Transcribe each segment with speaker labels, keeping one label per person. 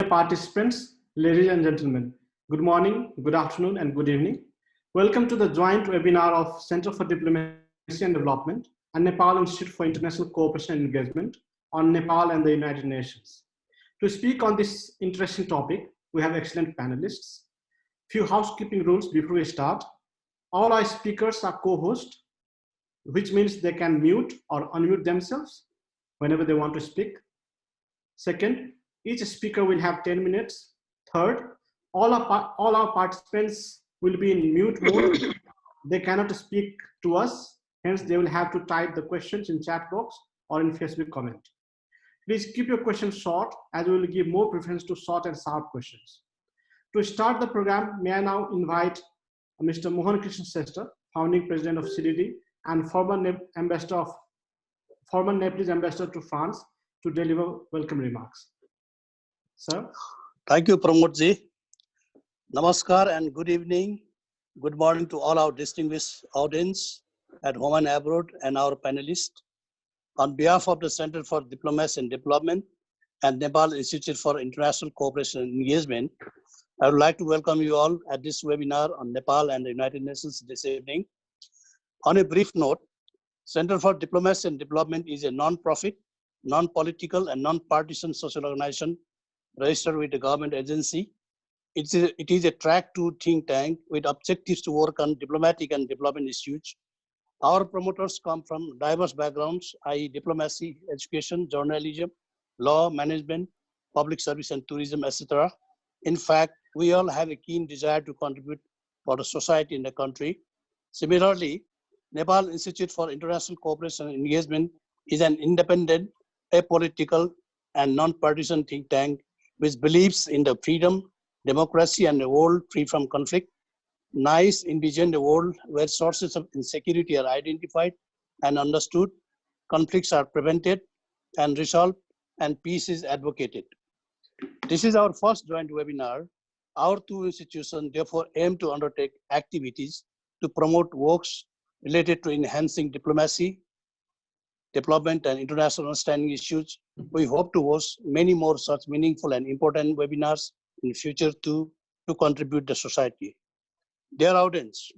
Speaker 1: Participants, ladies and gentlemen, good morning, good afternoon, and good evening. Welcome to the joint webinar of Center for Diplomacy and Development and Nepal Institute for International Cooperation and Engagement on Nepal and the United Nations. To speak on this interesting topic, we have excellent panelists. Few housekeeping rules before we start. All our speakers are co-hosts, which means they can mute or unmute themselves whenever they want to speak. Second, each speaker will have 10 minutes. Third, all our participants will be in mute mode. They cannot speak to us, hence they will have to type the questions in chat box or in Facebook comment. Please keep your questions short, as we will give more preference to short and sharp questions. To start the program, may I now invite Mr. Mohan Shrestha, founding president of CDD and former Nepalese ambassador to France, to deliver welcome remarks. Sir.
Speaker 2: Thank you, Pramodji. Namaskar and good evening. Good morning to all our distinguished audience at home and abroad and our panelists. On behalf of the Center for Diplomacy and Development and Nepal Institute for International Cooperation and Engagement, I would like to welcome you all at this webinar on Nepal and the United Nations this evening. On a brief note, Center for Diplomacy and Development is a non-profit, non-political and non-partisan social organization registered with the government agency. It is a track 2 think tank with objectives to work on diplomatic and development issues. Our promoters come from diverse backgrounds, i.e. diplomacy, education, journalism, law, management, public service and tourism, etc. In fact, we all have a keen desire to contribute for the society in the country. Similarly, Nepal Institute for International Cooperation and Engagement is an independent, apolitical and non-partisan think tank which believes in the freedom, democracy and a world free from conflict. NIICE envisioned a world where sources of insecurity are identified and understood, conflicts are prevented and resolved, and peace is advocated. This is our first joint webinar. Our two institutions therefore aim to undertake activities to promote works related to enhancing diplomacy, development and international understanding issues. We hope to host many more such meaningful and important webinars in future to contribute to society. Dear audience,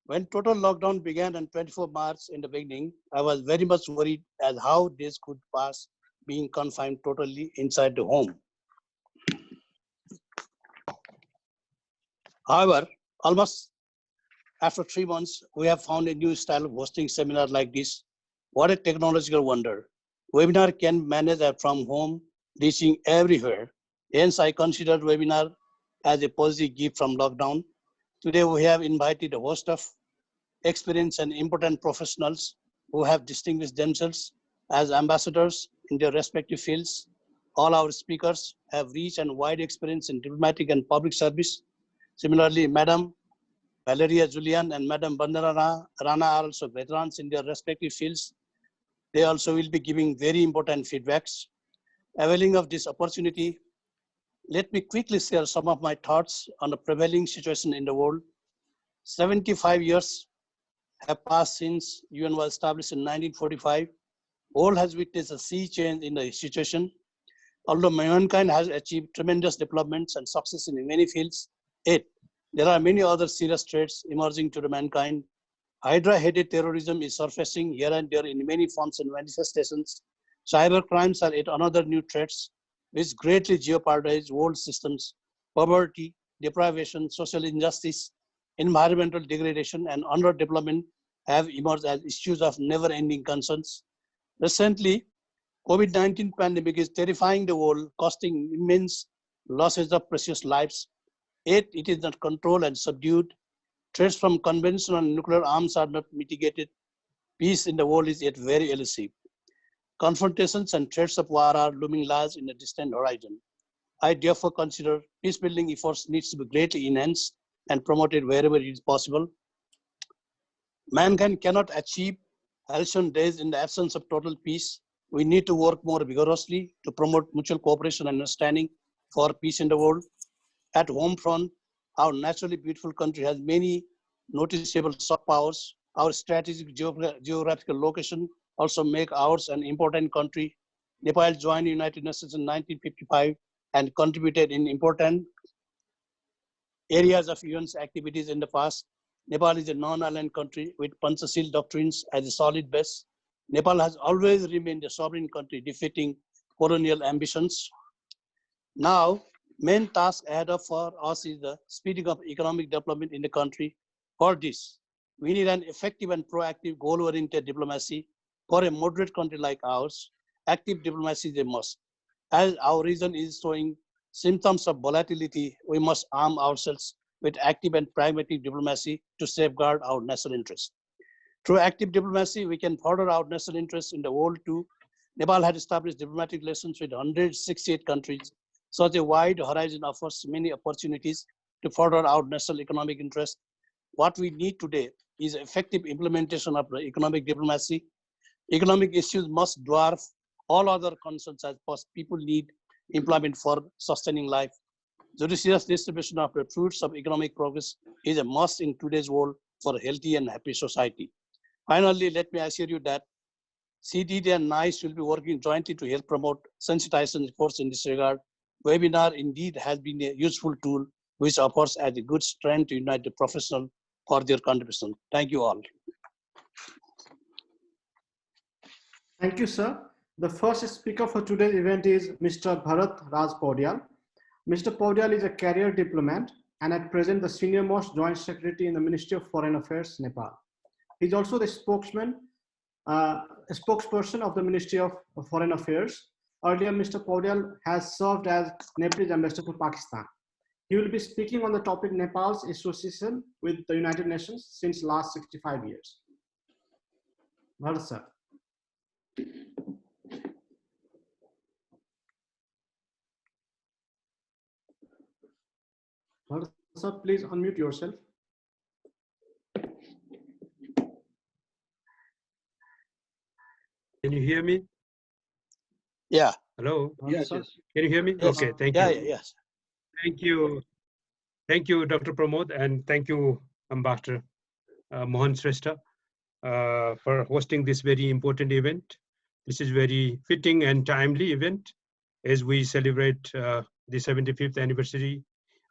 Speaker 2: when total lockdown began on 24 March in the beginning, I was very much worried as how days could pass being confined totally inside the home. However, almost after 3 months, we have found a new style of hosting seminar like this. What a technological wonder. Webinar can manage from home, reaching everywhere. Hence, I consider webinar as a positive gift from lockdown. Today, we have invited a host of experienced and important professionals who have distinguished themselves as ambassadors in their respective fields. All our speakers have rich and wide experience in diplomatic and public service. Similarly, Madam Valerie Julliand and Madam Bandana Rana are also veterans in their respective fields. They also will be giving very important feedbacks. Availing of this opportunity, let me quickly share some of my thoughts on the prevailing situation in the world. 75 years have passed since UN was established in 1945. World has witnessed a sea change in the situation. Although mankind has achieved tremendous developments and success in many fields, yet there are many other serious threats emerging to the mankind. Hydra-headed terrorism is surfacing here and there in many forms and manifestations. Cyber crimes are yet another new threats which greatly jeopardize world systems. Poverty, deprivation, social injustice, environmental degradation, and underdevelopment have emerged as issues of never-ending concerns. Recently, COVID-19 pandemic is terrifying the world, costing immense losses of precious lives. Yet it is not controlled and subdued. Threats from conventional and nuclear arms are not mitigated. Peace in the world is yet very elusive. Confrontations and threats of war are looming large in the distant horizon. I therefore consider peace-building efforts needs to be greatly enhanced and promoted wherever it is possible. Mankind cannot achieve halcyon days in the absence of total peace. We need to work more vigorously to promote mutual cooperation and understanding for peace in the world. At home front, our naturally beautiful country has many noticeable soft powers. Our strategic geographical location also make ours an important country. Nepal joined the United Nations in 1955 and contributed in important areas of UN's activities in the past. Nepal is a non-aligned country with Panchashil doctrines as a solid base. Nepal has always remained a sovereign country, defeating colonial ambitions. Now, main task ahead of for us is the speeding up economic development in the country. For this, we need an effective and proactive goal-oriented diplomacy. For a moderate country like ours, active diplomacy is a must. As our region is showing symptoms of volatility, we must arm ourselves with active and pragmatic diplomacy to safeguard our national interests. Through active diplomacy, we can further our national interests in the world too. Nepal had established diplomatic relations with 168 countries. Such a wide horizon offers many opportunities to further our national economic interests. What we need today is effective implementation of the economic diplomacy. Economic issues must dwarf all other concerns as people need employment for sustaining life. Judicious distribution of the fruits of economic progress is a must in today's world for a healthy and happy society. Finally, let me assure you that CDD and NIICE will be working jointly to help promote sensitization efforts in this regard. Webinar indeed has been a useful tool which offers as a good strength to unite the professional for their contribution. Thank you all.
Speaker 1: Thank you, sir. The first speaker for today's event is Mr. Bharat Raj Paudyal. Mr. Paudyal is a career diplomat and at present the senior most joint secretary in the Ministry of Foreign Affairs, Nepal. He's also the spokesperson of the Ministry of Foreign Affairs. Earlier, Mr. Paudyal has served as Nepalese ambassador to Pakistan. He will be speaking on the topic Nepal's association with the United Nations since last 65 years. Bharat sir. Bharat sir, please unmute yourself.
Speaker 3: Can you hear me?
Speaker 2: Yeah.
Speaker 3: Hello?
Speaker 2: Yes.
Speaker 3: Can you hear me?
Speaker 2: Yes.
Speaker 3: Okay, thank
Speaker 2: you.
Speaker 3: you.
Speaker 2: Yes.
Speaker 3: Thank you. Thank you, Dr. Pramod, and thank you, Ambassador Mohan Shrestha, for hosting this very important event. This is very fitting and timely event as we celebrate the 75th anniversary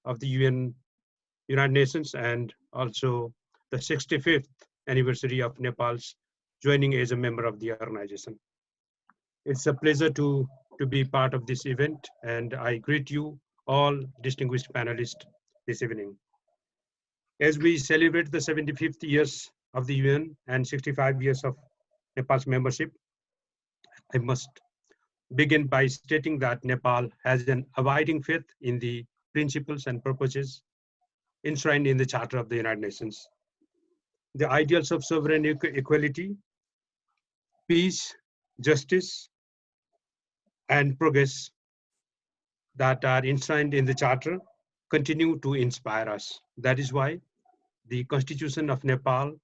Speaker 3: of the United Nations and also the 65th anniversary of Nepal's joining as a member of the organization. It's a pleasure to be part of this event, and I greet you all distinguished panelists this evening. As we celebrate the 75th years of the UN and 65 years of Nepal's membership, I must begin by stating that Nepal has an abiding faith in the principles and purposes enshrined in the Charter of the United Nations. The ideals of sovereign equality, peace, justice, and progress that are enshrined in the Charter continue to inspire us. That is why the Constitution of Nepal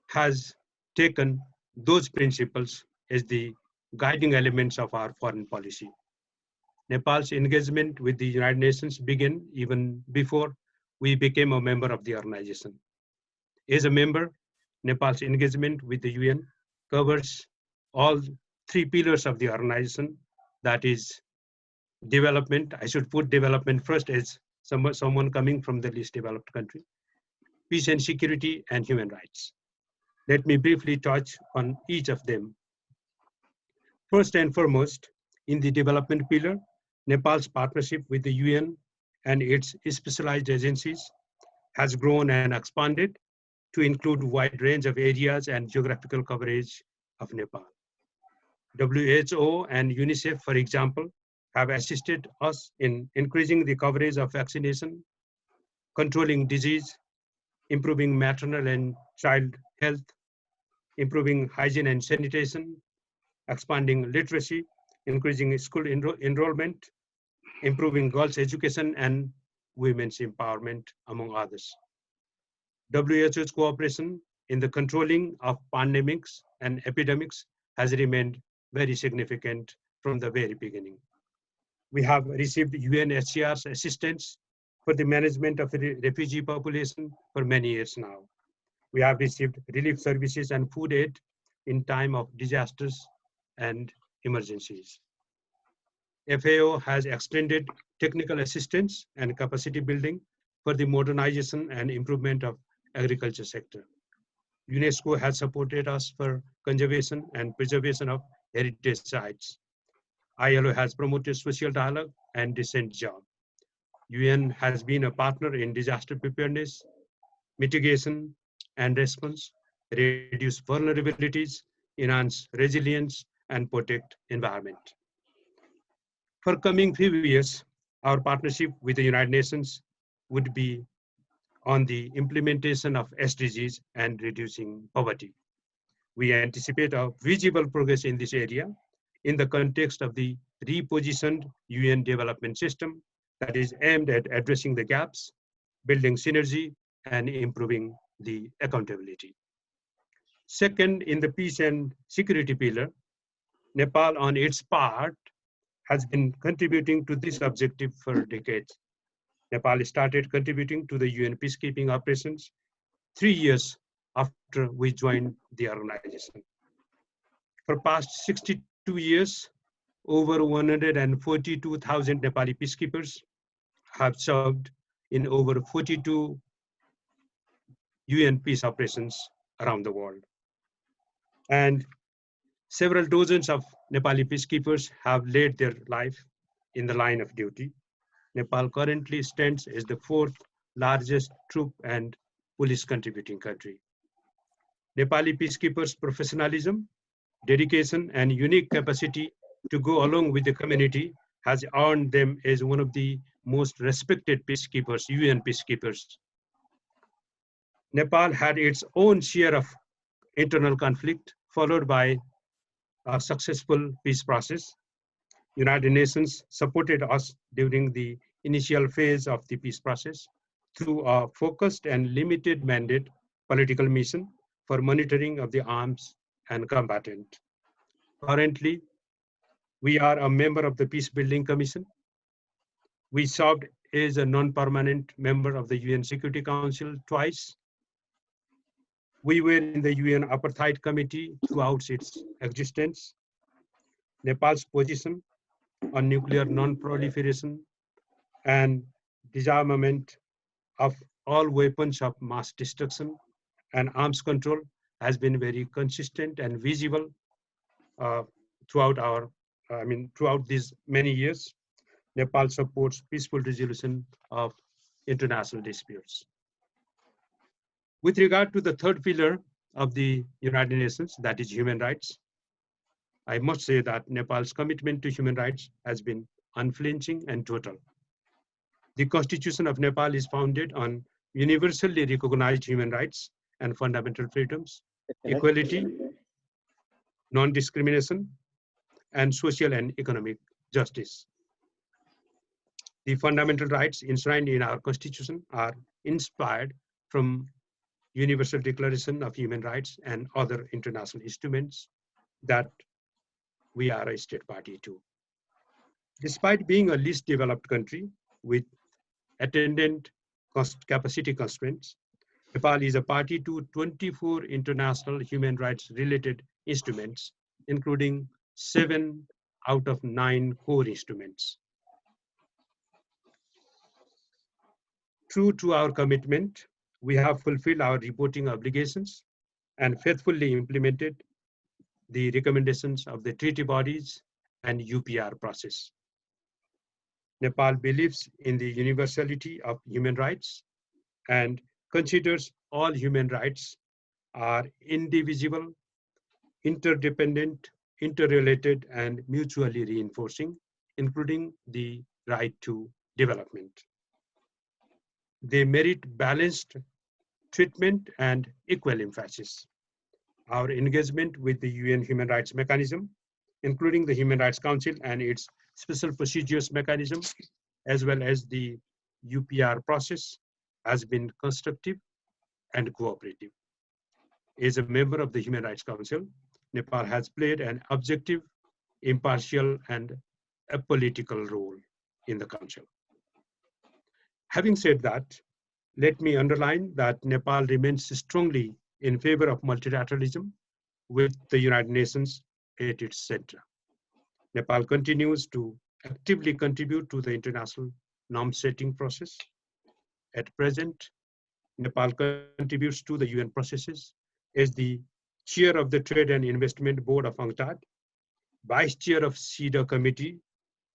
Speaker 3: has taken those principles as the guiding elements of our foreign policy. Nepal's engagement with the United Nations began even before we became a member of the organization. As a member, Nepal's engagement with the UN covers all three pillars of the organization, that is development. I should put development first as someone coming from the least developed country, peace and security, and human rights. Let me briefly touch on each of them. First and foremost, in the development pillar, Nepal's partnership with the UN and its specialized agencies has grown and expanded to include a wide range of areas and geographical coverage of Nepal. WHO and UNICEF, for example, have assisted us in increasing the coverage of vaccination, controlling disease, improving maternal and child health, improving hygiene and sanitation, expanding literacy, increasing school enrollment, improving girls' education and women's empowerment, among others. WHO's cooperation in the controlling of pandemics and epidemics has remained very significant from the very beginning. We have received UNHCR's assistance for the management of the refugee population for many years now. We have received relief services and food aid in time of disasters and emergencies. FAO has extended technical assistance and capacity building for the modernization and improvement of agriculture sector. UNESCO has supported us for conservation and preservation of heritage sites. ILO has promoted social dialogue and decent job. UN has been a partner in disaster preparedness, mitigation and response, reduce vulnerabilities, enhance resilience, and protect environment. For coming few years, our partnership with the United Nations would be on the implementation of SDGs and reducing poverty. We anticipate a visible progress in this area in the context of the repositioned UN development system that is aimed at addressing the gaps, building synergy, and improving the accountability. Second, in the peace and security pillar, Nepal on its part has been contributing to this objective for decades. Nepal started contributing to the UN peacekeeping operations 3 years after we joined the organization. For past 62 years, over 142,000 Nepali peacekeepers have served in over 42 UN peace operations around the world. And several dozens of Nepali peacekeepers have laid their life in the line of duty. Nepal currently stands as the 4th largest troop and police contributing country. Nepali peacekeepers' professionalism, dedication, and unique capacity to go along with the community has earned them as one of the most respected peacekeepers, UN peacekeepers. Nepal had its own share of internal conflict, followed by a successful peace process. United Nations supported us during the initial phase of the peace process through a focused and limited mandate political mission for monitoring of the arms and combatant. Currently, we are a member of the Peace Building Commission. We served as a non-permanent member of the UN Security Council twice. We were in the UN Apartheid Committee throughout its existence. Nepal's position on nuclear non-proliferation and disarmament of all weapons of mass destruction and arms control has been very consistent and visible throughout these many years. Nepal supports peaceful resolution of international disputes. With regard to the third pillar of the United Nations, that is human rights, I must say that Nepal's commitment to human rights has been unflinching and total. The Constitution of Nepal is founded on universally recognized human rights and fundamental freedoms, equality, non-discrimination, and social and economic justice. The fundamental rights enshrined in our Constitution are inspired from Universal Declaration of Human Rights and other international instruments that we are a state party to. Despite being a least developed country with attendant capacity constraints, Nepal is a party to 24 international human rights related instruments, including 7 out of 9 core instruments. True to our commitment, we have fulfilled our reporting obligations and faithfully implemented the recommendations of the treaty bodies and UPR process. Nepal believes in the universality of human rights and considers all human rights are indivisible, interdependent, interrelated, and mutually reinforcing, including the right to development. They merit balanced treatment and equal emphasis. Our engagement with the UN Human Rights Mechanism, including the Human Rights Council and its special procedures mechanism, as well as the UPR process, has been constructive and cooperative. As a member of the Human Rights Council, Nepal has played an objective, impartial, and apolitical role in the Council. Having said that, let me underline that Nepal remains strongly in favor of multilateralism with the United Nations at its center. Nepal continues to actively contribute to the international norm setting process. At present, Nepal contributes to the UN processes as the chair of the Trade and Investment Board of UNCTAD, vice chair of CEDAW Committee.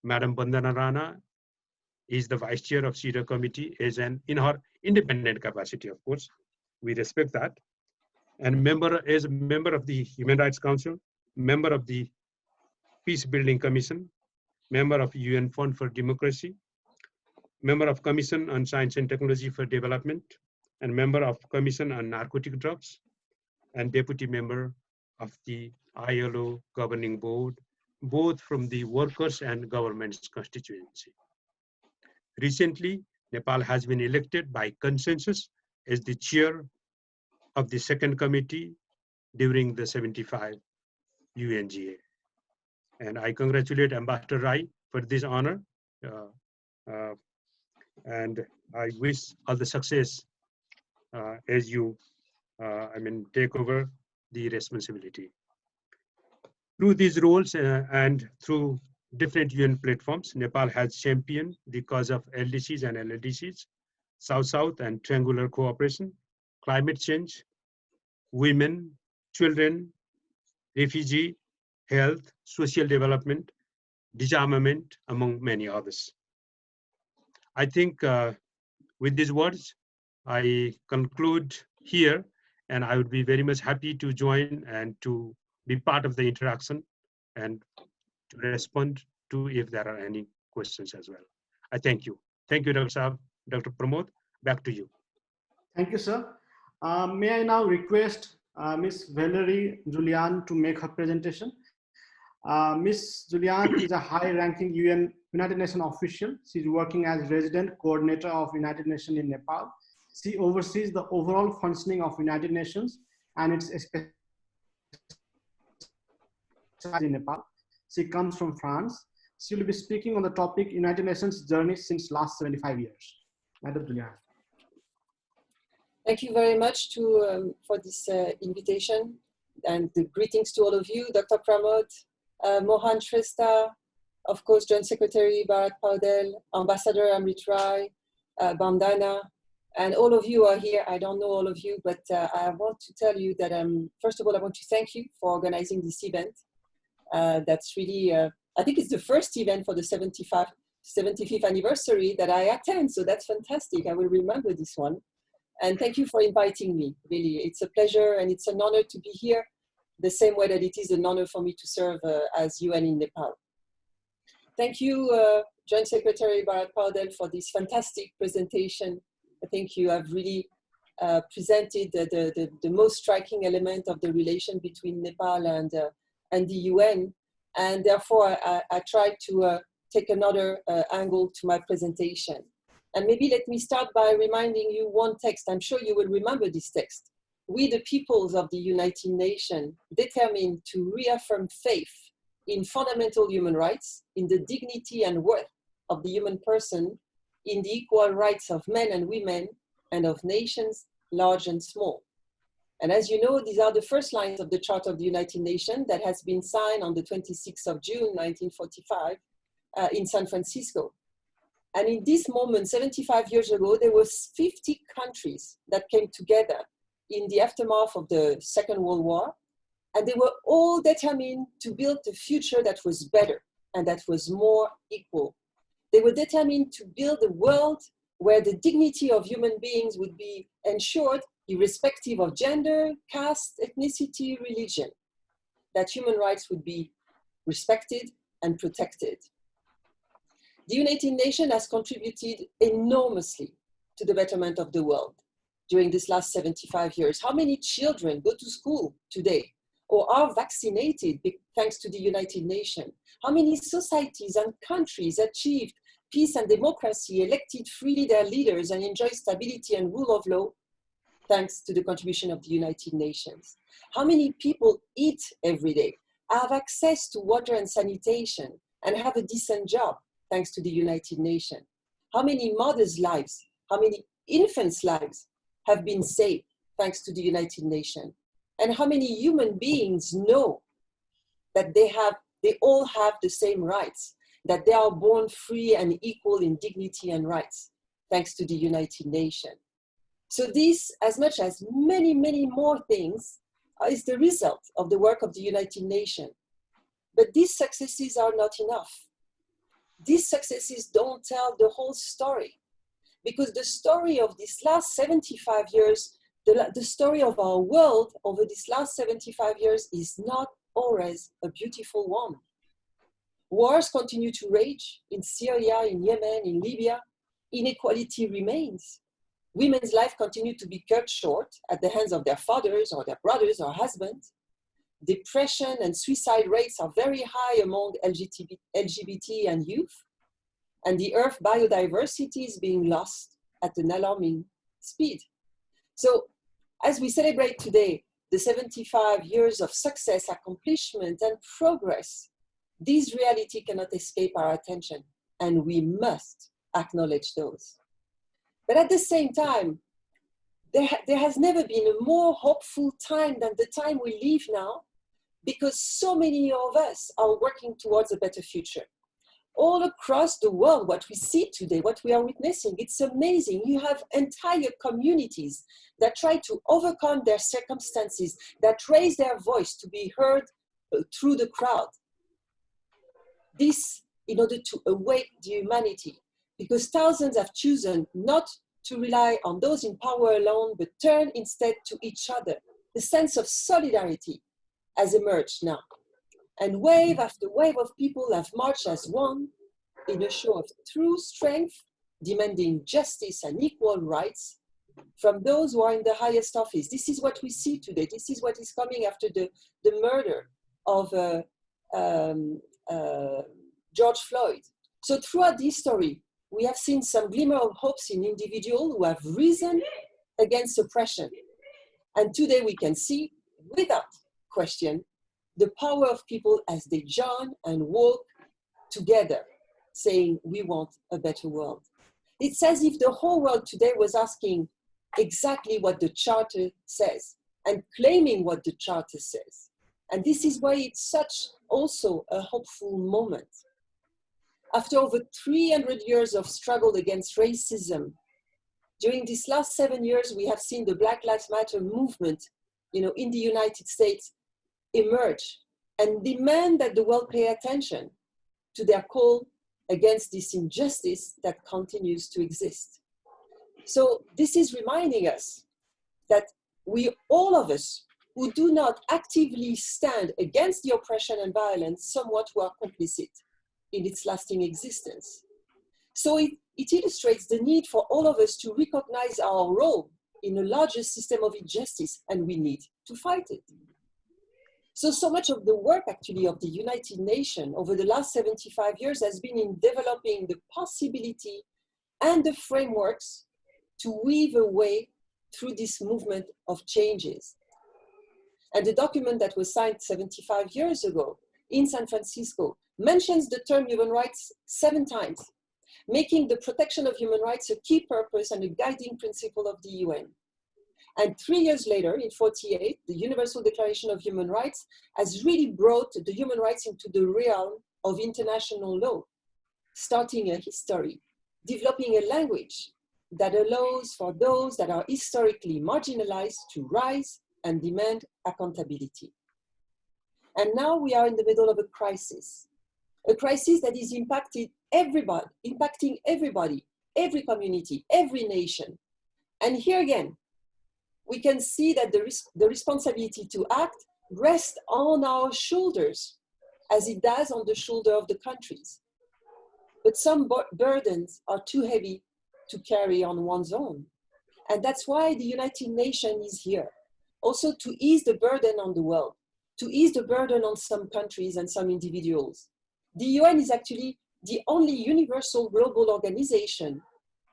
Speaker 3: Madam Bandana Rana is the vice chair of CEDAW Committee in her independent capacity, of course. We respect that. And as a member of the Human Rights Council, member of the Peace Building Commission, member of UN Fund for Democracy, member of Commission on Science and Technology for Development, and member of Commission on Narcotic Drugs, and deputy member of the ILO Governing Board, both from the workers and government's constituency. Recently, Nepal has been elected by consensus as the chair of the second committee during the 75 UNGA. And I congratulate Ambassador Rai for this honor. And I wish all the success as you take over the responsibility. Through these roles and through different UN platforms, Nepal has championed the cause of LDCs and LLDCs, South-South and triangular cooperation, climate change, women, children, refugee, health, social development, disarmament, among many others. I think with these words, I conclude here, and I would be very much happy to join and to be part of the interaction and to respond to if there are any questions as well. I thank you. Thank you, Dr. Saab. Dr. Pramod, back to you.
Speaker 1: Thank you, sir. May I now request Ms. Valerie Julliand to make her presentation. Ms. Julliand is a high-ranking United Nations official. She's working as resident coordinator of United Nations in Nepal. She oversees the overall functioning of United Nations and its in Nepal. She comes from France. She will be speaking on the topic United Nations journey since last 75 years. Madam Julliand.
Speaker 4: Thank you very much for this invitation, and the greetings to all of you, Dr. Pramod, Mohan, Shrestha, of course, Joint Secretary Bharat, Paudyal, Ambassador Amrit, Bandana, and all of you are here. I don't know all of you, but I want to tell you that first of all, I want to thank you for organizing this event. That's really, I think it's the first event for the 75th anniversary that I attend, so that's fantastic. I will remember this one. And thank you for inviting me, really. It's a pleasure and it's an honor to be here, the same way that it is an honor for me to serve as UN in Nepal. Thank you, Joint Secretary Bharat Paudyal, for this fantastic presentation. I think you have really presented the most striking element of the relation between Nepal and the UN. And therefore, I tried to take another angle to my presentation. And maybe let me start by reminding you one text. I'm sure you will remember this text. We, the peoples of the United Nations, determined to reaffirm faith in fundamental human rights, in the dignity and worth of the human person, in the equal rights of men and women, and of nations, large and small. And as you know, these are the first lines of the Charter of the United Nations that has been signed on the 26th of June, 1945, in San Francisco. And in this moment, 75 years ago, there were 50 countries that came together in the aftermath of the Second World War. And they were all determined to build a future that was better and that was more equal. They were determined to build a world where the dignity of human beings would be ensured irrespective of gender, caste, ethnicity, religion, that human rights would be respected and protected. The United Nations has contributed enormously to the betterment of the world during this last 75 years. How many children go to school today or are vaccinated thanks to the United Nations? How many societies and countries achieved peace and democracy, elected freely their leaders, and enjoy stability and rule of law thanks to the contribution of the United Nations? How many people eat every day, have access to water and sanitation, and have a decent job thanks to the United Nations? How many mothers' lives, how many infants' lives have been saved thanks to the United Nations? And how many human beings know that they all have the same rights? that they are born free and equal in dignity and rights, thanks to the United Nations. So this, as much as many, many more things, is the result of the work of the United Nations. But these successes are not enough. These successes don't tell the whole story, because the story of these last 75 years, the story of our world over these last 75 years is not always a beautiful one. Wars continue to rage in Syria, in Yemen, in Libya. Inequality remains. Women's life continue to be cut short at the hands of their fathers or their brothers or husbands. Depression and suicide rates are very high among LGBT and youth. And the Earth biodiversity is being lost at an alarming speed. So as we celebrate today the 75 years of success, accomplishment, and progress, this reality cannot escape our attention, and we must acknowledge those. But at the same time, there has never been a more hopeful time than the time we live now, because so many of us are working towards a better future. All across the world, what we see today, what we are witnessing, it's amazing. You have entire communities that try to overcome their circumstances, that raise their voice to be heard through the crowd. This in order to awake the humanity, because thousands have chosen not to rely on those in power alone, but turn instead to each other. The sense of solidarity has emerged now. And wave after wave of people have marched as one in a show of true strength, demanding justice and equal rights from those who are in the highest office. This is what we see today. This is what is coming after the murder of George Floyd. So throughout this story, we have seen some glimmer of hopes in individuals who have risen against oppression. And today we can see, without question, the power of people as they join and walk together, saying, we want a better world. It's as if the whole world today was asking exactly what the Charter says and claiming what the Charter says. And this is why it's such also a hopeful moment. After over 300 years of struggle against racism, during these last 7 years, we have seen the Black Lives Matter movement, in the United States emerge and demand that the world pay attention to their call against this injustice that continues to exist. So this is reminding us that all of us who do not actively stand against the oppression and violence, somewhat who are complicit in its lasting existence. So it illustrates the need for all of us to recognize our role in a larger system of injustice, and we need to fight it. So much of the work actually of the United Nations over the last 75 years has been in developing the possibility and the frameworks to weave a way through this movement of changes. And the document that was signed 75 years ago in San Francisco mentions the term human rights 7 times, making the protection of human rights a key purpose and a guiding principle of the UN. And 3 years later, in 1948, the Universal Declaration of Human Rights has really brought the human rights into the realm of international law, starting a history, developing a language that allows for those that are historically marginalized to rise and demand accountability. And now we are in the middle of a crisis that is impacting everybody, every community, every nation. And here again, we can see that the responsibility to act rests on our shoulders, as it does on the shoulder of the countries. But some burdens are too heavy to carry on one's own. And that's why the United Nations is here, also to ease the burden on the world, to ease the burden on some countries and some individuals. The UN is actually the only universal global organization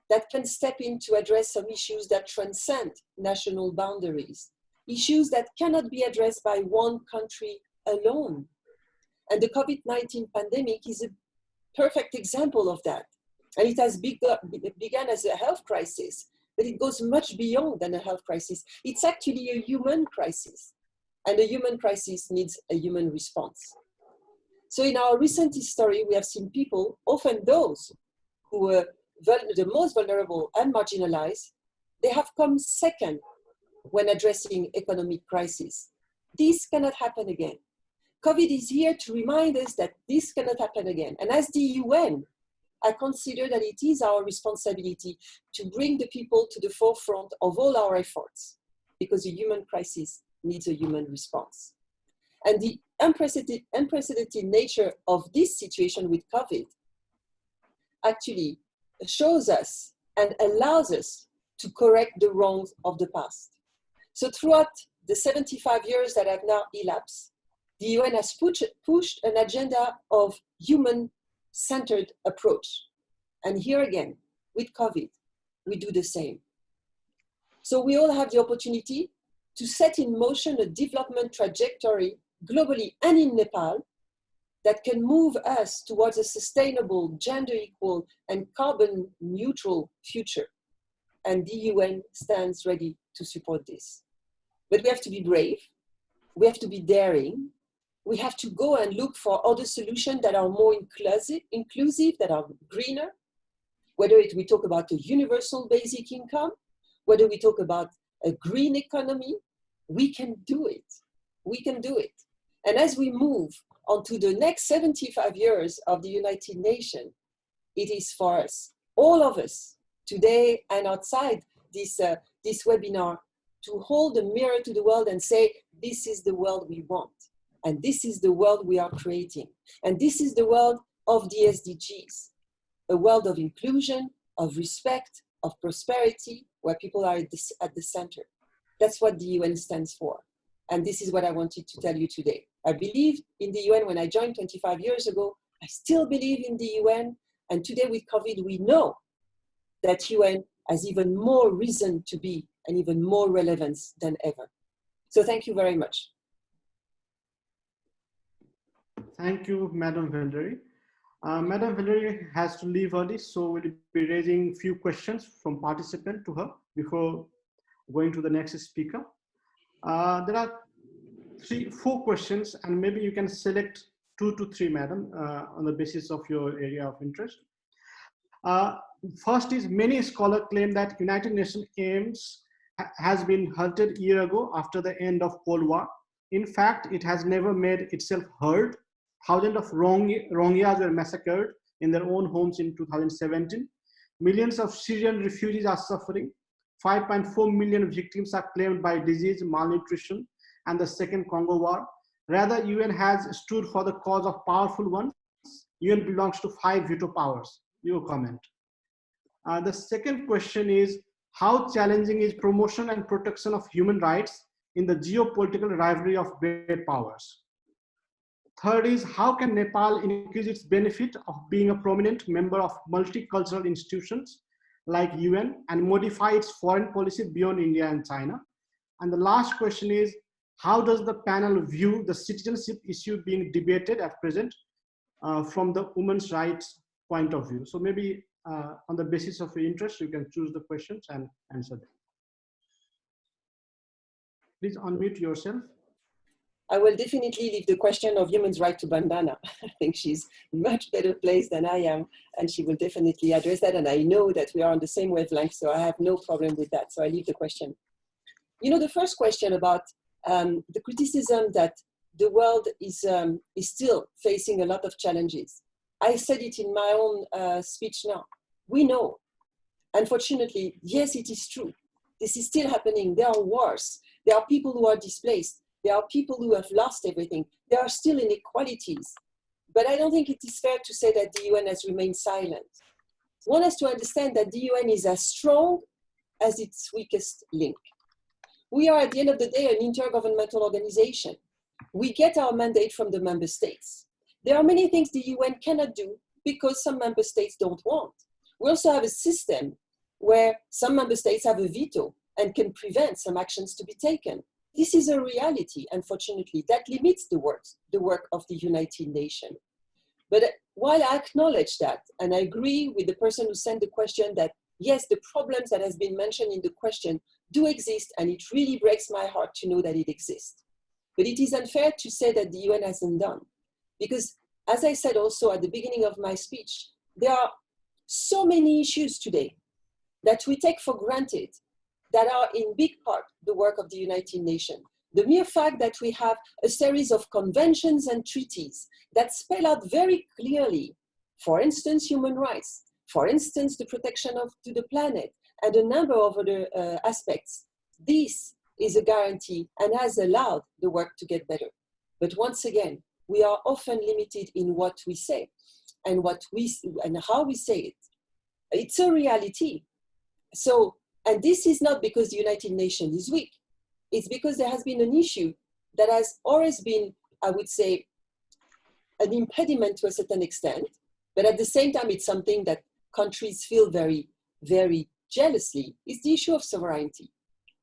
Speaker 4: that can step in to address some issues that transcend national boundaries, issues that cannot be addressed by one country alone. And the COVID-19 pandemic is a perfect example of that. And it has begun as a health crisis, but it goes much beyond than a health crisis. It's actually a human crisis, and a human crisis needs a human response. So in our recent history, we have seen people, often those who were the most vulnerable and marginalized, they have come second when addressing economic crisis. This cannot happen again. COVID is here to remind us that this cannot happen again. And as the UN, I consider that it is our responsibility to bring the people to the forefront of all our efforts, because a human crisis needs a human response. And the unprecedented nature of this situation with COVID actually shows us and allows us to correct the wrongs of the past. So throughout the 75 years that have now elapsed, the UN has pushed an agenda of human-centered approach. And here again, with COVID, we do the same. So we all have the opportunity to set in motion a development trajectory globally and in Nepal that can move us towards a sustainable, gender equal, and carbon neutral future. And the UN stands ready to support this. But we have to be brave, we have to be daring, we have to go and look for other solutions that are more inclusive, that are greener, whether we talk about a universal basic income, whether we talk about a green economy, we can do it. We can do it. And as we move on to the next 75 years of the United Nations, it is for us, all of us, today and outside this webinar, to hold a mirror to the world and say, this is the world we want. And this is the world we are creating. And this is the world of the SDGs, a world of inclusion, of respect, of prosperity, where people are at the center. That's what the UN stands for. And this is what I wanted to tell you today. I believed in the UN when I joined 25 years ago. I still believe in the UN. And today with COVID, we know that UN has even more reason to be and even more relevance than ever. So thank you very much.
Speaker 1: Thank you, Madam Valerie. Madam Valerie has to leave early, so we'll be raising a few questions from participants to her before going to the next speaker. There are 4 questions, and maybe you can select 2 to 3, Madam, on the basis of your area of interest. First is, many scholars claim that United Nations aims has been halted a year ago after the end of Cold War. In fact, it has never made itself heard. Thousands of Rohingyas were massacred in their own homes in 2017. Millions of Syrian refugees are suffering. 5.4 million victims are claimed by disease, malnutrition, and the Second Congo War. Rather, UN has stood for the cause of powerful ones. UN belongs to 5 veto powers. Your comment. The second question is, how challenging is promotion and protection of human rights in the geopolitical rivalry of great powers? Third is, how can Nepal increase its benefit of being a prominent member of multicultural institutions like UN and modify its foreign policy beyond India and China? And the last question is, how does the panel view the citizenship issue being debated at present from the women's rights point of view? So maybe on the basis of your interest, you can choose the questions and answer them. Please unmute yourself.
Speaker 4: I will definitely leave the question of human rights to Bandana. I think she's much better placed than I am, and she will definitely address that. And I know that we are on the same wavelength, so I have no problem with that. So I leave the question. You know, the first question about the criticism that the world is still facing a lot of challenges. I said it in my own speech now. We know, unfortunately, yes, it is true. This is still happening. There are wars. There are people who are displaced. There are people who have lost everything. There are still inequalities. But I don't think it is fair to say that the UN has remained silent. One has to understand that the UN is as strong as its weakest link. We are, at the end of the day, an intergovernmental organization. We get our mandate from the member states. There are many things the UN cannot do because some member states don't want. We also have a system where some member states have a veto and can prevent some actions to be taken. This is a reality, unfortunately, that limits the work of the United Nations. But while I acknowledge that, and I agree with the person who sent the question that, yes, the problems that has been mentioned in the question do exist, and it really breaks my heart to know that it exists. But it is unfair to say that the UN hasn't done, because as I said also at the beginning of my speech, there are so many issues today that we take for granted that are in big part the work of the United Nations. The mere fact that we have a series of conventions and treaties that spell out very clearly, for instance, human rights, for instance, the protection to the planet, and a number of other aspects. This is a guarantee and has allowed the work to get better. But once again, we are often limited in what we say and how we say it. It's a reality. So, and this is not because the United Nations is weak. It's because there has been an issue that has always been, I would say, an impediment to a certain extent, but at the same time, it's something that countries feel very, very jealously. It's the issue of sovereignty.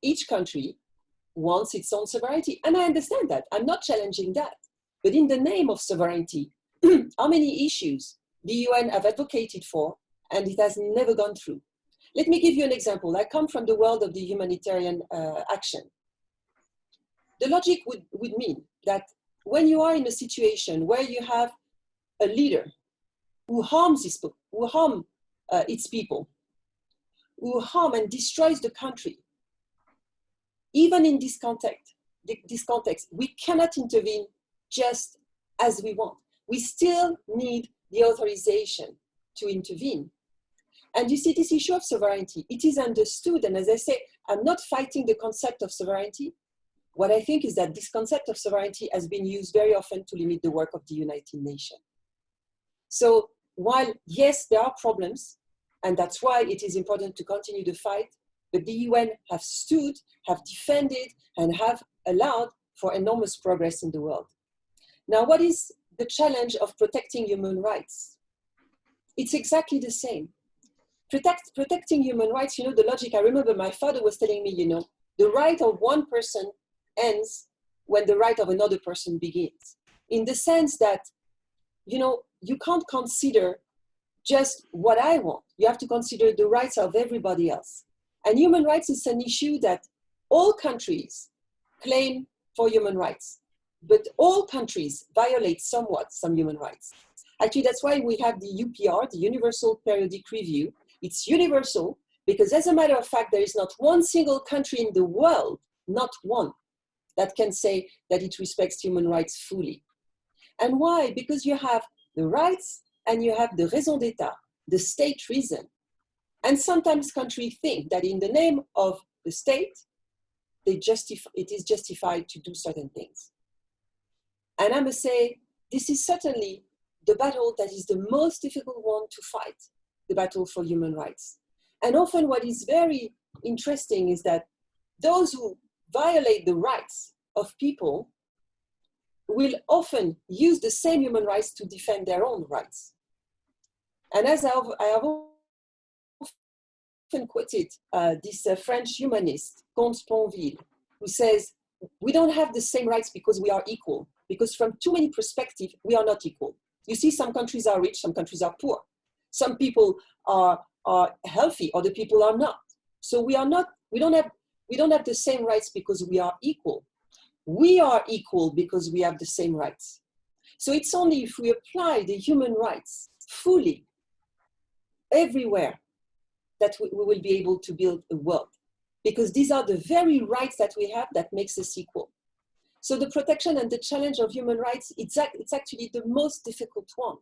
Speaker 4: Each country wants its own sovereignty, and I understand that. I'm not challenging that. But in the name of sovereignty, how many issues the UN have advocated for, and it has never gone through? Let me give you an example. I come from the world of the humanitarian action. The logic would mean that when you are in a situation where you have a leader who harms its people, who harm and destroys the country, even in this context, we cannot intervene just as we want. We still need the authorization to intervene. And you see, this issue of sovereignty, it is understood. And as I say, I'm not fighting the concept of sovereignty. What I think is that this concept of sovereignty has been used very often to limit the work of the United Nations. So while, yes, there are problems, and that's why it is important to continue the fight, but the UN have stood, have defended, and have allowed for enormous progress in the world. Now, what is the challenge of protecting human rights? It's exactly the same. Protecting human rights, the logic, I remember my father was telling me, the right of one person ends when the right of another person begins. In the sense that, you can't consider just what I want. You have to consider the rights of everybody else. And human rights is an issue that all countries claim for human rights, but all countries violate somewhat some human rights. Actually, that's why we have the UPR, the Universal Periodic Review. It's universal because, as a matter of fact, there is not one single country in the world, not one, that can say that it respects human rights fully. And why? Because you have the rights and you have the raison d'etat, the state reason. And sometimes countries think that in the name of the state, it is justified to do certain things. And I must say, this is certainly the battle that is the most difficult one to fight, the battle for human rights. And often what is very interesting is that those who violate the rights of people will often use the same human rights to defend their own rights. And as I have often quoted this French humanist, Comte Sponville, who says, we don't have the same rights because we are equal, because from too many perspectives, we are not equal. You see, some countries are rich, some countries are poor. Some people are healthy, other people are not. So we don't have the same rights because we are equal. We are equal because we have the same rights. So it's only if we apply the human rights fully, everywhere, that we will be able to build a world. Because these are the very rights that we have that makes us equal. So the protection and the challenge of human rights, it's actually the most difficult one.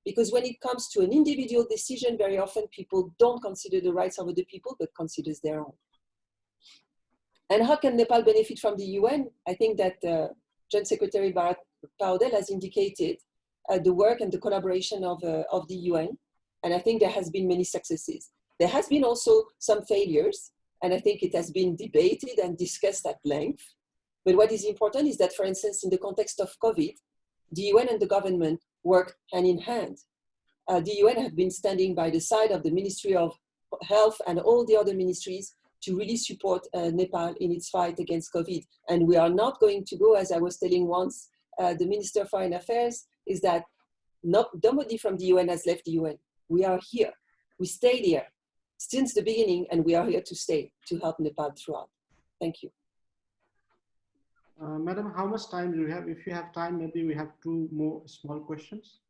Speaker 4: Because when it comes to an individual decision, very often people don't consider the rights of other people, but considers their own. And how can Nepal benefit from the UN? I think that Joint Secretary Bharat Paudyal has indicated the work and the collaboration of the UN. And I think there has been many successes. There has been also some failures, and I think it has been debated and discussed at length. But what is important is that, for instance, in the context of COVID, the UN and the government work hand in hand. The UN have been standing by the side of the Ministry of Health and all the other ministries to really support Nepal in its fight against COVID. And we are not going to go, as I was telling once, the Minister of Foreign Affairs, is that nobody from the UN has left the UN. We are here. We stayed here since the beginning, and we are here to stay to help Nepal throughout. Thank you.
Speaker 1: Madam, how much time do you have? If you have time, maybe we have two more small questions.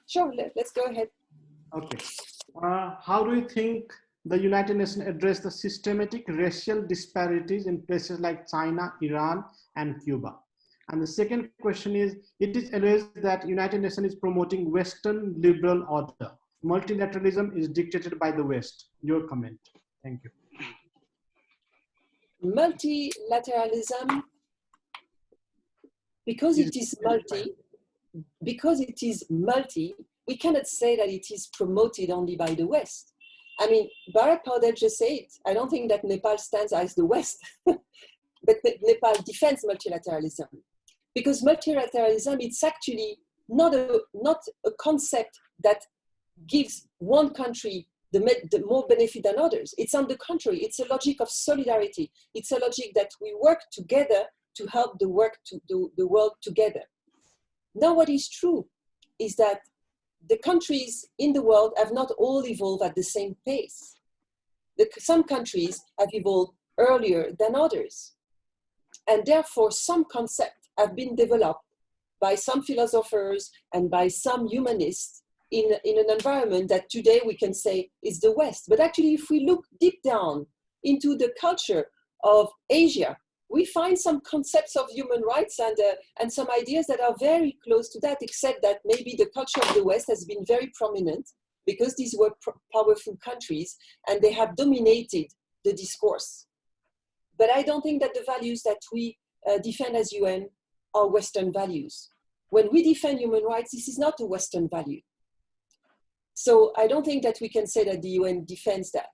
Speaker 4: Sure, let's go ahead.
Speaker 1: Okay. How do you think the United Nations address the systematic racial disparities in places like China, Iran, and Cuba? And the second question is, it is alleged that United Nations is promoting Western liberal order. Multilateralism is dictated by the West. Your comment. Thank you.
Speaker 4: Multilateralism, because it is multi, we cannot say that it is promoted only by the West. I mean, Bharat Paudyal just said it. I don't think that Nepal stands as the West, but Nepal defends multilateralism. Because multilateralism, it's actually not a concept that gives one country the more benefit than others. It's on the contrary, it's a logic of solidarity. It's a logic that we work together to help the world together. Now, what is true is that the countries in the world have not all evolved at the same pace. Some countries have evolved earlier than others. And therefore, some concepts have been developed by some philosophers and by some humanists in an environment that today we can say is the West. But actually, if we look deep down into the culture of Asia, we find some concepts of human rights and some ideas that are very close to that, except that maybe the culture of the West has been very prominent because these were powerful countries and they have dominated the discourse. But I don't think that the values that we defend as UN are Western values. When we defend human rights, this is not a Western value. So I don't think that we can say that the UN defends that.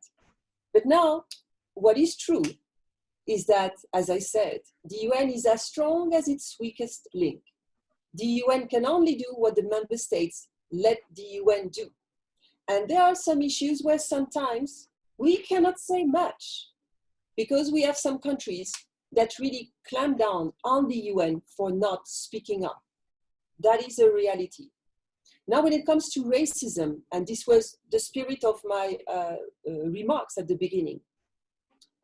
Speaker 4: But now, what is true is that, as I said, the UN is as strong as its weakest link. The UN can only do what the member states let the UN do. And there are some issues where sometimes we cannot say much because we have some countries that really clamp down on the UN for not speaking up. That is a reality. Now, when it comes to racism, and this was the spirit of my remarks at the beginning,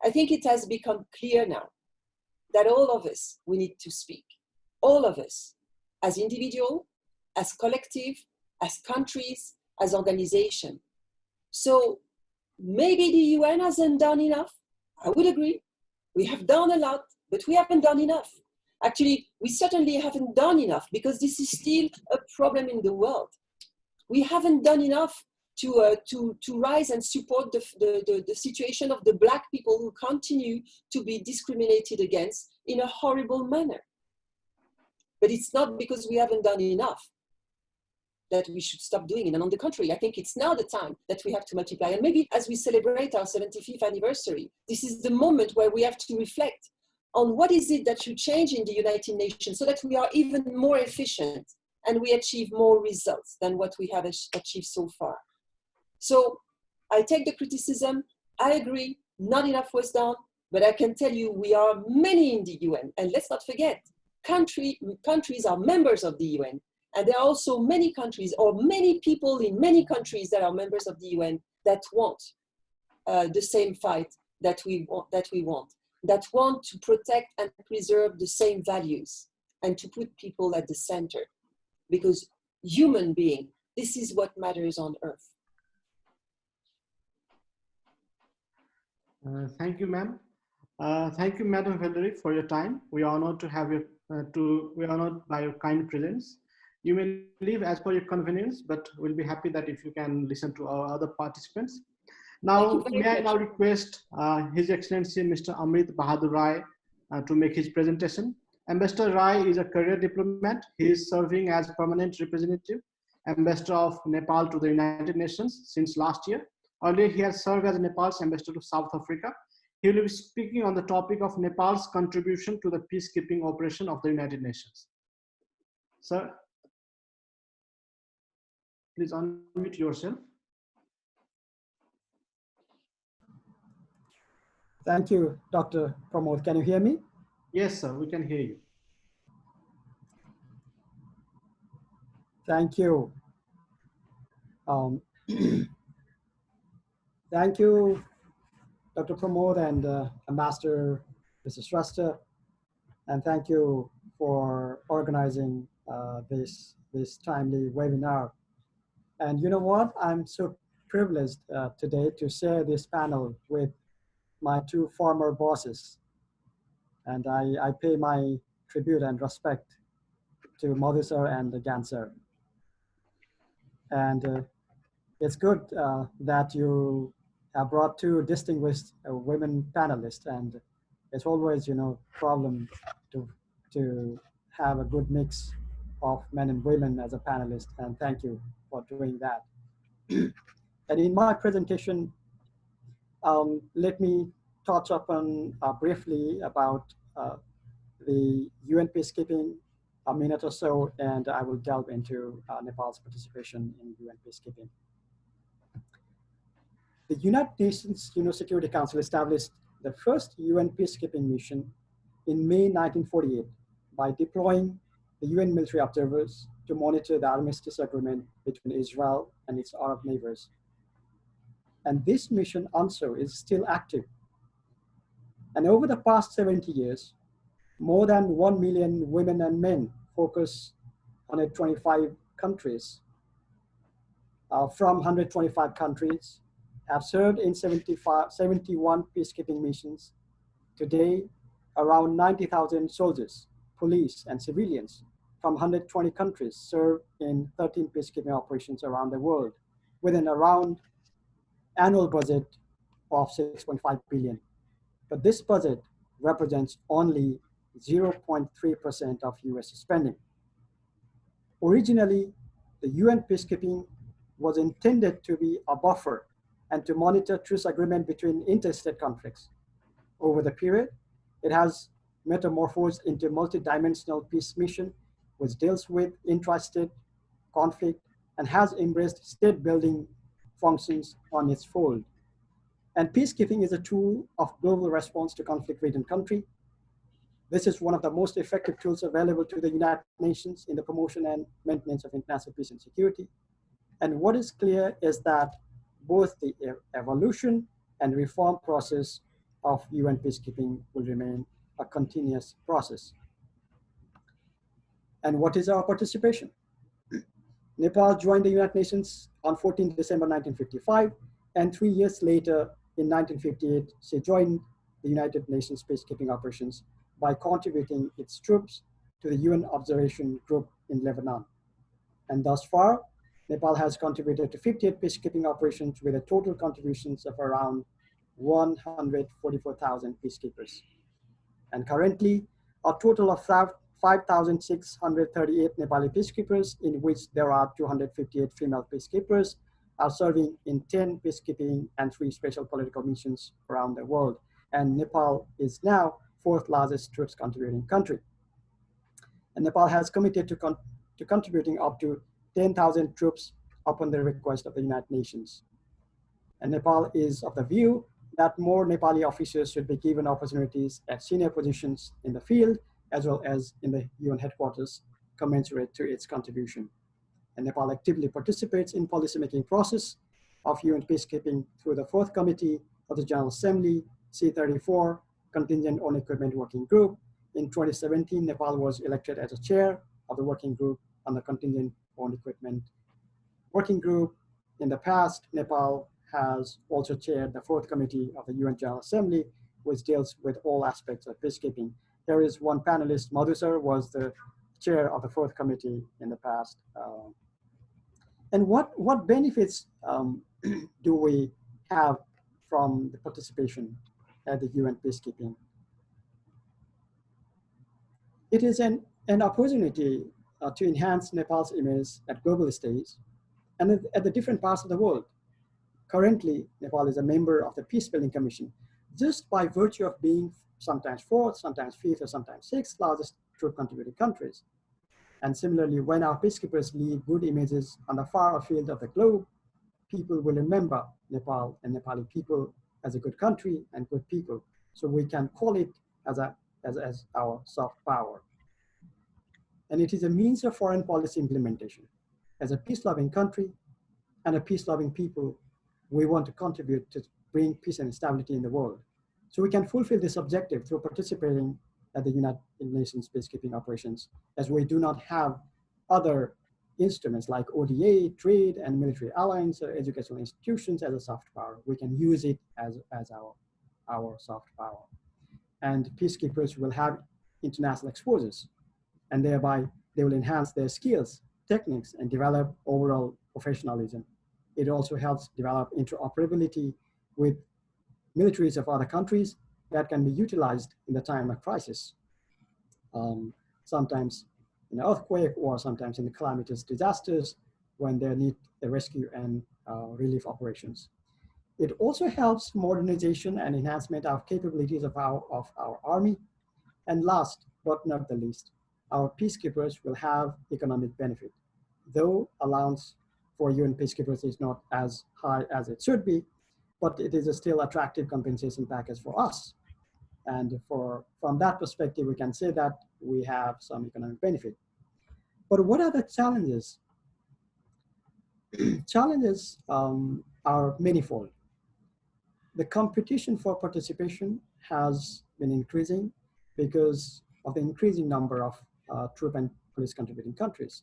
Speaker 4: I think it has become clear now that all of us, we need to speak. All of us, as individual, as collective, as countries, as organization. So maybe the UN hasn't done enough. I would agree. We have done a lot, but we haven't done enough. Actually, we certainly haven't done enough because this is still a problem in the world. We haven't done enough to rise and support the situation of the Black people who continue to be discriminated against in a horrible manner. But it's not because we haven't done enough that we should stop doing it. And on the contrary, I think it's now the time that we have to multiply. And maybe as we celebrate our 75th anniversary, this is the moment where we have to reflect on what is it that should change in the United Nations so that we are even more efficient and we achieve more results than what we have achieved so far. So I take the criticism, I agree, not enough was done, but I can tell you we are many in the UN. And let's not forget, countries are members of the UN. And there are also many countries or many people in many countries that are members of the UN that want the same fight that we want, that want to protect and preserve the same values and to put people at the center. Because human being, this is what matters on earth.
Speaker 1: Thank you, ma'am. Thank you, Madam Valerie, for your time. We are honored to have you. We are honored by your kind presence. You may leave as per your convenience, but we'll be happy that if you can listen to our other participants. Now, may I now request His Excellency Mr. Amrit Bahadur Rai to make his presentation. Ambassador Rai is a career diplomat. He is serving as permanent representative, ambassador of Nepal to the United Nations since last year. Earlier, he has served as Nepal's ambassador to South Africa. He will be speaking on the topic of Nepal's contribution to the peacekeeping operation of the United Nations. Sir, please unmute yourself.
Speaker 5: Thank you, Dr. Pramod. Can you hear me?
Speaker 1: Yes, sir, we can hear you.
Speaker 5: Thank you. Thank you, Dr. Pramod and Ambassador Mr. Shrestha, and thank you for organizing this timely webinar. And you know what? I'm so privileged today to share this panel with my two former bosses. And I pay my tribute and respect to Madhu sir and Gyan sir. And it's good that you have brought two distinguished women panelists, and it's always, you know, problem to have a good mix of men and women as a panelist, and thank you for doing that. And in my presentation, let me touch upon briefly about the UN peacekeeping, a minute or so, and I will delve into Nepal's participation in UN peacekeeping. The United Nations Security Council established the first UN peacekeeping mission in May 1948 by deploying the UN military observers to monitor the armistice agreement between Israel and its Arab neighbors. And this mission also is still active. And over the past 70 years, more than 1 million women and men focus on 125 countries. From 125 countries have served in 71 peacekeeping missions. Today, around 90,000 soldiers, police, and civilians from 120 countries serve in 13 peacekeeping operations around the world, with an around annual budget of 6.5 billion. But this budget represents only 0.3% of US spending. Originally, the UN peacekeeping was intended to be a buffer and to monitor truce agreement between interstate conflicts. Over the period, it has metamorphosed into a multidimensional peace mission, which deals with intrastate conflict and has embraced state building functions on its fold. And peacekeeping is a tool of global response to conflict-ridden country. This is one of the most effective tools available to the United Nations in the promotion and maintenance of international peace and security. And what is clear is that both the evolution and reform process of UN peacekeeping will remain a continuous process. And what is our participation? Nepal joined the United Nations on 14 December 1955, and 3 years later, in 1958, she joined the United Nations peacekeeping operations by contributing its troops to the UN observation group in Lebanon. And thus far, Nepal has contributed to 58 peacekeeping operations with a total contributions of around 144,000 peacekeepers. And currently, a total of 5,638 Nepali peacekeepers, in which there are 258 female peacekeepers, are serving in 10 peacekeeping and 3 special political missions around the world. And Nepal is now 4th largest troops contributing country. And Nepal has committed to contributing up to 10,000 troops upon the request of the United Nations. And Nepal is of the view that more Nepali officers should be given opportunities at senior positions in the field, as well as in the UN headquarters, commensurate to its contribution. And Nepal actively participates in policymaking process of UN peacekeeping through the 4th Committee of the General Assembly, C34, Contingent on Equipment Working Group. In 2017, Nepal was elected as a chair of the working group on the Contingent on Equipment Working Group. In the past, Nepal has also chaired the 4th Committee of the UN General Assembly, which deals with all aspects of peacekeeping. There is one panelist, Madhu sir, was the chair of the 4th Committee in the past. And what benefits do we have from the participation at the UN peacekeeping? It is an opportunity to enhance Nepal's image at global stage and at the different parts of the world. Currently, Nepal is a member of the Peace Building Commission, just by virtue of being sometimes 4th, sometimes 5th, or sometimes 6th largest troop contributing countries. And similarly, when our peacekeepers leave good images on the far field of the globe, people will remember Nepal and Nepali people as a good country and good people. So we can call it as our soft power. And it is a means of foreign policy implementation. As a peace-loving country and a peace-loving people, we want to contribute to bring peace and stability in the world. So we can fulfill this objective through participating at the United Nations peacekeeping operations, as we do not have other instruments like ODA, trade, and military alliance or educational institutions as a soft power. We can use it as our soft power. And peacekeepers will have international exposures, and thereby they will enhance their skills, techniques, and develop overall professionalism. It also helps develop interoperability with militaries of other countries that can be utilized in the time of crisis. Sometimes in an earthquake or sometimes in the calamitous disasters when they need the rescue and relief operations. It also helps modernization and enhancement of capabilities of our army. And last but not the least, our peacekeepers will have economic benefit. Though allowance for UN peacekeepers is not as high as it should be, but it is a still attractive compensation package for us. And from that perspective, we can say that we have some economic benefit. But what are the challenges? Challenges are manifold. The competition for participation has been increasing because of the increasing number of troop and police contributing countries.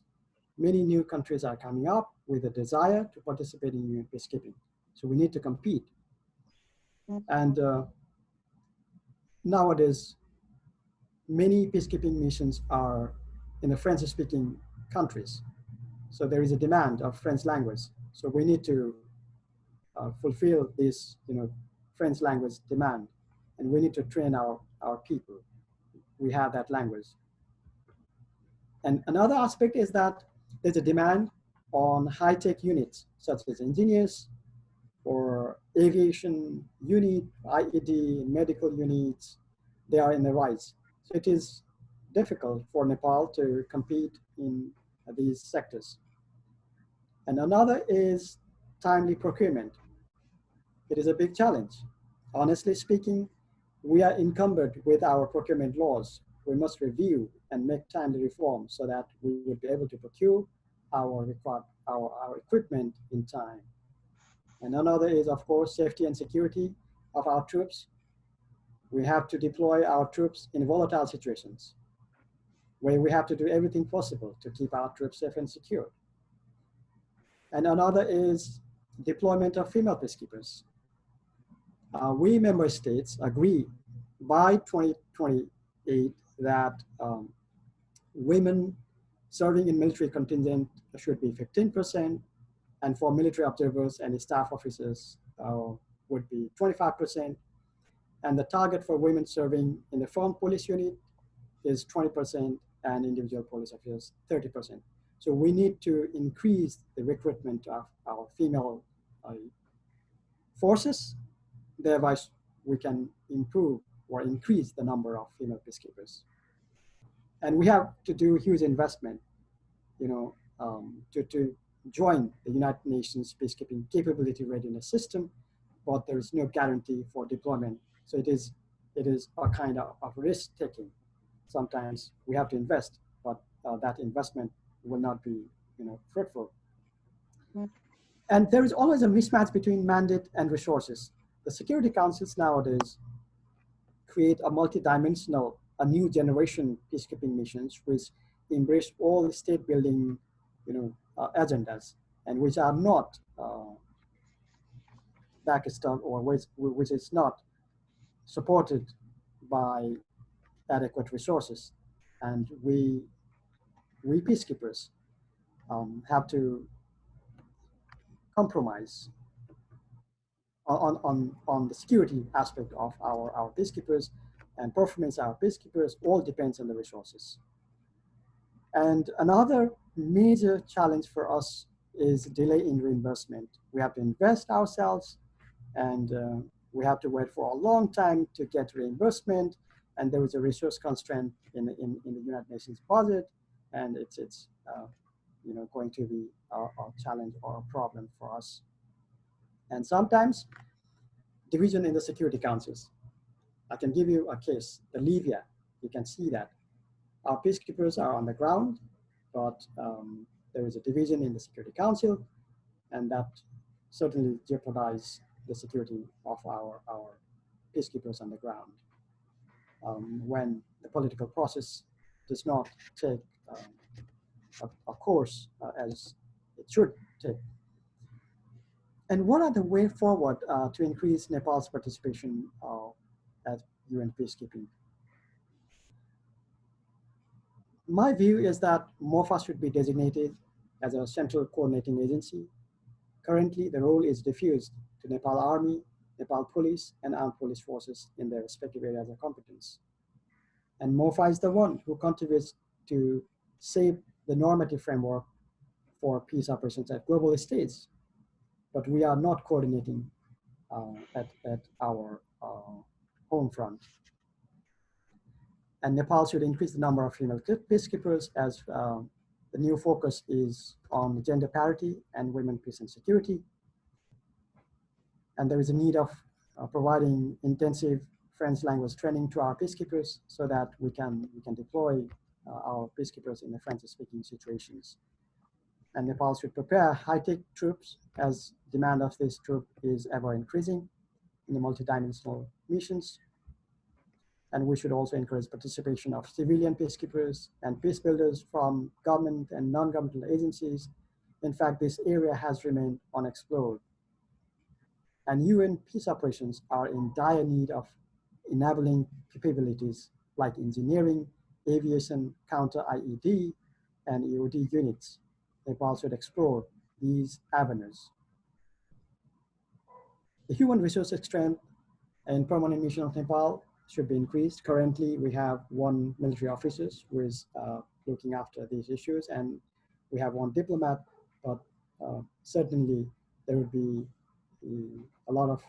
Speaker 5: Many new countries are coming up with a desire to participate in UN peacekeeping. So we need to compete. And nowadays, many peacekeeping missions are in the French-speaking countries. So there is a demand of French language. So we need to fulfill this, French language demand, and we need to train our people. We have that language. And another aspect is that there's a demand on high-tech units, such as engineers or aviation unit, IED, medical units. They are in the rise. So it is difficult for Nepal to compete in these sectors. And another is timely procurement. It is a big challenge. Honestly speaking, we are encumbered with our procurement laws. We must review and make timely reform so that we will be able to procure our equipment in time. And another is, of course, safety and security of our troops. We have to deploy our troops in volatile situations where we have to do everything possible to keep our troops safe and secure. And another is deployment of female peacekeepers. We member states agree by 2028 that women serving in military contingent should be 15%, and for military observers and staff officers would be 25%. And the target for women serving in the foreign police unit is 20%, and individual police officers 30%. So we need to increase the recruitment of our female forces. Thereby, we can improve or increase the number of female peacekeepers. And we have to do huge investment, to join the United Nations peacekeeping capability readiness system, but there is no guarantee for deployment. So it is a kind of risk taking. Sometimes we have to invest, but that investment will not be, fruitful. And there is always a mismatch between mandate and resources. The Security Councils nowadays create a multidimensional, a new generation peacekeeping missions which embrace all state building, agendas, and which are not backstopped or which is not supported by adequate resources. And we peacekeepers have to compromise on the security aspect of our peacekeepers, and performance of our peacekeepers all depends on the resources. And another major challenge for us is delay in reimbursement. We have to invest ourselves, and we have to wait for a long time to get reimbursement, and there is a resource constraint in the United Nations budget, and it's going to be a challenge or a problem for us. And sometimes division in the Security Councils. I can give you a case, the Libya. You can see that our peacekeepers are on the ground, but there is a division in the Security Council, and that certainly jeopardizes the security of our peacekeepers on the ground. when the political process does not take a course as it should take. And what are the way forward to increase Nepal's participation at UN peacekeeping? My view is that MOFA should be designated as a central coordinating agency. Currently, the role is diffused to Nepal Army, Nepal Police, and armed police forces in their respective areas of competence. And MOFA is the one who contributes to shape the normative framework for peace operations at global stage. But we are not coordinating at our home front. And Nepal should increase the number of female peacekeepers as the new focus is on gender parity and women, peace and security. And there is a need of providing intensive French language training to our peacekeepers so that we can deploy our peacekeepers in the French-speaking situations. And Nepal should prepare high-tech troops as demand of this troop is ever increasing in the multidimensional missions. And we should also encourage participation of civilian peacekeepers and peace builders from government and non-governmental agencies. In fact, this area has remained unexplored. And UN peace operations are in dire need of enabling capabilities like engineering, aviation, counter-IED, and EOD units. Nepal should explore these avenues. The human resources strength in permanent mission of Nepal should be increased. Currently, we have 1 military officer who is looking after these issues, and we have 1 diplomat, but certainly there would be a lot of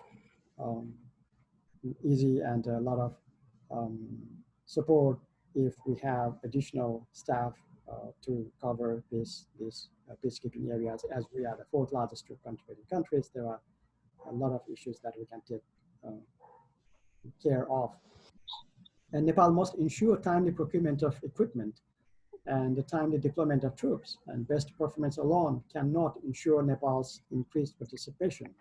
Speaker 5: easy and a lot of support if we have additional staff to cover these peacekeeping areas. As we are the 4th largest troop contributing countries, there are a lot of issues that we can take care of. And Nepal must ensure timely procurement of equipment and the timely deployment of troops. And best performance alone cannot ensure Nepal's increased participation.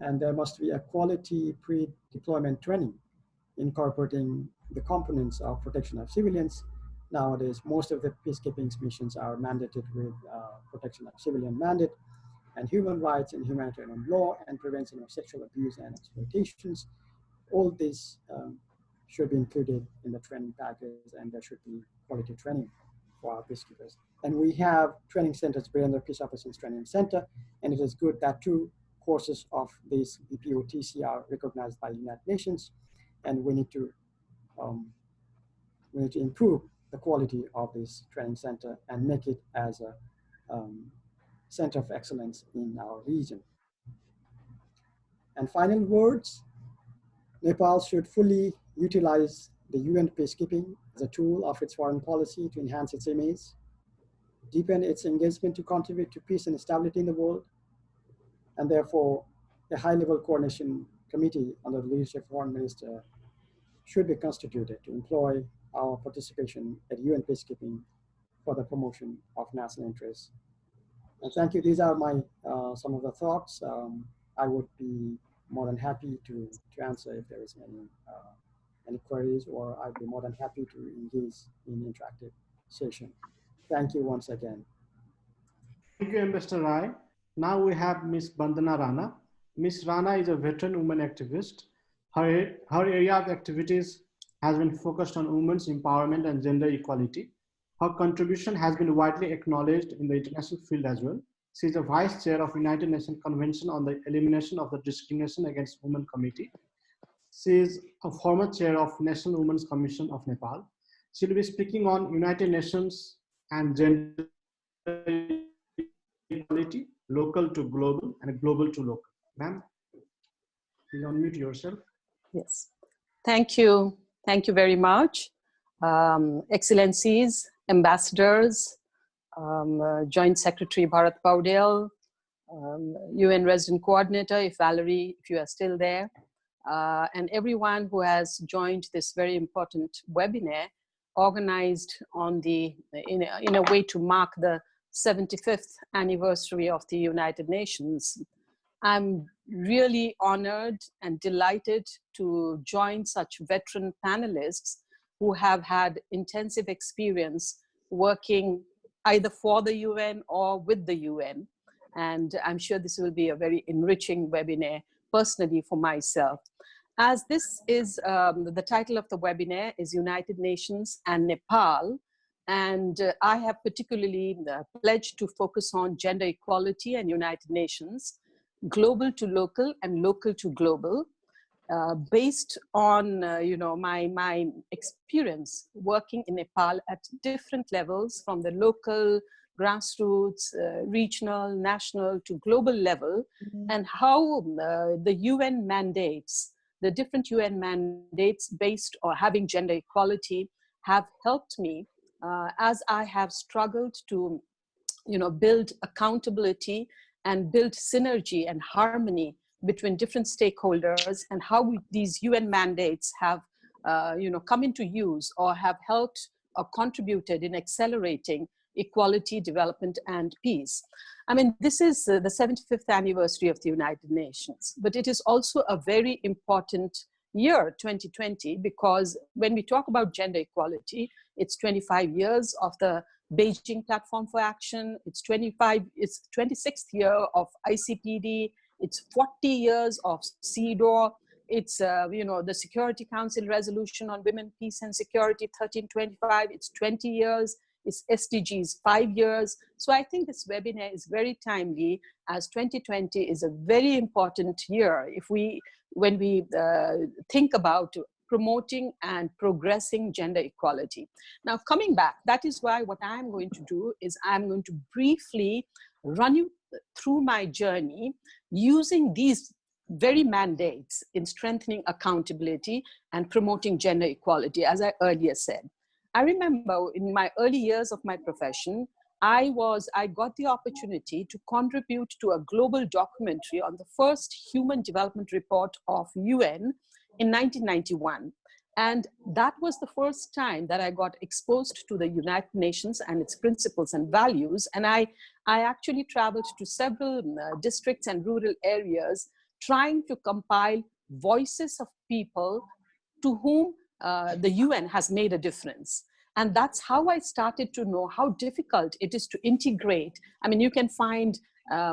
Speaker 5: And there must be a quality pre-deployment training incorporating the components of protection of civilians. Nowadays, most of the peacekeeping missions are mandated with protection of civilian mandate, and human rights and humanitarian law and prevention of sexual abuse and exploitations. All this should be included in the training package, and there should be quality training for our peacekeepers. And we have training centers, Barrier Peace Operations Training Center, and it is good that 2 courses of this BPOTC are recognized by the United Nations, and we need to improve the quality of this training center and make it as a center of excellence in our region. And final words, Nepal should fully utilize the UN peacekeeping as a tool of its foreign policy to enhance its image, deepen its engagement to contribute to peace and stability in the world, and therefore a high-level coordination committee under the leadership of Foreign Minister should be constituted to employ our participation at UN peacekeeping for the promotion of national interests. And thank you. These are my some of the thoughts. I would be more than happy to answer if there is any queries, or I'd be more than happy to engage in interactive session. Thank you once again.
Speaker 1: Thank you, Ambassador Rai. Now we have Ms. Bandana Rana. Ms. Rana is a veteran women activist. Her area of activities has been focused on women's empowerment and gender equality. Her contribution has been widely acknowledged in the international field as well. She is a vice chair of United Nations Convention on the Elimination of the Discrimination Against Women Committee. She is a former chair of National Women's Commission of Nepal. She will be speaking on United Nations and gender equality, local to global and global to local. Ma'am, please unmute yourself.
Speaker 6: Yes, thank you. Thank you very much. Excellencies, ambassadors, Joint Secretary Bharat Paudyal, UN Resident Coordinator, if Valerie, if you are still there, and everyone who has joined this very important webinar organized on in a way to mark the 75th anniversary of the United Nations. I'm really honored and delighted to join such veteran panelists who have had intensive experience working either for the UN or with the UN. And I'm sure this will be a very enriching webinar personally for myself. As this is, the title of the webinar is United Nations and Nepal. And I have particularly pledged to focus on gender equality and United Nations, global to local and local to global, based on my experience working in Nepal at different levels, from the local, grassroots, regional, national to global level, and how the UN mandates, the different UN mandates based on having gender equality have helped me as I have struggled to build accountability and build synergy and harmony between different stakeholders, and how these UN mandates have come into use or have helped or contributed in accelerating equality, development, and peace. I mean, this is the 75th anniversary of the United Nations, but it is also a very important year, 2020, because when we talk about gender equality, it's 25 years of the Beijing Platform for Action, it's 26th year of ICPD, it's 40 years of CEDAW, it's the Security Council Resolution on Women, Peace and Security 1325, it's 20 years, it's SDGs 5 years. So I think this webinar is very timely, as 2020 is a very important year when we think about promoting and progressing gender equality. Now, coming back, that is why what I'm going to do is I'm going to briefly run you through my journey using these very mandates in strengthening accountability and promoting gender equality, as I earlier said. I remember in my early years of my profession, I got the opportunity to contribute to a global documentary on the first Human Development Report of UN in 1991. And that was the first time that I got exposed to the United Nations and its principles and values. And I actually traveled to several districts and rural areas trying to compile voices of people to whom the UN has made a difference. And that's how I started to know how difficult it is to integrate. I mean, you can find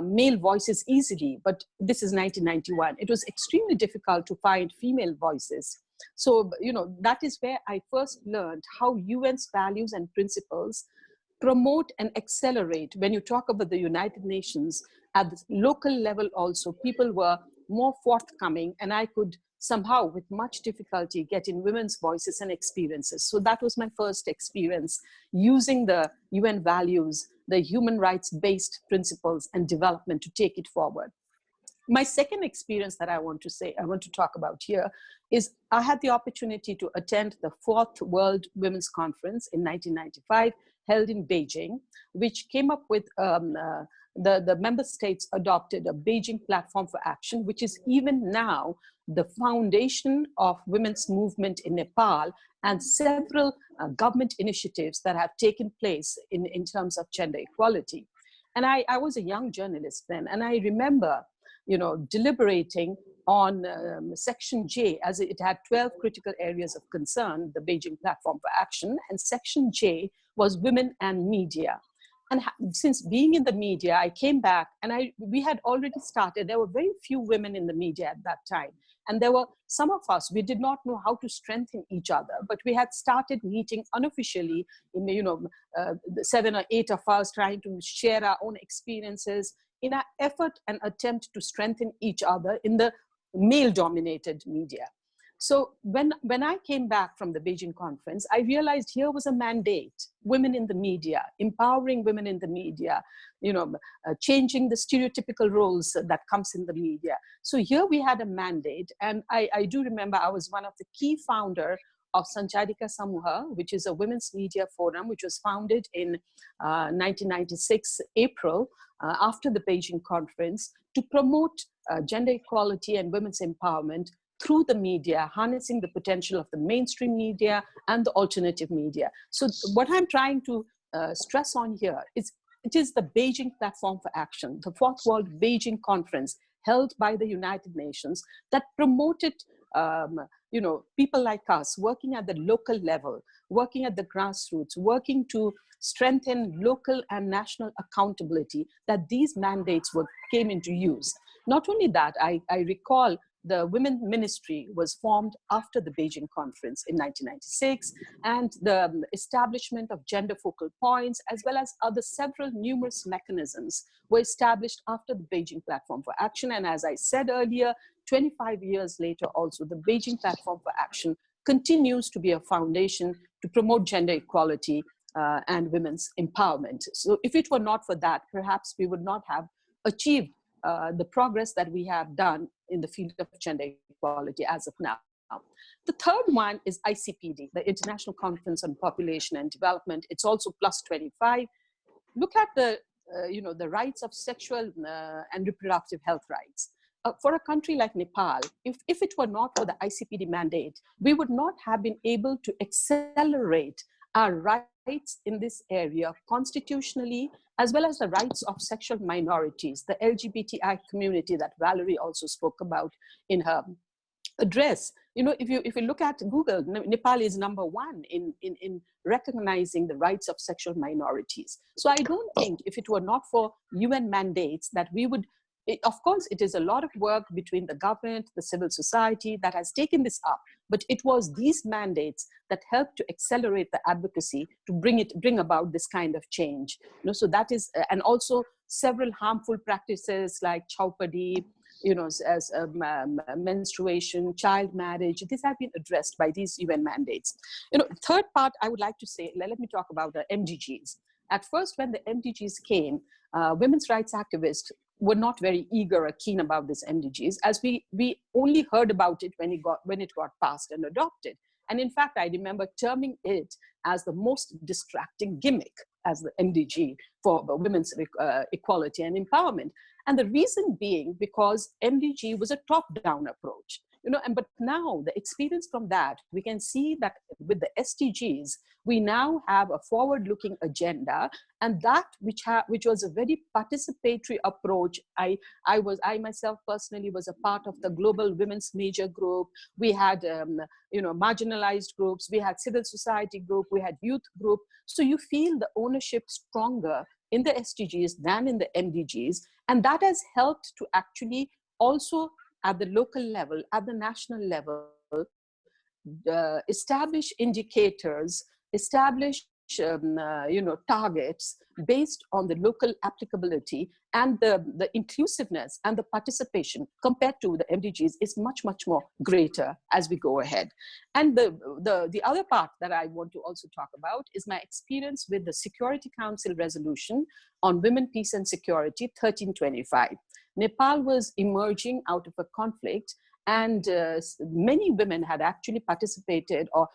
Speaker 6: male voices easily, but this is 1991. It was extremely difficult to find female voices. So, that is where I first learned how UN's values and principles promote and accelerate. When you talk about the United Nations, at the local level also, people were more forthcoming, and I could somehow, with much difficulty, get in women's voices and experiences. So that was my first experience using the UN values, the human rights-based principles and development to take it forward. My second experience that I want to talk about here is I had the opportunity to attend the 4th World Women's Conference in 1995, held in Beijing, which came up with the member states adopted a Beijing Platform for Action, which is even now the foundation of women's movement in Nepal, and several government initiatives that have taken place in terms of gender equality. And I was a young journalist then, and I remember deliberating on Section J, as it had 12 critical areas of concern, the Beijing Platform for Action, and Section J was women and media. And since being in the media, I came back and we had already started. There were very few women in the media at that time. And there were some of us, we did not know how to strengthen each other, but we had started meeting unofficially, in 7 or 8 of us trying to share our own experiences in an effort and attempt to strengthen each other in the male-dominated media. So when I came back from the Beijing conference, I realized here was a mandate: women in the media, empowering women in the media, changing the stereotypical roles that comes in the media. So here we had a mandate, and I do remember I was one of the key founder of Sancharika Samuha, which is a women's media forum, which was founded in 1996, April, after the Beijing conference, to promote gender equality and women's empowerment through the media, harnessing the potential of the mainstream media and the alternative media. So what I'm trying to stress on here is it is the Beijing Platform for Action, the 4th World Beijing Conference, held by the United Nations that promoted people like us working at the local level, working at the grassroots, working to strengthen local and national accountability, that these mandates came into use. Not only that, I recall the Women Ministry was formed after the Beijing Conference in 1996, and the establishment of gender focal points, as well as several numerous mechanisms, were established after the Beijing Platform for Action. And as I said earlier, 25 years later also, the Beijing Platform for Action continues to be a foundation to promote gender equality and women's empowerment. So if it were not for that, perhaps we would not have achieved the progress that we have done in the field of gender equality as of now. The third one is ICPD, the International Conference on Population and Development. It's also plus 25. Look at the rights of sexual and reproductive health rights. For a country like Nepal, if it were not for the ICPD mandate, we would not have been able to accelerate our rights in this area constitutionally, as well as the rights of sexual minorities, the LGBTI community that Valerie also spoke about in her address. If you look at Google, Nepal is #1 in recognizing the rights of sexual minorities. So I don't think if it were not for UN mandates that we would, of course, it is a lot of work between the government, the civil society that has taken this up, but it was these mandates that helped to accelerate the advocacy to bring about this kind of change. So that is, and also several harmful practices like chaupadi, as menstruation, child marriage, these have been addressed by these UN mandates. Third part I would like to say, let me talk about the MDGs. At first, when the MDGs came, women's rights activists were not very eager or keen about this MDGs, as we only heard about it when it got passed and adopted. And in fact, I remember terming it as the most distracting gimmick as the MDG for women's equality and empowerment. And the reason being because MDG was a top-down approach. But now the experience from that, we can see that with the SDGs, we now have a forward-looking agenda, and that which was a very participatory approach. I myself personally was a part of the Global Women's Major Group. We had marginalized groups, we had civil society group, we had youth group. So you feel the ownership stronger in the SDGs than in the MDGs, and that has helped to actually also at the local level, at the national level, establish indicators, establish targets based on the local applicability, and the inclusiveness and the participation compared to the MDGs is much, much more greater as we go ahead. And the other part that I want to also talk about is my experience with the Security Council resolution on women, peace and security 1325. Nepal was emerging out of a conflict, and many women had actually participated or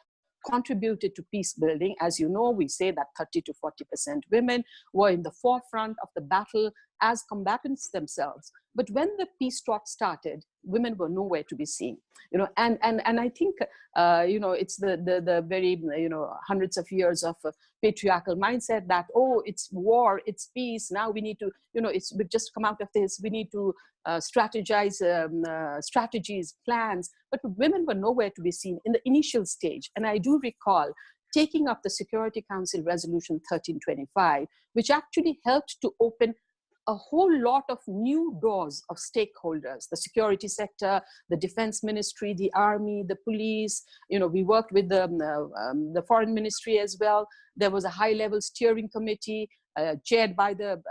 Speaker 6: contributed to peace building. As you know, we say that 30 to 40% women were in the forefront of the battle as combatants themselves. But when the peace talks started, women were nowhere to be seen. And I think it's the very hundreds of years of patriarchal mindset that, oh, it's war, it's peace. Now we need to we've just come out of this. We need to strategize strategies, plans. But women were nowhere to be seen in the initial stage. And I do recall taking up the Security Council Resolution 1325, which actually helped to open a whole lot of new doors of stakeholders, the security sector, the defense ministry, the army, the police. We worked with the foreign ministry as well. There was a high-level steering committee chaired by the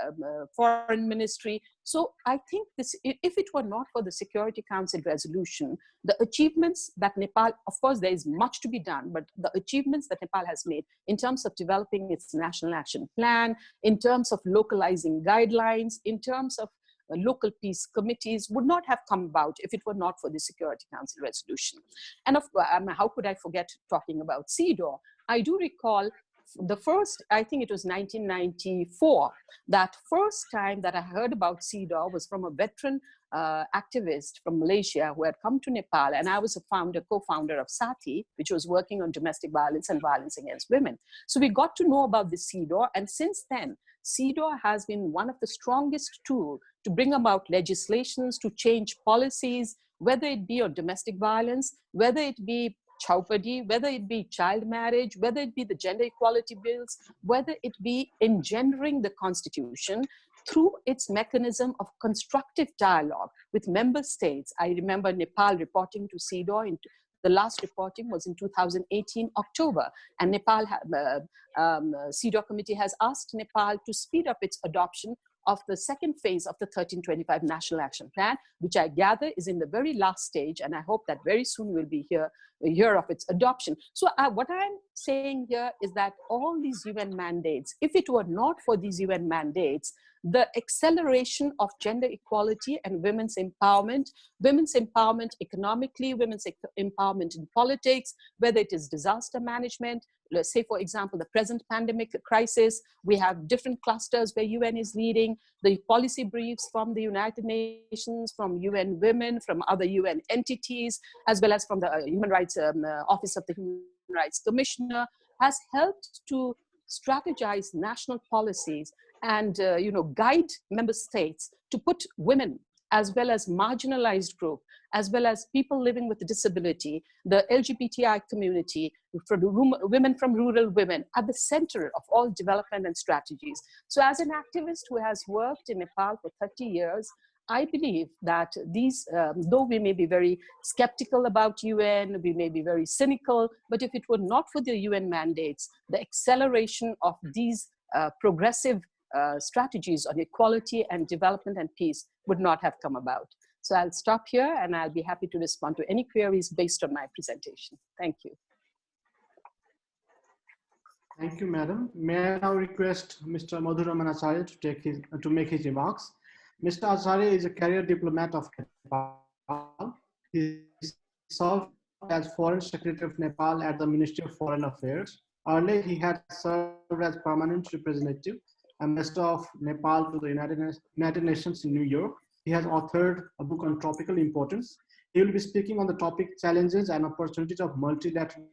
Speaker 6: foreign ministry. So I think this, if it were not for the Security Council resolution, the achievements that Nepal, of course, there is much to be done, but the achievements that Nepal has made in terms of developing its national action plan, in terms of localizing guidelines, in terms of local peace committees would not have come about if it were not for the Security Council resolution. And how could I forget talking about CEDAW? I do recall the first, I think it was 1994, that first time that I heard about CEDAW was from a veteran activist from Malaysia who had come to Nepal, and I was a co-founder of SATI, which was working on domestic violence and violence against women. So we got to know about the CEDAW, and since then, CEDAW has been one of the strongest tools to bring about legislations, to change policies, whether it be on domestic violence, whether it be Chaupadi, whether it be child marriage, whether it be the gender equality bills, whether it be engendering the constitution through its mechanism of constructive dialogue with member states. I remember Nepal reporting to CEDAW. The last reporting was in 2018, October, and Nepal, CEDAW committee has asked Nepal to speed up its adoption of the second phase of the 1325 National Action Plan, which I gather is in the very last stage, and I hope that very soon we'll be hear of its adoption. So what I'm saying here is that all these UN mandates, if it were not for these UN mandates, the acceleration of gender equality and women's empowerment economically, women's empowerment in politics, whether it is disaster management, let's say, for example, the present pandemic crisis, we have different clusters where UN is leading, the policy briefs from the United Nations, from UN Women, from other UN entities, as well as from the Human Rights Office of the Human Rights Commissioner, has helped to strategize national policies and guide member states to put women as well as marginalized group, as well as people living with disability, the LGBTI community, women from rural women, at the center of all development and strategies. So as an activist who has worked in Nepal for 30 years, I believe that these, though we may be very skeptical about UN, we may be very cynical, but if it were not for the UN mandates, the acceleration of these progressive strategies on equality and development and peace would not have come about. So I'll stop here and I'll be happy to respond to any queries based on my presentation. Thank you.
Speaker 1: Thank you, Madam. May I now request Mr. Madhu Acharya to make his remarks. Mr. Acharya is a career diplomat of Nepal. He served as Foreign Secretary of Nepal at the Ministry of Foreign Affairs. Earlier, he had served as permanent representative, Ambassador of Nepal to the United Nations in New York. He has authored a book on tropical importance. He will be speaking on the topic challenges and opportunities of multilateral.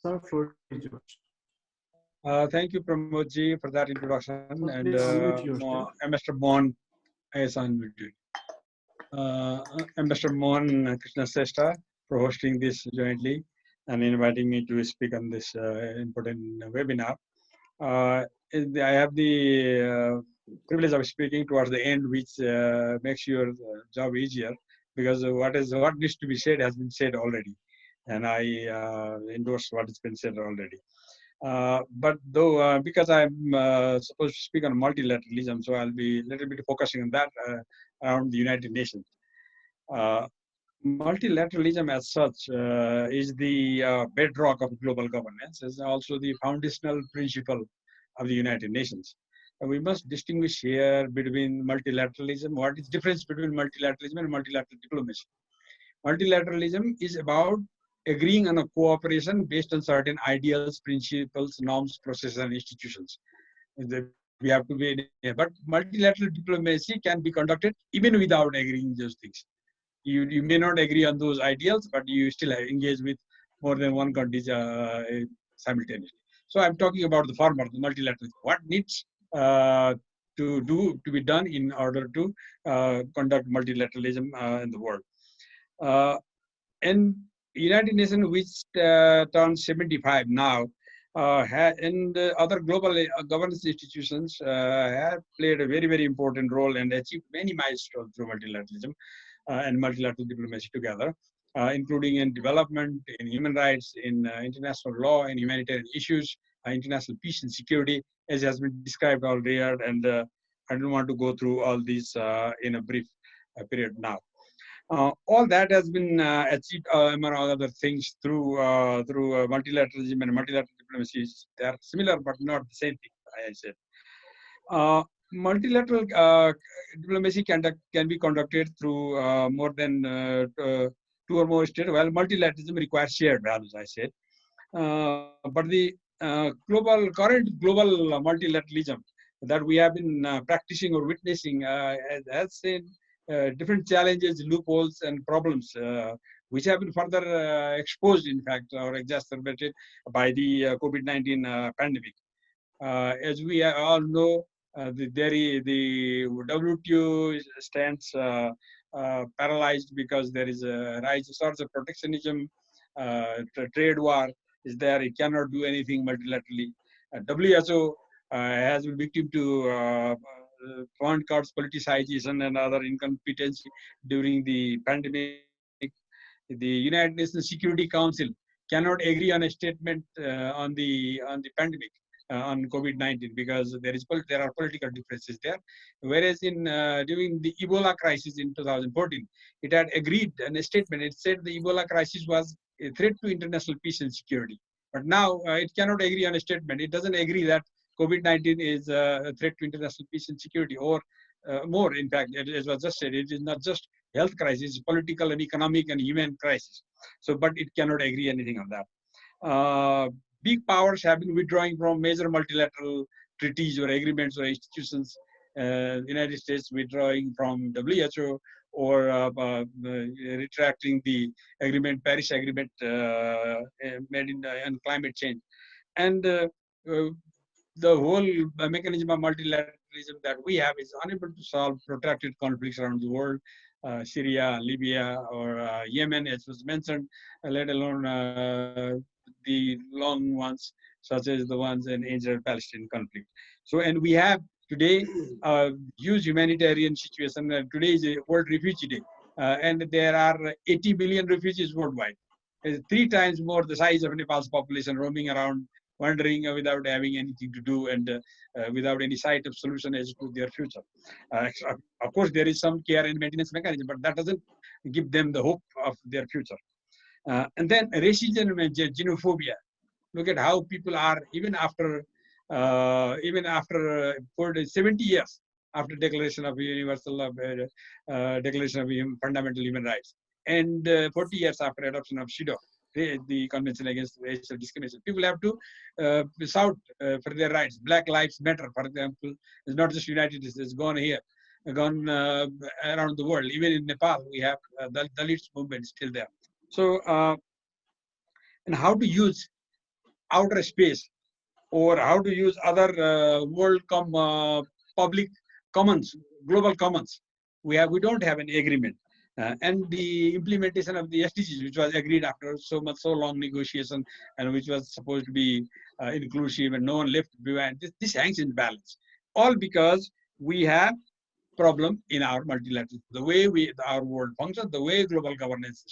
Speaker 1: Sir, floor is yours.
Speaker 7: Thank you, Pramodji, for that introduction. And Ambassador Mohan is unmuted. Ambassador Mohan Krishna Shrestha for hosting this jointly and inviting me to speak on this important webinar. I have the privilege of speaking towards the end, which makes your job easier, because what needs to be said has been said already, and I endorse what has been said already. But though, because I'm supposed to speak on multilateralism, so I'll be a little bit focusing on that around the United Nations. Multilateralism as such is the bedrock of global governance. It's also the foundational principle of the United Nations. And we must distinguish here between multilateralism. What is the difference between multilateralism and multilateral diplomacy? Multilateralism is about agreeing on a cooperation based on certain ideals, principles, norms, processes, and institutions. We have to be, but multilateral diplomacy can be conducted even without agreeing those things. You may not agree on those ideals, but you still engage with more than one country simultaneously. So I'm talking about the former, the multilateral. What needs to be done in order to conduct multilateralism in the world? And United Nations, which turns 75 now, and other global governance institutions have played a very, very important role and achieved many milestones through multilateralism and multilateral diplomacy together, including in development, in human rights, in international law, in humanitarian issues, international peace and security, as has been described already. And I don't want to go through all these in a brief period now. All that has been achieved, among other things, through multilateralism and multilateral diplomacy. They are similar, but not the same thing, I said. Multilateral diplomacy can be conducted through more than 2 or more states. Well, multilateralism requires shared values, I said. But the current global multilateralism that we have been practicing or witnessing has seen different challenges, loopholes, and problems, which have been further exposed, in fact, or exacerbated by the COVID-19 pandemic. As we all know, the WTO stands paralyzed because there is a rise of sorts of protectionism, trade war is there. It cannot do anything multilaterally. WHO has been victim to fund cuts, politicization, and other incompetency during the pandemic. The United Nations Security Council cannot agree on a statement on the pandemic. On COVID-19 because there are political differences there, whereas in during the Ebola crisis in 2014, it had agreed on a statement. It said the Ebola crisis was a threat to international peace and security. But now it cannot agree on a statement. It doesn't agree that COVID-19 is a threat to international peace and security, or more. In fact, as was just said, it is not just health crisis, it's political and economic and human crisis. So, but it cannot agree anything on that. Big powers have been withdrawing from major multilateral treaties or agreements or institutions. United States withdrawing from WHO or retracting the agreement, Paris Agreement made on climate change. And the whole mechanism of multilateralism that we have is unable to solve protracted conflicts around the world. Syria, Libya, or Yemen, as was mentioned, let alone the long ones, such as the ones in Israel-Palestine conflict. So, and we have today a huge humanitarian situation. Today is a World Refugee Day, and there are 80 million refugees worldwide. It's 3 times more the size of Nepal's population roaming around, wandering without having anything to do and without any sight of solution as to their future. Of course, there is some care and maintenance mechanism, but that doesn't give them the hope of their future. And then racism and xenophobia. Look at how people are, even after 70 years after Declaration of Universal Declaration of Fundamental Human Rights, and 40 years after adoption of SIDO, the Convention Against Racial Discrimination. People have to shout for their rights. Black Lives Matter, for example, is not just United States, it's gone here, gone around the world. Even in Nepal, we have the Dalit movement still there. So, and how to use outer space or how to use other world public commons, global commons. We don't have an agreement. And the implementation of the SDGs, which was agreed after so long negotiation, and which was supposed to be inclusive and no one left behind, this hangs in balance. All because we have problem in our multilateral, the way our world functions, the way global governance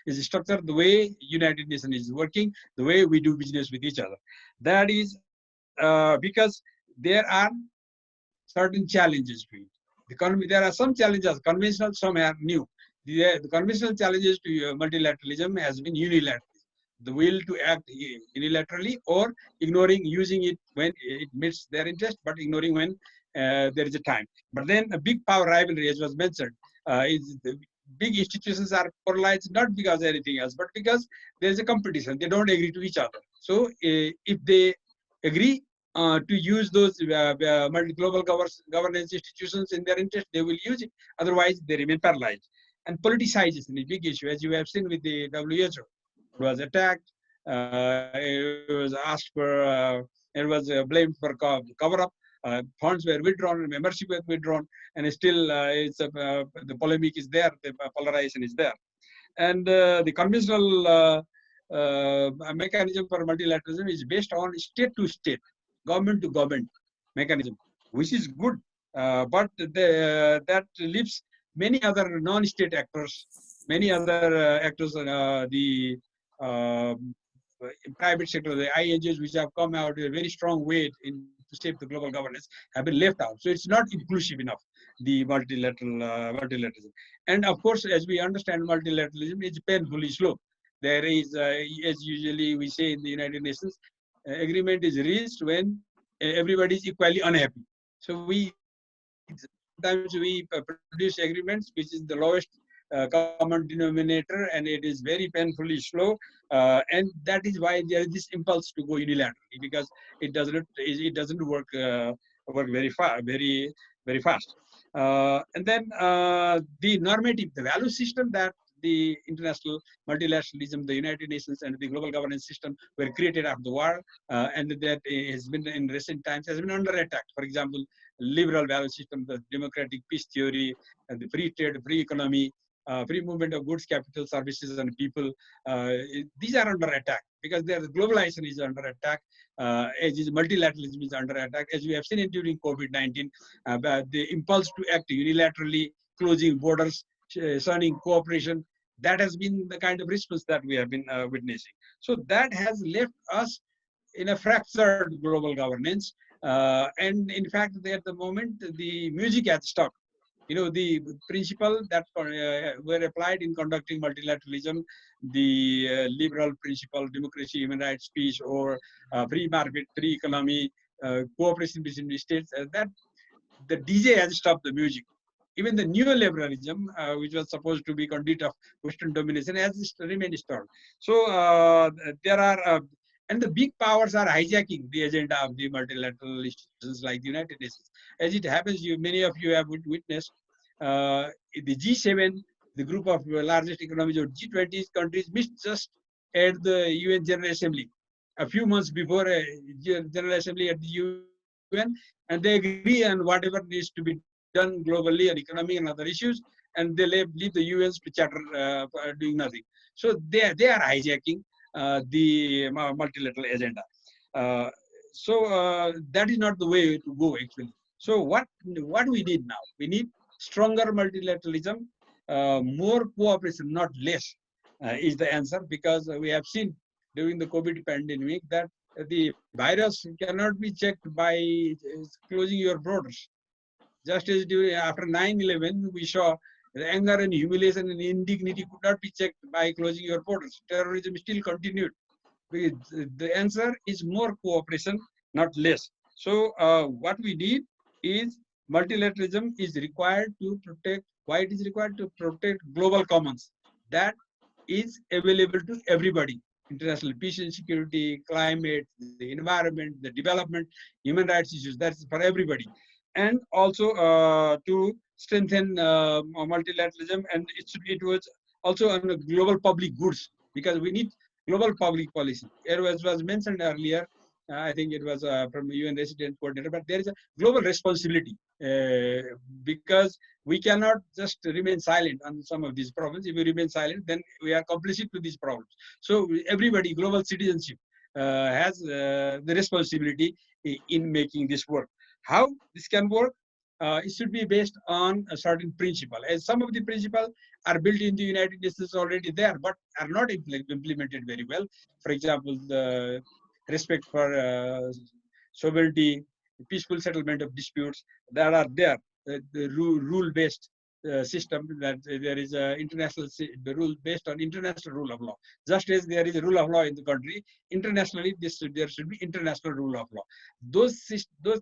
Speaker 7: is structured, the way United Nations is working, the way we do business with each other. That is because there are certain challenges to it. There are some challenges, conventional, some are new. The conventional challenges to multilateralism has been unilateralism, the will to act unilaterally or ignoring, using it when it meets their interest, but ignoring when there is a time. But then a big power rivalry, as was mentioned, is the big institutions are polarized not because of anything else, but because there is a competition. They don't agree to each other. So if they agree to use those global governance institutions in their interest, they will use it. Otherwise, they remain paralyzed. And politicization is a big issue, as you have seen with the WHO. It was attacked. It was asked for. It was blamed for cover-up. Funds were withdrawn, membership was withdrawn, and still the polemic is there, the polarization is there. And the conventional mechanism for multilateralism is based on state-to-state, government-to-government mechanism, which is good, but that leaves many other non-state actors, many other actors, the private sector, the INGOs, which have come out in a very strong way to shape the global governance, have been left out. So it's not inclusive enough, the multilateralism. And of course, as we understand, multilateralism is painfully slow. There is, as usually we say in the United Nations, agreement is reached when everybody is equally unhappy. So sometimes we produce agreements which is the lowest common denominator, and it is very painfully slow. And that is why there is this impulse to go unilaterally, because it doesn't work very far, very fast. And then the normative, the value system that the international multilateralism, the United Nations, and the global governance system were created after the war, and that has been in recent times has been under attack. For example, liberal value system, the democratic peace theory, and the free trade, free economy, free movement of goods, capital, services, and people. These are under attack because their globalization is under attack, as is multilateralism is under attack. As we have seen it during COVID-19, the impulse to act unilaterally, closing borders, shunning cooperation, that has been the kind of response that we have been witnessing. So that has left us in a fractured global governance. And in fact, at the moment, the music has stopped. You know, the principle that were applied in conducting multilateralism, the liberal principle, democracy, human rights, peace, or free market, free economy, cooperation between the states, that the DJ has stopped the music. Even the neoliberalism, which was supposed to be conduit of Western domination, has remained stalled. So there are, and the big powers are hijacking the agenda of the multilateral institutions like the United Nations. As it happens, many of you have witnessed the G7, the group of largest economies, or G20 countries, missed just at the UN General Assembly a few months before General Assembly at the UN, and they agree on whatever needs to be done globally on economy and other issues, and they leave the UNs to chatter doing nothing. So they are hijacking the multilateral agenda. So that is not the way to go, actually. So what we need now? We need stronger multilateralism, more cooperation, not less, is the answer, because we have seen during the COVID pandemic that the virus cannot be checked by closing your borders. Just as after 9/11, we saw the anger and humiliation and indignity could not be checked by closing your borders. Terrorism still continued. The answer is more cooperation, not less. So what we need is multilateralism is required to protect. Why it is required? To protect global commons that is available to everybody. International peace and security, climate, the environment, the development, human rights issues. That's for everybody. And also to strengthen multilateralism, and it was also on global public goods, because we need global public policy. It was mentioned earlier, I think it was from the UN resident coordinator, but there is a global responsibility because we cannot just remain silent on some of these problems. If we remain silent, then we are complicit to these problems. So everybody, global citizenship has the responsibility in making this work. How this can work? It should be based on a certain principle. As some of the principles are built in the United Nations already there, but are not implemented very well. For example, the respect for sovereignty, peaceful settlement of disputes that are there. The rule-based system, that there is a the rule based on international rule of law. Just as there is a rule of law in the country, internationally there should be international rule of law. Those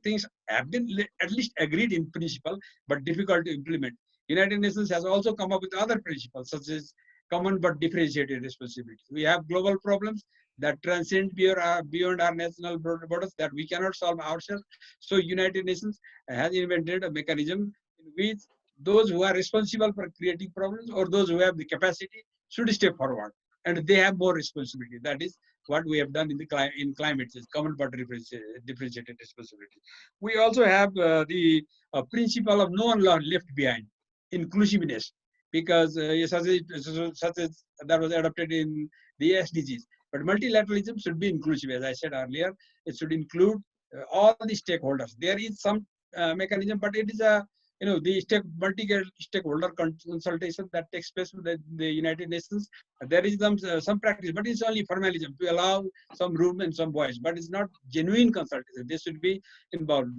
Speaker 7: things have been at least agreed in principle, but difficult to implement. United Nations has also come up with other principles, such as common but differentiated responsibility. We have global problems that transcend beyond our national borders that we cannot solve ourselves. So United Nations has invented a mechanism in which those who are responsible for creating problems, or those who have the capacity, should step forward, and they have more responsibility. That is what we have done in climate change, common but differentiated responsibility. We also have the principle of no one left behind, inclusiveness, because such as that was adopted in the SDGs. But multilateralism should be inclusive, as I said earlier. It should include all the stakeholders. There is some mechanism, but it is a the multi-stakeholder consultation that takes place with the United Nations. There is some practice, but it's only formalism to allow some room and some voice, but it's not genuine consultation. This should be involved.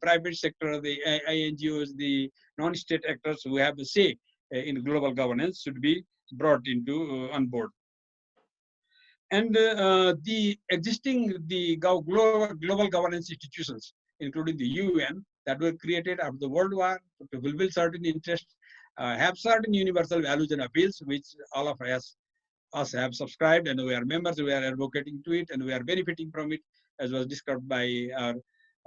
Speaker 7: Private sector, the NGOs, the non-state actors who have a say in global governance should be brought into on board. And the existing global governance institutions, including the UN, that were created after the World War to fulfill certain interests, have certain universal values and appeals, which all of us have subscribed, and we are members, we are advocating to it, and we are benefiting from it, as was described by our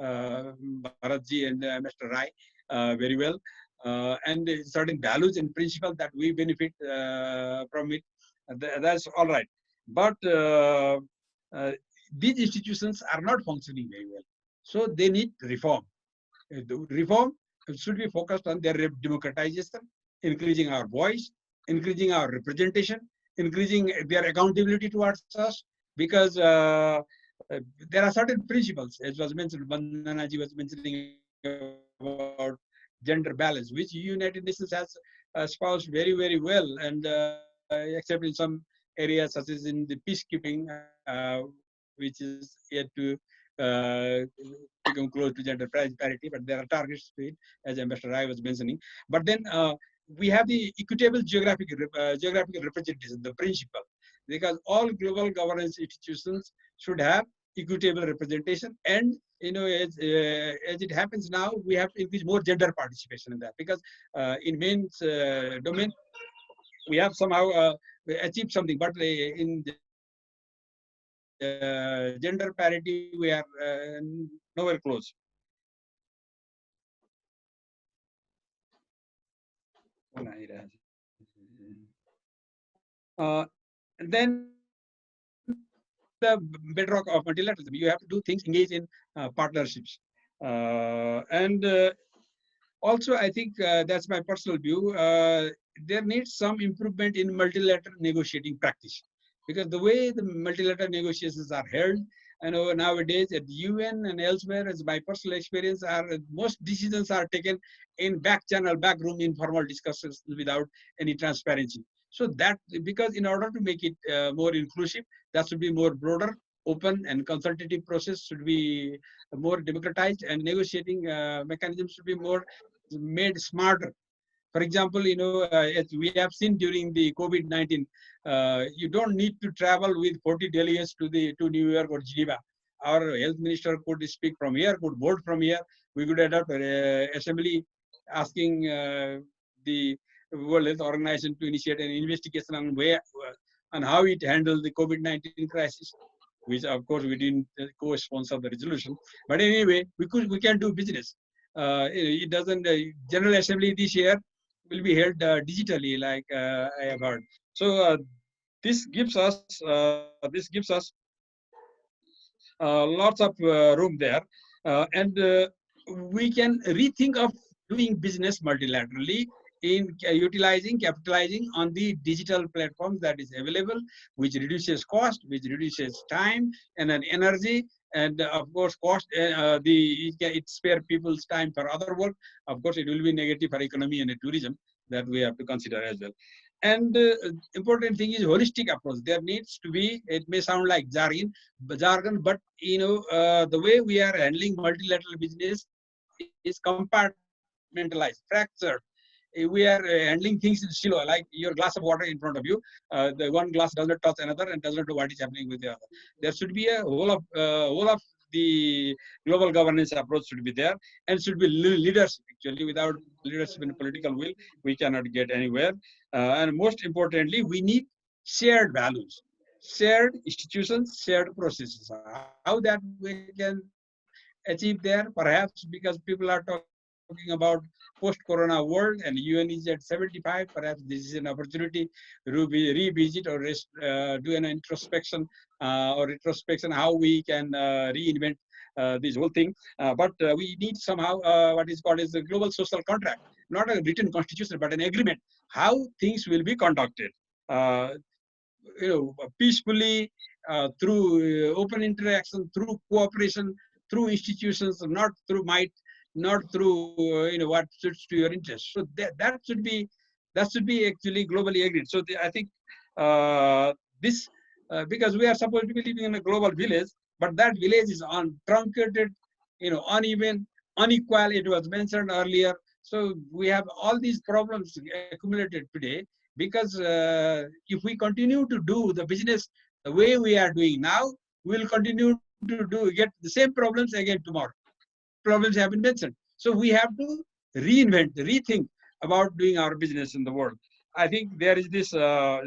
Speaker 7: Bharatji and Mr. Rai very well. And certain values and principles that we benefit from it, that's all right. But these institutions are not functioning very well. So they need reform. The reform should be focused on their democratization, increasing our voice, increasing our representation, increasing their accountability towards us, because there are certain principles, as was mentioned, Bandana ji was mentioning about gender balance, which United Nations has espoused very, very well, and except in some areas such as in the peacekeeping, which is yet to become close to gender parity, but there are targets to it, as Ambassador Rai was mentioning. But then we have the equitable geographic representation, the principle, because all global governance institutions should have equitable representation, and as it happens now, we have to increase more gender participation in that, because in men's domain we have somehow achieved something, but in gender parity we are nowhere close. Then the bedrock of multilateralism, you have to do things, engage in partnerships, and also I think that's my personal view. There needs some improvement in multilateral negotiating practice, because the way the multilateral negotiations are held, I know nowadays at the UN and elsewhere, as my personal experience, most decisions are taken in back channel, back room, informal discussions without any transparency. So that, because in order to make it more inclusive, that should be more broader, open, and consultative process should be more democratized, and negotiating mechanisms should be more made smarter. For example, as we have seen during the COVID-19, you don't need to travel with 40 delegates to New York or Geneva. Our health minister could speak from here, could vote from here. We could adopt an assembly asking the World Health Organization to initiate an investigation on how it handled the COVID-19 crisis, which of course we didn't co-sponsor the resolution. But anyway, we can do business. It doesn't. General Assembly this year will be held digitally, like I have heard. So this gives us lots of room there, and we can rethink of doing business multilaterally in capitalizing on the digital platforms that is available, which reduces cost, which reduces time and then energy, and of course cost. It spare people's time for other work. Of course, it will be negative for economy and tourism, that we have to consider as well. And important thing is holistic approach. There needs to be, it may sound like jargon, but the way we are handling multilateral business is compartmentalized, fractured. We are handling things in silo, like your glass of water in front of you. The one glass does not touch another and does not know what is happening with the other. There should be a whole of the global governance approach should be there, and should be leadership. Actually, without leadership and political will, we cannot get anywhere. And most importantly, we need shared values, shared institutions, shared processes. How that we can achieve there, perhaps because people are talking about post-corona world and UN is at 75, perhaps this is an opportunity to revisit or do an introspection or retrospection, how we can reinvent this whole thing. But we need somehow what is called as the global social contract, not a written constitution, but an agreement, how things will be conducted. Peacefully, through open interaction, through cooperation, through institutions, not through might, not through what suits to your interest. So that should be actually globally agreed. So I think this because we are supposed to be living in a global village, but that village is truncated, uneven, unequal. It was mentioned earlier. So we have all these problems accumulated today, because if we continue to do the business the way we are doing now, we will continue to get the same problems again tomorrow. Problems have been mentioned. So we have to reinvent, rethink about doing our business in the world. I think there is this, there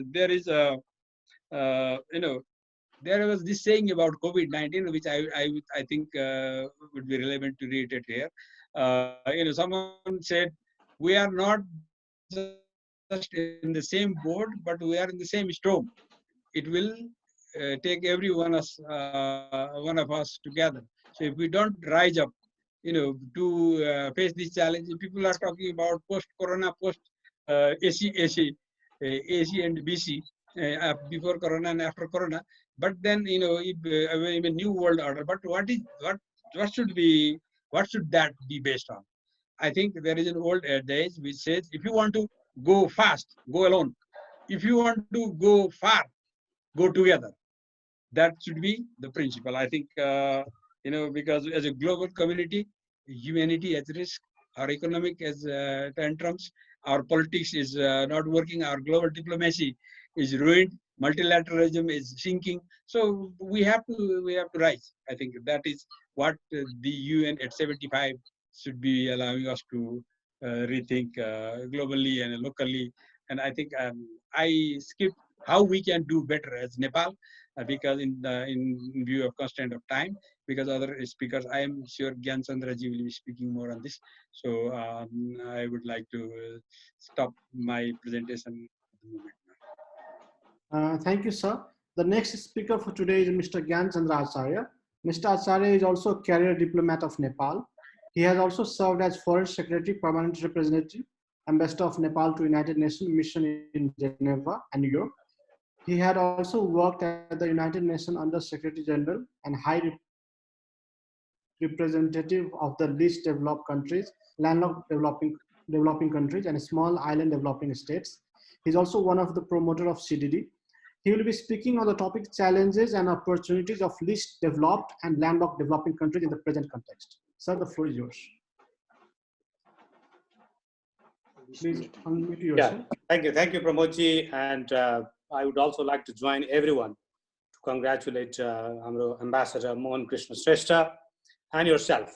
Speaker 7: was this saying about COVID-19, which I think would be relevant to reiterate here. Someone said, we are not just in the same boat, but we are in the same storm. It will take one of us together. So if we don't rise up, to face this challenge, people are talking about post-corona, post-AC, AC and BC, before corona and after corona. But then, if, a new world order. But what should that be based on? I think there is an old adage which says, if you want to go fast, go alone. If you want to go far, go together. That should be the principle. I think, because as a global community, humanity at risk, our economic as tantrums, our politics is not working, our global diplomacy is ruined, multilateralism is sinking. So we have to rise. I think that is what the UN at 75 should be allowing us to rethink globally and locally. And I think I skipped how we can do better as Nepal, because in view of constraint of time, because other speakers, I am sure Gyan Chandra ji will be speaking more on this. So I would like to stop my presentation at the moment.
Speaker 1: Thank you, sir. The next speaker for today is Mr. Gyan Chandra Acharya. Mr. Acharya is also a career diplomat of Nepal. He has also served as Foreign Secretary, Permanent Representative, Ambassador of Nepal to United Nations Mission in Geneva and New York. He had also worked at the United Nations Under Secretary General and High Representative of the least developed countries, landlocked developing countries, and small island developing states. He's also one of the promoter of CDD. He will be speaking on the topic challenges and opportunities of least developed and landlocked developing countries in the present context. Sir, the floor is yours. Please unmute yourself.
Speaker 8: Yeah, thank you, Pramodji, and I would also like to join everyone to congratulate our Ambassador Mohan Krishna Shrestha and yourself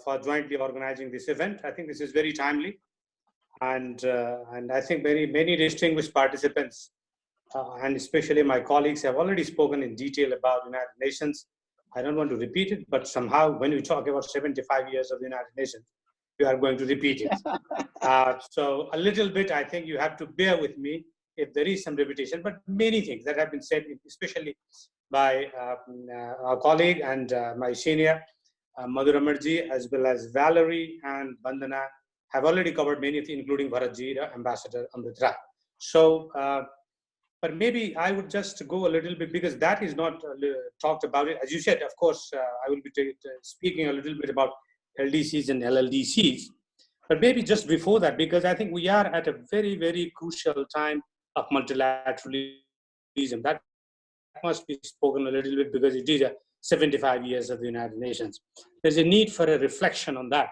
Speaker 8: for jointly organizing this event. I think this is very timely, and I think many distinguished participants and especially my colleagues have already spoken in detail about United Nations. I don't want to repeat it, but somehow when we talk about 75 years of the United Nations, you are going to repeat it. So a little bit, I think you have to bear with me if there is some repetition, but many things that have been said, especially by our colleague and my senior, Madhu as well as Valerie and Bandana, have already covered many things, including Bharat ji, Ambassador Amrit. So, but maybe I would just go a little bit, because that is not talked about it. As you said, of course, I will be speaking a little bit about LDCs and LLDCs. But maybe just before that, because I think we are at a very, very crucial time of multilateralism. That must be spoken a little bit, because it is 75 years of the United Nations. There's a need for a reflection on that.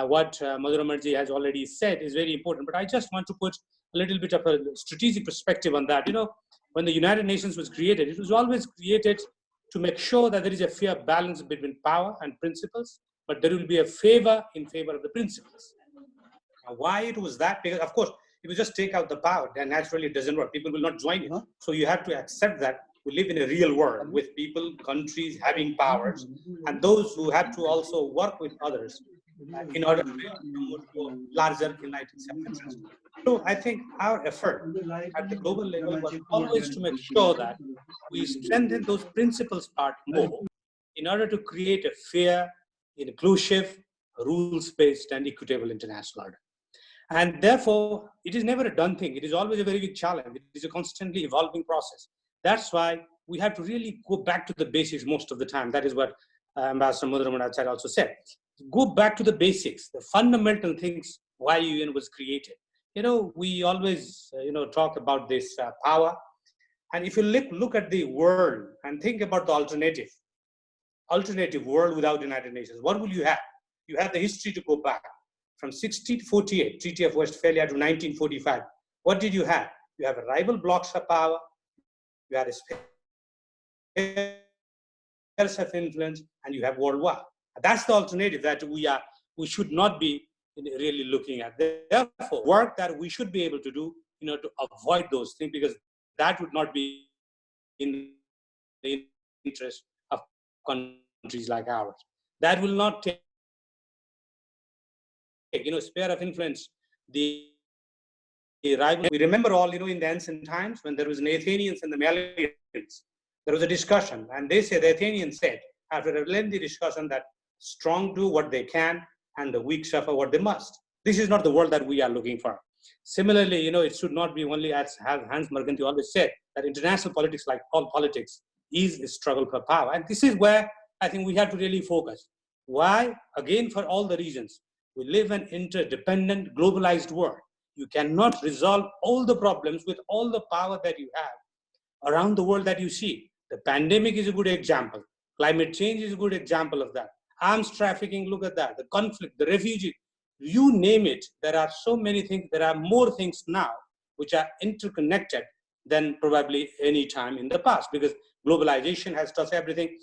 Speaker 8: What Madhu has already said is very important, but I just want to put a little bit of a strategic perspective on that. You know, when the United Nations was created, it was always created to make sure that there is a fair balance between power and principles, but there will be a favor in favor of the principles. Now, why it was that? Because, of course, if you just take out the power, then naturally it doesn't work. People will not join it. So you have to accept that we live in a real world with people, countries having powers, and those who have to also work with others in order to promote larger united self-interest. So I think our effort at the global level was always to make sure that we strengthen those principles part more in order to create a fair, inclusive, rules-based and equitable international order. And therefore, it is never a done thing. It is always a very big challenge. It is a constantly evolving process. That's why we have to really go back to the basics most of the time. That is what Ambassador Madhu also said. Go back to the basics, the fundamental things why UN was created. You know, we always, talk about this power. And if you look at the world and think about the alternative world without the United Nations, what will you have? You have the history to go back from 1648, Treaty of Westphalia, to 1945. What did you have? You have a rival blocks of power. You had a spheres of influence, and you have world war. That's the alternative that we should not be really looking at. Therefore, work that we should be able to do, to avoid those things, because that would not be in the interest of countries like ours. That will not take, sphere of influence, the rival. We remember all, in the ancient times when there was an Athenians and the Malians, there was a discussion, and they say, the Athenians said, after a lengthy discussion, that strong do what they can and the weak suffer what they must. This is not the world that we are looking for. Similarly, it should not be only, as Hans Morgenthau always said, that international politics, like all politics, is a struggle for power. And this is where I think we have to really focus. Why? Again, for all the reasons. We live in an interdependent, globalized world. You cannot resolve all the problems with all the power that you have around the world that you see. The pandemic is a good example. Climate change is a good example of that. Arms trafficking, look at that. The conflict, the refugee, you name it. There are so many things. There are more things now which are interconnected than probably any time in the past, because globalization has touched everything.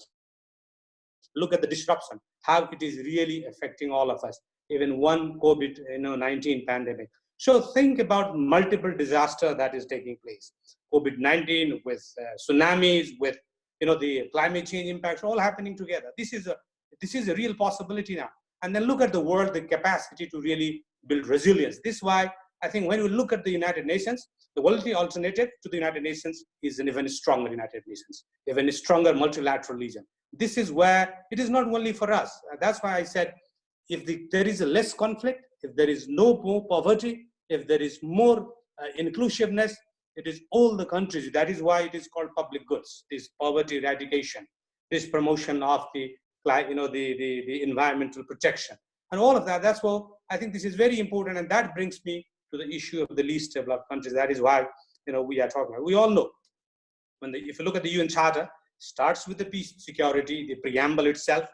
Speaker 8: Look at the disruption, how it is really affecting all of us, even one COVID-19 pandemic. So think about multiple disaster that is taking place. COVID-19 with tsunamis, with the climate change impacts, all happening together. This is a real possibility now. And then look at the world, the capacity to really build resilience. This is why I think when we look at the United Nations, the only alternative to the United Nations is an even stronger United Nations, even stronger multilateral region. This is where it is not only for us. That's why I said, if there is a less conflict, if there is no more poverty, if there is more inclusiveness, it is all the countries. That is why it is called public goods. This poverty eradication, this promotion of the environmental protection, and all of that. That's why I think this is very important, and that brings me to the issue of the least developed countries. That is why we are talking about. We all know if you look at the UN Charter, starts with the peace, security, the preamble itself,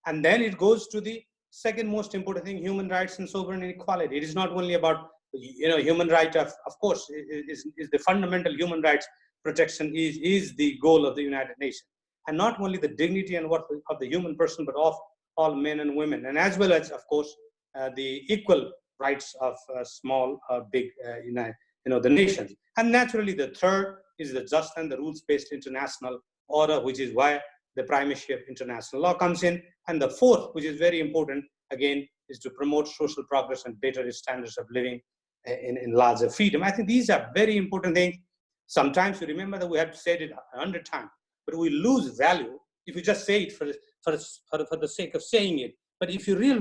Speaker 8: and then it goes to the second most important thing: human rights and sovereign equality. It is not only about human right. Of course, is the fundamental human rights protection is the goal of the United Nations, and not only the dignity and worth of the human person, but of all men and women, and as well as, of course, the equal rights of small, big, the nations. And naturally, the third is the just and the rules-based international order, which is why the primacy of international law comes in. And the fourth, which is very important, again, is to promote social progress and better standards of living in larger freedom. I think these are very important things. Sometimes you remember that we have said it 100 times, but we lose value if you just say it for the sake of saying it. But if you really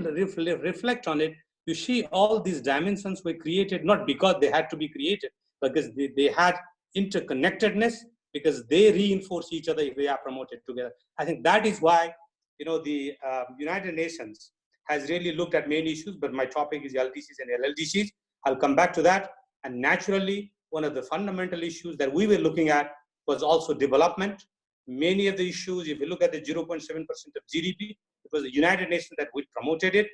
Speaker 8: reflect on it, you see all these dimensions were created not because they had to be created, but because they had interconnectedness, because they reinforce each other if they are promoted together. I think that is why the United Nations has really looked at many issues, but my topic is LDCs and LLDCs. I'll come back to that. And naturally, one of the fundamental issues that we were looking at was also development. Many of the issues, if you look at the 0.7% of GDP, it was the United Nations that we promoted it.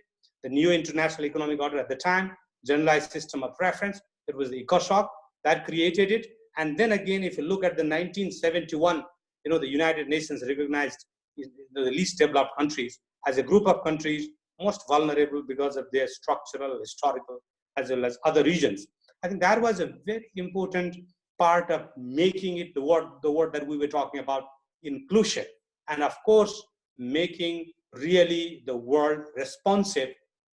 Speaker 8: The new international economic order at the time, generalized system of preference, it was the ECOSOC that created it. And then again, if you look at the 1971, the United Nations recognized the least developed countries as a group of countries most vulnerable because of their structural, historical, as well as other regions. I think that was a very important part of making it the word that we were talking about, inclusion. And of course, making really the world responsive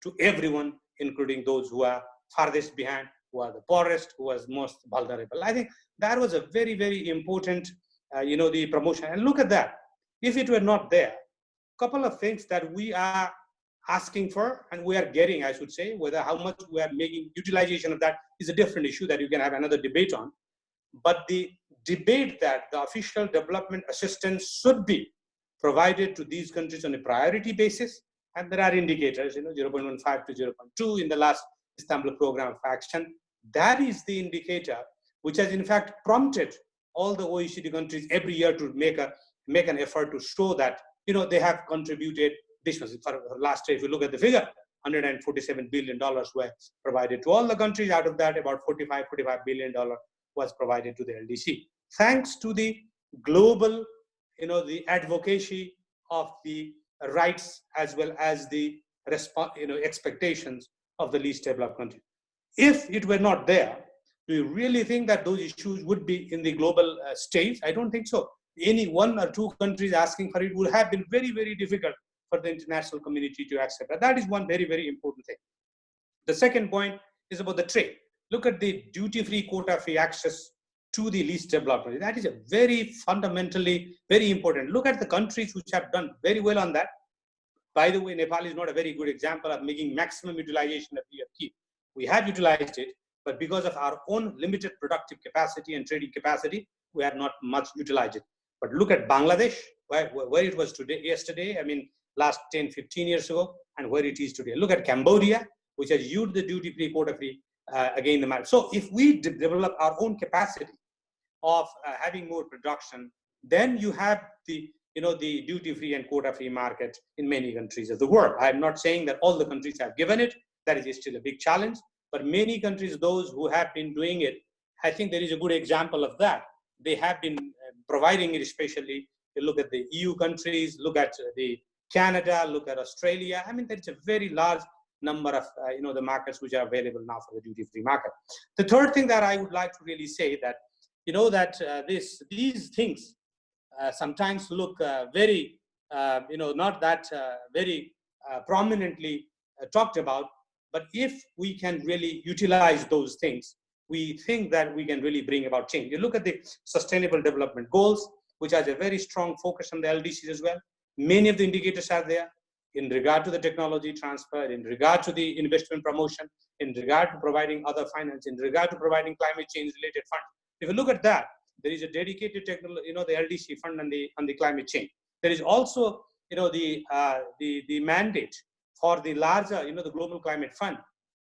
Speaker 8: to everyone, including those who are farthest behind, who are the poorest, who are most vulnerable. I think that was a very, very important, the promotion. And look at that. If it were not there, a couple of things that we are asking for and we are getting, I should say, whether how much we are making utilization of that is a different issue that you can have another debate on. But the debate that the official development assistance should be provided to these countries on a priority basis, and there are indicators, 0.15 to 0.2 in the last Istanbul Program of Action. That is the indicator which has in fact prompted all the OECD countries every year to make an effort to show that they have contributed this much. For last year, if you look at the figure, $147 billion were provided to all the countries. Out of that, about $45 billion was provided to the LDC. Thanks to the global, the advocacy of the rights as well as the expectations of the least developed countries. If it were not there, do you really think that those issues would be in the global stage? I don't think so. Any one or two countries asking for it would have been very, very difficult for the international community to accept. And that is one very, very important thing. The second point is about the trade. Look at the duty-free, quota-free access to the least developed countries. That is a very fundamentally very important. Look at the countries which have done very well on that. By the way, Nepal is not a very good example of making maximum utilization of PFP. We have utilized it, but because of our own limited productive capacity and trading capacity, we have not much utilized it. But look at Bangladesh, where it was yesterday, I mean, last 10, 15 years ago, and where it is today. Look at Cambodia, which has used the duty-free, quota-free again the market. So if we develop our own capacity of having more production, then you have the the duty-free and quota-free market in many countries of the world. I'm not saying that all the countries have given it. That is still a big challenge. But many countries, those who have been doing it, I think there is a good example of that. They have been providing it, especially you look at the EU countries, look at the Canada, look at Australia. I mean, there's a very large number of the markets which are available now for the duty-free market. The third thing that I would like to really say that these things sometimes look very not that very prominently talked about, but if we can really utilize those things, we think that we can really bring about change. You look at the Sustainable Development Goals, which has a very strong focus on the LDCs as well. Many of the indicators are there in regard to the technology transfer, in regard to the investment promotion, in regard to providing other finance, in regard to providing climate change related funds. If you look at that, there is a dedicated technology, the LDC fund on the climate change. There is also, the mandate for the larger, the Global Climate Fund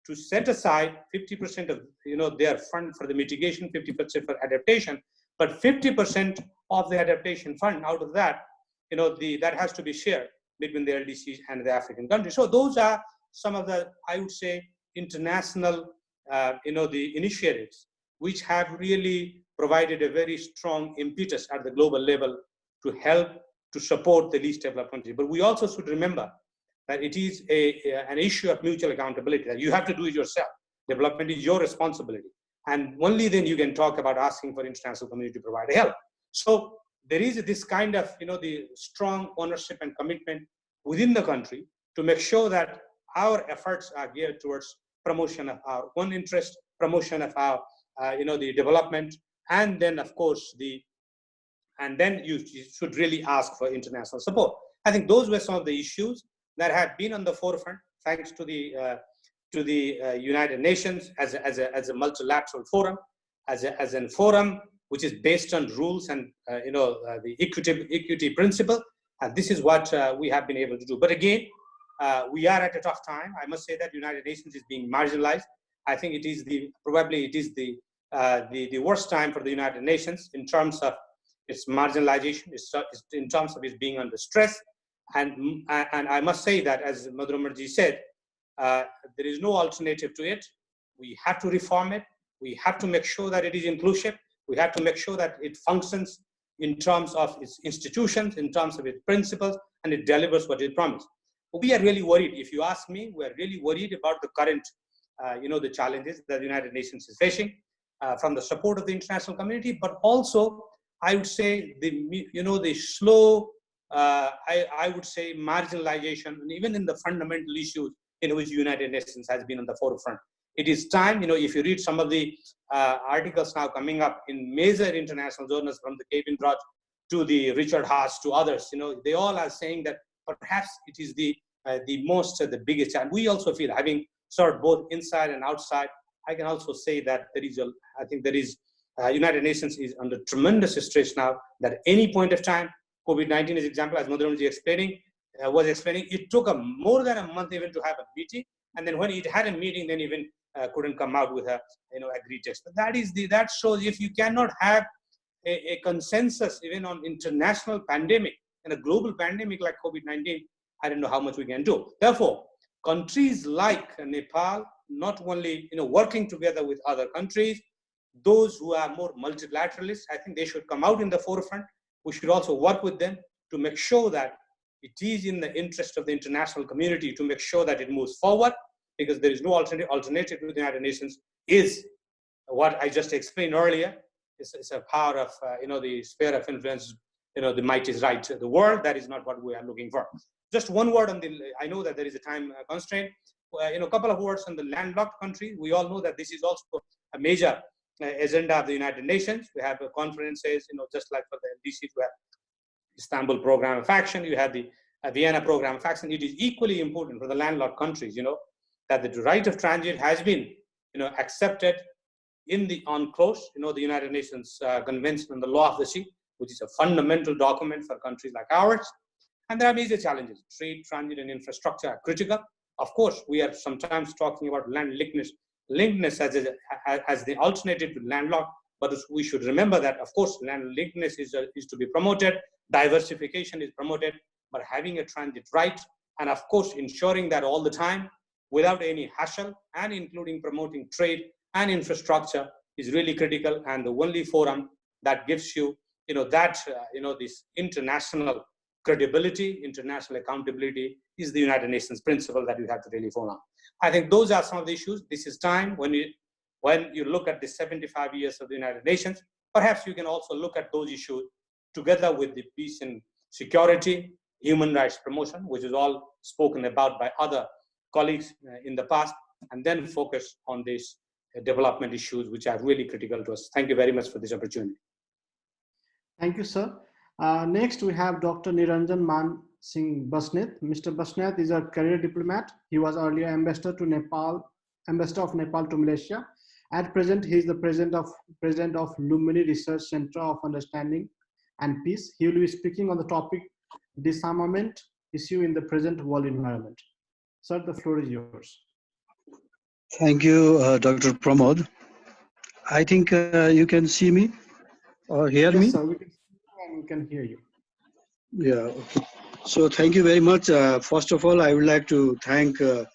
Speaker 8: to set aside 50% of, their fund for the mitigation, 50% for adaptation, but 50% of the adaptation fund out of that, that has to be shared between the LDCs and the African countries. So those are some of the, I would say, international, the initiatives which have really provided a very strong impetus at the global level to help to support the least developed countries. But we also should remember that it is an issue of mutual accountability, that you have to do it yourself. Development is your responsibility. And only then you can talk about asking for international community to provide help. So there is this kind of, the strong ownership and commitment within the country to make sure that our efforts are geared towards promotion of our own interest, promotion of our, the development, and then of course and then you should really ask for international support. I think those were some of the issues that have been on the forefront, thanks to the United Nations as a multilateral forum, as a forum which is based on rules and the equity principle. And this is what we have been able to do. But again, we are at a tough time. I must say that United Nations is being marginalized. I think it is probably the worst time for the United Nations in terms of its marginalization, in terms of its being under stress. And I must say that, as Madhu said, there is no alternative to it. We have to reform it. We have to make sure that it is inclusive. We have to make sure that it functions in terms of its institutions, in terms of its principles, and it delivers what it promised. We are really worried. If you ask me, we are really worried about the current, the challenges that the United Nations is facing from the support of the international community, but also, I would say, the slow, I would say, marginalization, and even in the fundamental issues in which the United Nations has been on the forefront. It is time, if you read some of the articles now coming up in major international journals, from the Kevin Roth to the Richard Haas to others, they all are saying that perhaps it is the biggest challenge. We also feel, having served both inside and outside, I can also say that United Nations is under tremendous stress now, that any point of time, COVID-19 is example, as Madhu was explaining, it took more than a month even to have a meeting. And then when it had a meeting, then even couldn't come out with a agreed text. But that shows, if you cannot have a consensus even on international pandemic and a global pandemic like COVID-19, I don't know how much we can do. Therefore, countries like Nepal, not only working together with other countries, those who are more multilateralists, I think they should come out in the forefront. We should also work with them to make sure that it is in the interest of the international community to make sure that it moves forward. because there is no alternative to the United Nations, is what I just explained earlier. It's a power of, the sphere of influence, the might is right. The world, that is not what we are looking for. Just one word on I know that there is a time constraint. A couple of words on the landlocked country. We all know that this is also a major agenda of the United Nations. We have conferences, just like for the LDC, we have Istanbul Program of Action, you have the Vienna Program of Action. It is equally important for the landlocked countries, that the right of transit has been, accepted in the UNCLOS, the United Nations Convention on the Law of the Sea, which is a fundamental document for countries like ours. And there are major challenges. Trade, transit, and infrastructure are critical. Of course, we are sometimes talking about land linkness as the alternative to landlocked, but we should remember that, of course, land linkness is to be promoted, diversification is promoted, but having a transit right, and of course, ensuring that all the time, without any hassle, and including promoting trade and infrastructure is really critical. And the only forum that gives you, this international credibility, international accountability is the United Nations principle that you have to really follow. I think those are some of the issues. This is time when you look at the 75 years of the United Nations, perhaps you can also look at those issues together with the peace and security, human rights promotion, which is all spoken about by other colleagues in the past, and then focus on these development issues, which are really critical to us. Thank you very much for this opportunity.
Speaker 1: Thank you, sir. Next, we have Dr. Niranjan Singh Basnyat. Mr. Basnyat is a career diplomat. He was earlier ambassador of Nepal to Malaysia. At present, he is the president of Lumini Research Center of Understanding and Peace. He will be speaking on the topic disarmament issue in the present world environment. Sir, the floor is yours.
Speaker 2: Thank you, Dr. Pramod. I think you can see me or hear me?
Speaker 1: Yes, sir, we can see you and we can hear you.
Speaker 2: Yeah. Okay. So thank you very much. First of all, I would like to thank Dr.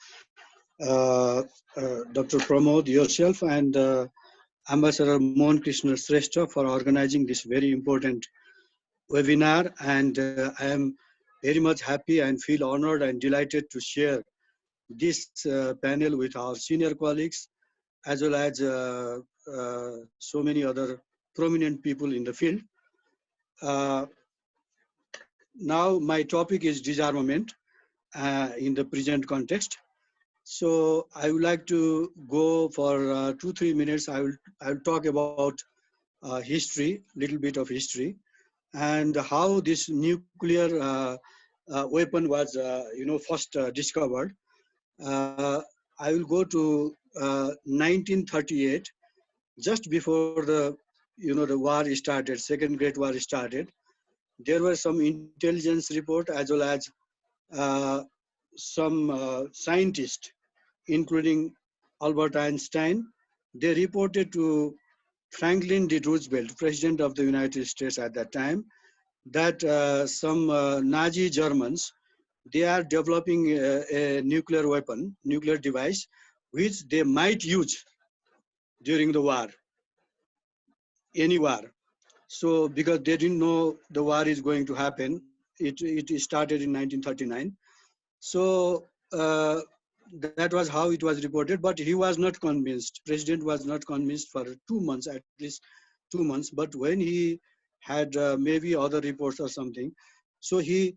Speaker 2: Pramod, yourself, and Ambassador Mohan Krishna Shrestha for organizing this very important webinar. And I am very much happy and feel honored and delighted to share this panel with our senior colleagues, as well as so many other prominent people in the field. Now my topic is disarmament in the present context. So I would like to go for 2-3 minutes. I will talk about history, little bit of history, and how this nuclear weapon was, first discovered. I will go to 1938, just before the war started, Second Great War started. There were some intelligence report as well as some scientists, including Albert Einstein. They reported to Franklin D. Roosevelt, President of the United States at that time, that some Nazi Germans, they are developing a nuclear weapon, nuclear device, which they might use during the war, any war. So because they didn't know the war is going to happen, it started in 1939. So that was how it was reported, but he was not convinced. President was not convinced for 2 months, at least 2 months. But when he had maybe other reports or something, so he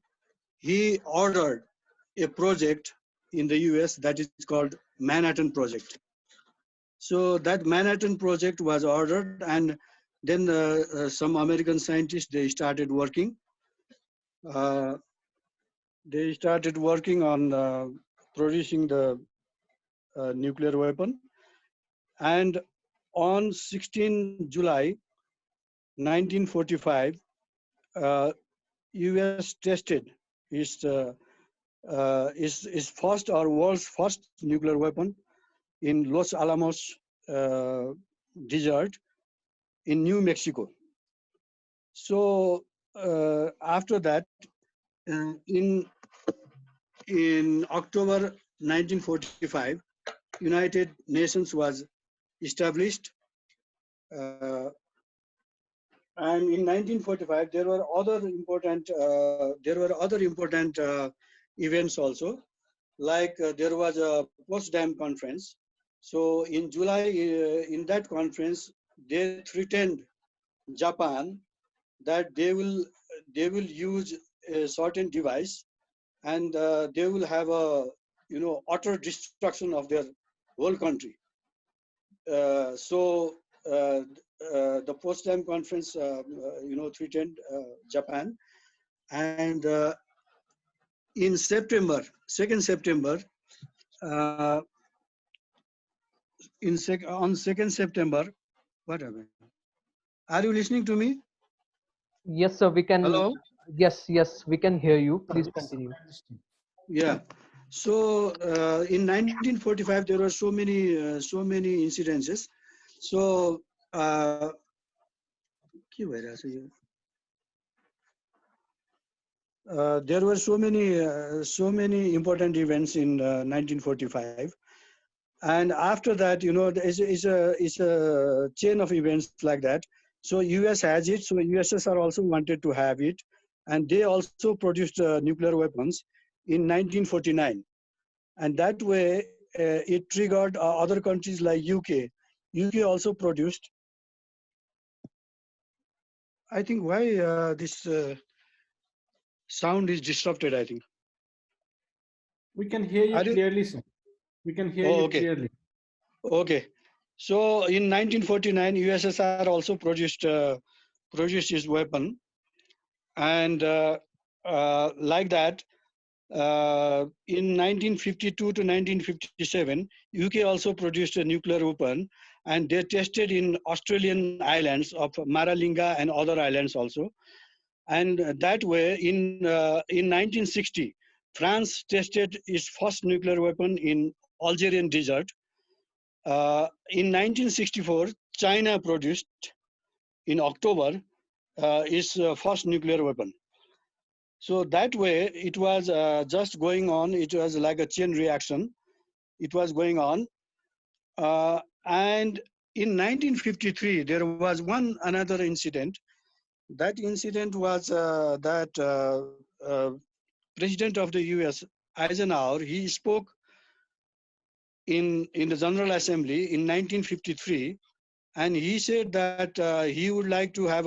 Speaker 2: ordered a project in the US that is called Manhattan Project. So that Manhattan Project was ordered, and then some American scientists, they started working. They started working on producing the nuclear weapon. And on 16 July 1945, US tested its first or world's first nuclear weapon in Los Alamos desert in New Mexico. So after that, in October 1945, United Nations was established, and in 1945 there were other important events also. like there was a Potsdam conference. So in July, in that conference, they threatened Japan that they will use a certain device, and they will have a utter destruction of their whole country. So the Potsdam conference threatened Japan, and in September, 2nd September, on 2nd September, what happened? Are you listening to me?
Speaker 9: Yes, sir, we can.
Speaker 2: Hello?
Speaker 9: Yes, we can hear you. Please continue.
Speaker 2: Yeah. So in 1945, there were so many incidences. So there were so many important events in 1945, and after that, it's a chain of events like that. So US has it, so USSR also wanted to have it, and they also produced nuclear weapons in 1949, and that way it triggered other countries like UK. UK also produced. I think why this sound is disrupted, I think.
Speaker 1: We can hear you clearly, sir. We can hear you clearly.
Speaker 2: Okay. So in 1949, USSR also produced his weapon, and like that, in 1952 to 1957, UK also produced a nuclear weapon, and they tested in Australian islands of Maralinga and other islands also. And that way, in 1960, France tested its first nuclear weapon in Algerian desert. In 1964, China produced in October its first nuclear weapon. So that way, it was just going on. It was like a chain reaction. It was going on. And in 1953, there was another incident. That incident was that President of the US, Eisenhower, he spoke in the General Assembly in 1953, and he said that he would like to have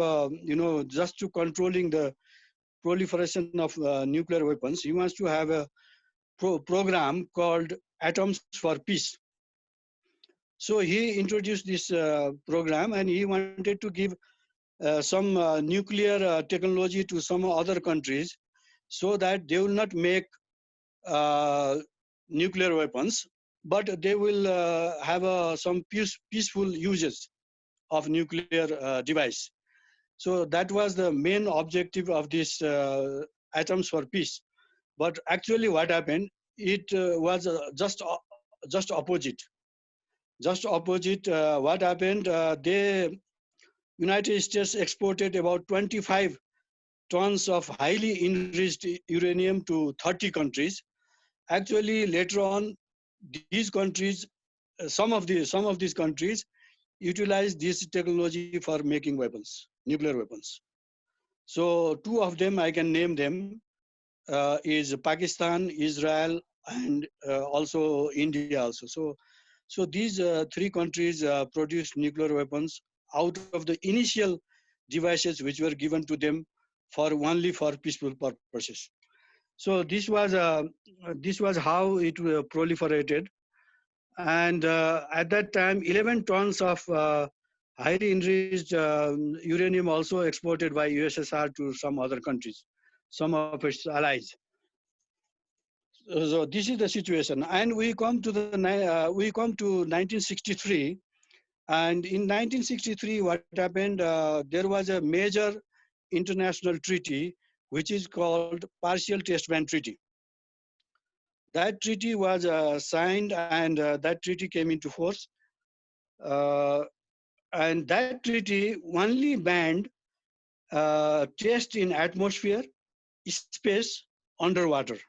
Speaker 2: just to controlling the proliferation of nuclear weapons, he wants to have a program called Atoms for Peace. So he introduced this program, and he wanted to give some nuclear technology to some other countries so that they will not make nuclear weapons, but they will have some peaceful uses of nuclear device. So that was the main objective of this Atoms for Peace. But actually what happened, it was just opposite. Just opposite. What happened, United States exported about 25 tons of highly enriched uranium to 30 countries. Actually, later on, these countries, some of these countries utilized this technology for making weapons, nuclear weapons. So two of them, I can name them, is Pakistan, Israel, and also India also. So these three countries produced nuclear weapons out of the initial devices which were given to them only for peaceful purposes. So this was how it proliferated, and at that time, 11 tons of highly enriched uranium also exported by USSR to some other countries, some of its allies. So this is the situation, and we come to 1963, and in 1963, what happened? There was a major international treaty which is called Partial Test Ban Treaty. That treaty was signed, and that treaty came into force. And that treaty only banned test in atmosphere, space, underwater.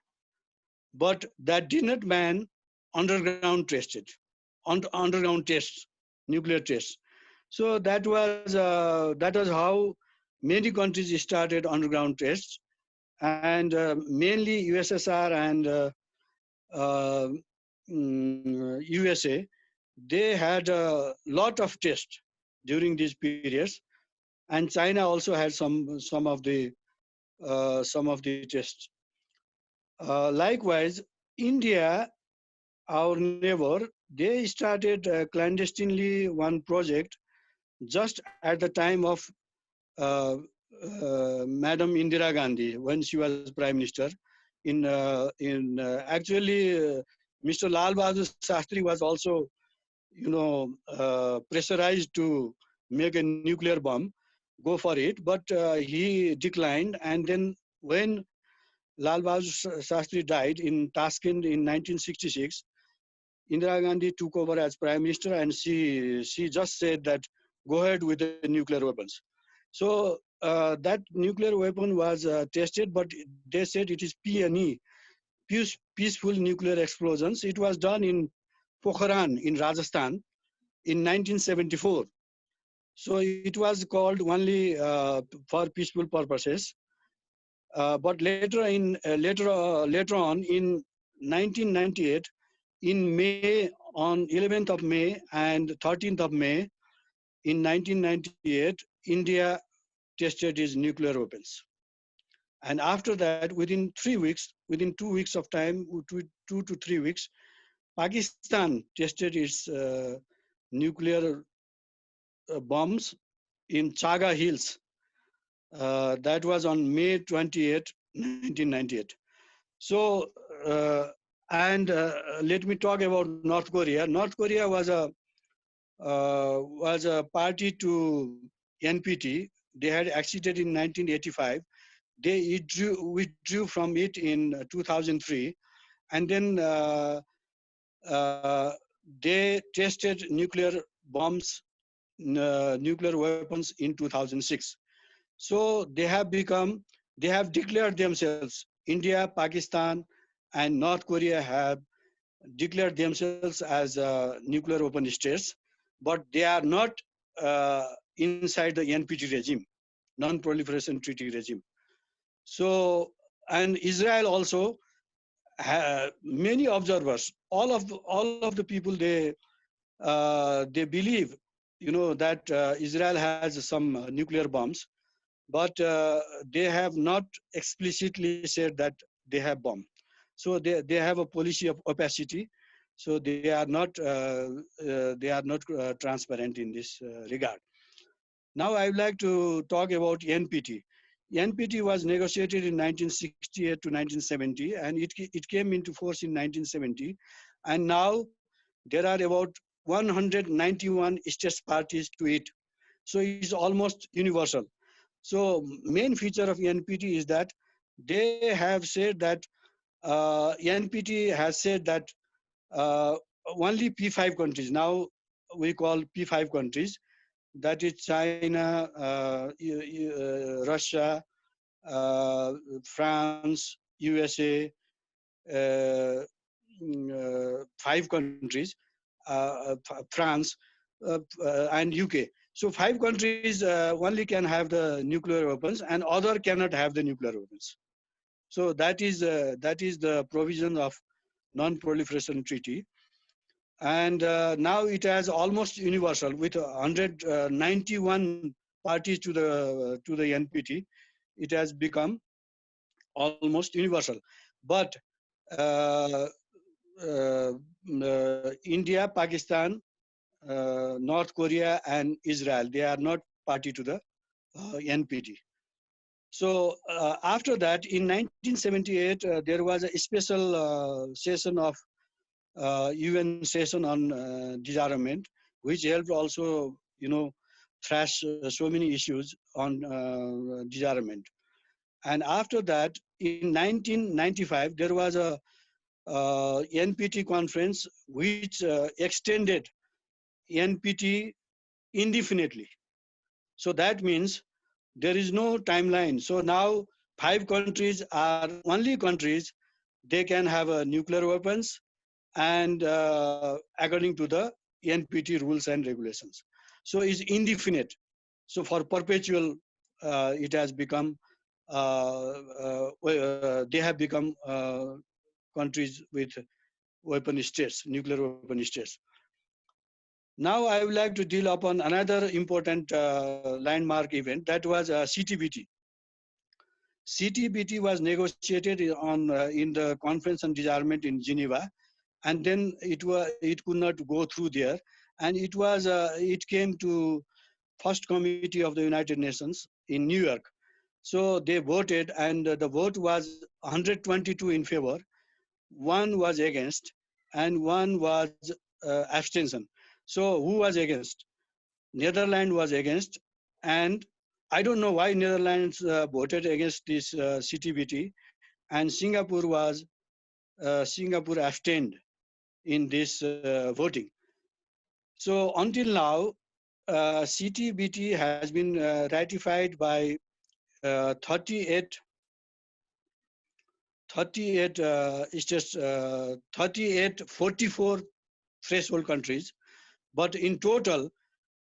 Speaker 2: But that did not ban underground tests, nuclear tests. So that was how many countries started underground tests, and mainly USSR and USA, they had a lot of tests during these periods, and China also had some of the tests. Likewise, India, our neighbor, they started clandestinely one project just at the time of Madam Indira Gandhi when she was Prime Minister. Actually, Mr. Lal Bahadur Shastri was also, pressurized to make a nuclear bomb, go for it, but he declined. And then when Lal Bahadur Shastri died in Tashkent in 1966, Indira Gandhi took over as Prime Minister, and she just said that go ahead with the nuclear weapons. So that nuclear weapon was tested, but they said it is PNE, peaceful nuclear explosions. It was done in Pokhran in Rajasthan in 1974. So it was called only for peaceful purposes. But later on in 1998, in May, on 11th of May and 13th of May, in 1998, India tested its nuclear weapons. And after that, within 2 weeks of time, 2 to 3 weeks, Pakistan tested its nuclear bombs in Chaga Hills. That was on May 28, 1998. So, let me talk about North Korea. North Korea was a party to NPT. They had acceded in 1985. They withdrew from it in 2003, and then they tested nuclear bombs, nuclear weapons in 2006. So they have declared themselves, India, Pakistan, and North Korea have declared themselves as nuclear weapon states, but they are not inside the NPT regime, non-proliferation treaty regime. So, and Israel also, many observers, all of the people, they believe, that Israel has some nuclear bombs, but they have not explicitly said that they have bomb. So they have a policy of opacity. So they are not transparent in this regard. Now I would like to talk about NPT. NPT was negotiated in 1968 to 1970, and it came into force in 1970. And now there are about 191 states parties to it. So it's almost universal. So main feature of NPT is that they have said that NPT has said that only P5 countries, now we call P5 countries, that is China, Russia, France, USA, 5 countries, France, and UK. So 5 countries only can have the nuclear weapons, and other cannot have the nuclear weapons. So that is the provision of non-proliferation treaty. And now it has almost universal with 191 parties to the NPT. It has become almost universal. But India, Pakistan, North Korea, and Israel, they are not party to the NPT. So after that, in 1978, there was a special session of UN session on disarmament, which helped also, thrash so many issues on disarmament. And after that, in 1995, there was a NPT conference which extended NPT indefinitely. So that means there is no timeline. So now 5 countries are only countries, they can have nuclear weapons, and according to the NPT rules and regulations. So it's indefinite. So for perpetual, it has become, they have become countries with weapon states, nuclear weapon states. Now I would like to deal upon another important landmark event, that was CTBT. CTBT was negotiated in the Conference on Disarmament in Geneva, and then it could not go through there, and it came to First Committee of the United Nations in New York. So they voted, and the vote was 122 in favor, 1 was against, and 1 was abstention. So who was against? Netherlands was against, and I don't know why Netherlands voted against this CTBT, and Singapore abstained in this voting. So until now, CTBT has been ratified by 38 states, 44 threshold countries, but in total,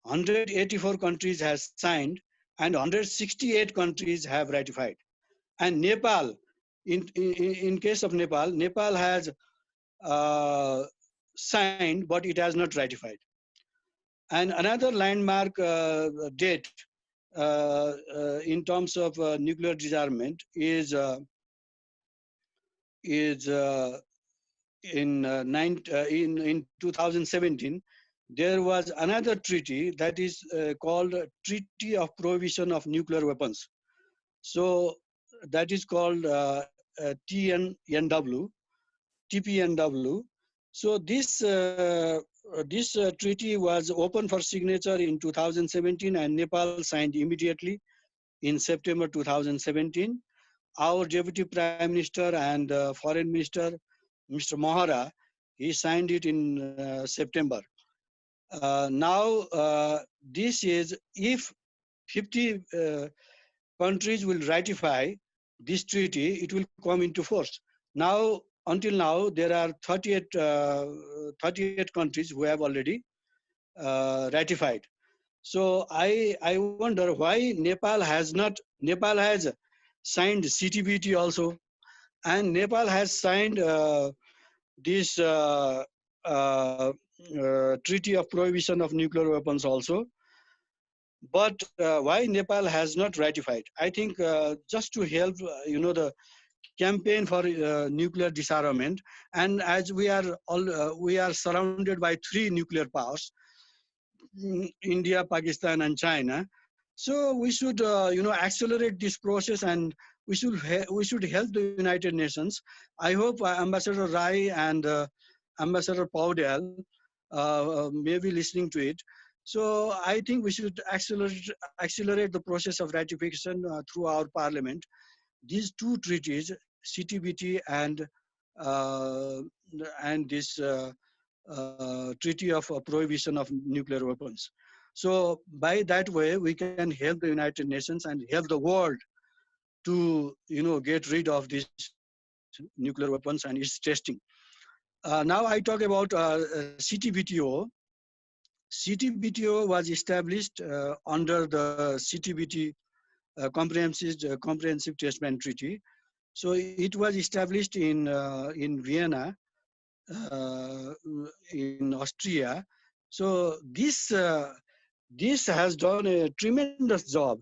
Speaker 2: 184 countries has signed and 168 countries have ratified. And Nepal, in case of Nepal, Nepal has signed, but it has not ratified. And another landmark date in terms of nuclear disarmament is in 2017. There was another treaty that is called Treaty of Prohibition of Nuclear Weapons. So that is called TPNW. So this treaty was open for signature in 2017, and Nepal signed immediately in September 2017. Our Deputy Prime Minister and Foreign Minister, Mr. Mohan, he signed it in September. Now, this is, if 50 countries will ratify this treaty, it will come into force. Now, until now, there are 38 countries who have already ratified. So I wonder why Nepal has signed CTBT also, and Nepal has signed this Treaty of Prohibition of Nuclear Weapons also. But why Nepal has not ratified? I think just to help, the campaign for nuclear disarmament, and as we are surrounded by 3 nuclear powers, India, Pakistan, and China. So we should, accelerate this process, and we should help the United Nations. I hope Ambassador Rai and Ambassador Paudyal may be listening to it. So I think we should accelerate the process of ratification through our parliament. These 2 treaties, CTBT and this Treaty of Prohibition of Nuclear Weapons. So by that way, we can help the United Nations and help the world to, get rid of these nuclear weapons and its testing. Now I talk about CTBTO. CTBTO was established under the CTBT Comprehensive Test Ban Treaty. So it was established in Vienna, in Austria. So this has done a tremendous job.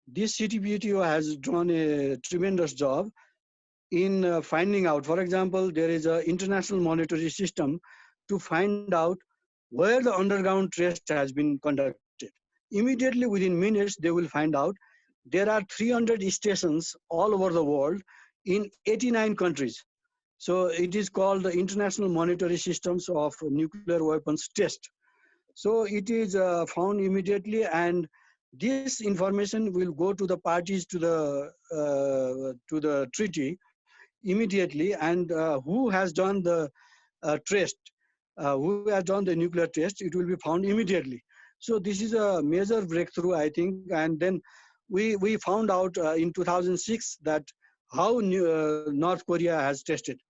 Speaker 2: This CTBTO has done a tremendous job in finding out. For example, there is an international monitoring system to find out where the underground test has been conducted. Immediately within minutes, they will find out. There are 300 stations all over the world in 89 countries. So it is called the International Monitoring Systems of Nuclear Weapons Test. So it is found immediately, and this information will go to the parties to the treaty immediately, and who has done the test, who has done the nuclear test, it will be found immediately. So this is a major breakthrough, I think. And then we found out in 2006 that how North Korea has tested.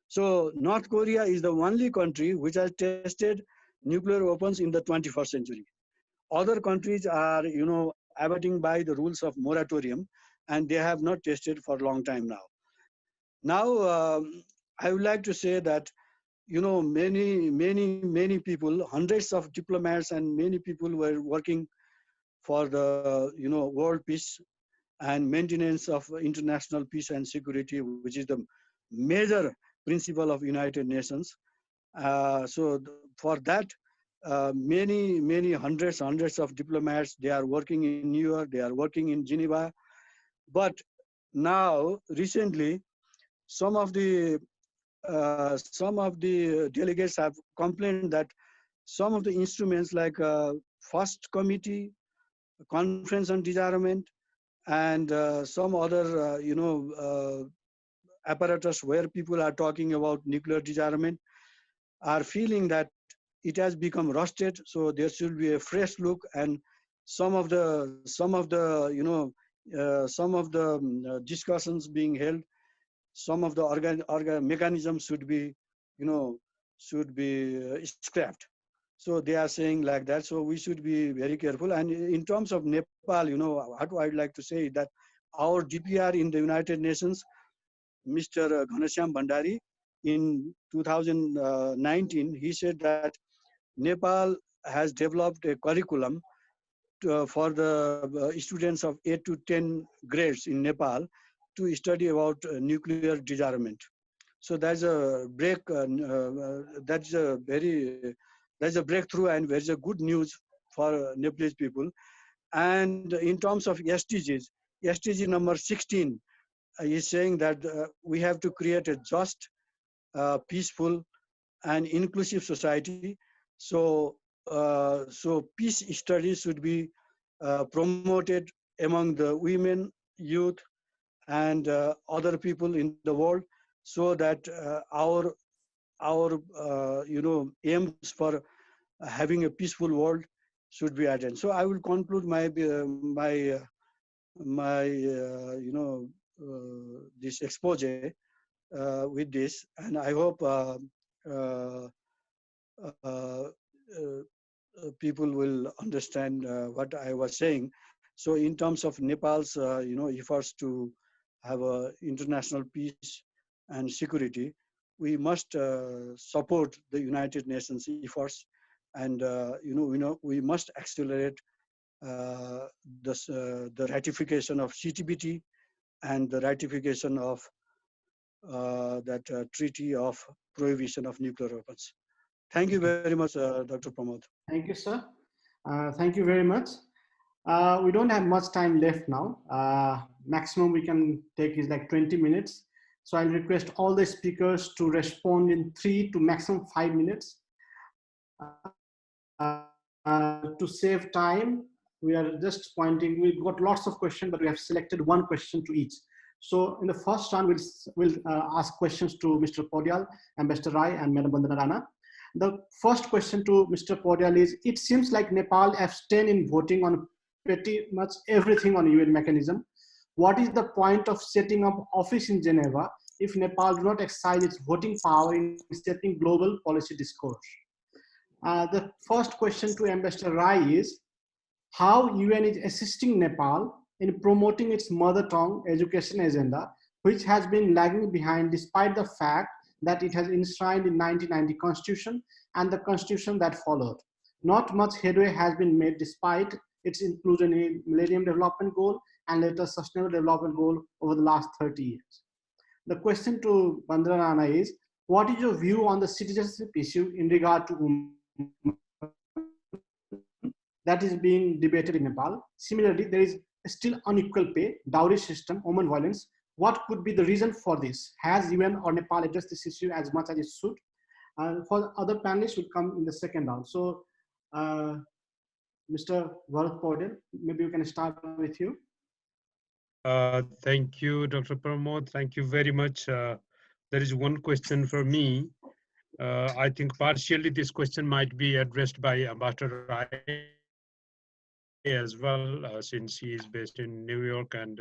Speaker 2: So North Korea is the only country which has tested nuclear weapons in the 21st century. Other countries are, abiding by the rules of moratorium, and they have not tested for a long time now. Now, I would like to say that you know, many people, hundreds of diplomats and many people were working for the, you know, world peace and maintenance of international peace and security, which is the major principle of United Nations. For that, many hundreds of diplomats, they are working in New York, they are working in Geneva. But now, recently, some of the delegates have complained that some of the instruments like First Committee, Conference on Disarmament, and some other, apparatus where people are talking about nuclear disarmament are feeling that it has become rusted. So there should be a fresh look, and some of the discussions being held, some of the mechanisms should be, scrapped. So they are saying like that. So we should be very careful. And in terms of Nepal, what I'd like to say is that our DPR in the United Nations, Mr. Ghanshyam Bhandari, in 2019, he said that Nepal has developed a curriculum for the students of 8 to 10 grades in Nepal to study about nuclear disarmament. So that's a that's a breakthrough, and there's a good news for Nepalese people. And in terms of SDGs, SDG number 16 is saying that we have to create a just, peaceful, and inclusive society. So, peace studies should be promoted among the women, youth, and other people in the world, so that our aims for having a peaceful world should be attained. So I will conclude my this expose with this, and I hope people will understand what I was saying. So in terms of Nepal's efforts to have international peace and security, we must support the United Nations efforts, and we must accelerate the ratification of CTBT and the ratification of that treaty of prohibition of nuclear weapons. Thank you very much, Dr. Pramod.
Speaker 1: Thank you, sir. Thank you very much. We don't have much time left now. Maximum we can take is like 20 minutes. So I'll request all the speakers to respond in 3 to maximum 5 minutes. To save time, we are just pointing, we've got lots of questions, but we have selected one question to each. So in the first round, we'll ask questions to Mr. Paudyal, Ambassador Rai, and Madam Bandana Rana. The first question to Mr. Paudyal is, it seems like Nepal abstained in voting on pretty much everything on UN mechanism. What is the point of setting up office in Geneva if Nepal do not exercise its voting power in setting global policy discourse? The first question to Ambassador Rai is, how UN is assisting Nepal in promoting its mother tongue education agenda, which has been lagging behind despite the fact that it has enshrined in 1990 Constitution and the Constitution that followed. Not much headway has been made despite its inclusion in Millennium Development Goal and later Sustainable Development Goal over the last 30 years. The question to Bandana Rana is, what is your view on the citizenship issue in regard to women that is being debated in Nepal? Similarly, there is still unequal pay, dowry system, women violence. What could be the reason for this? Has UN or Nepal addressed this issue as much as it should? For the other panelists will come in the second round. So, Mr. Bharat Paudyal, maybe we can start with you.
Speaker 3: Thank you, Dr. Pramod. Thank you very much. There is one question for me. I think partially this question might be addressed by Ambassador Rai as well, since he is based in New York and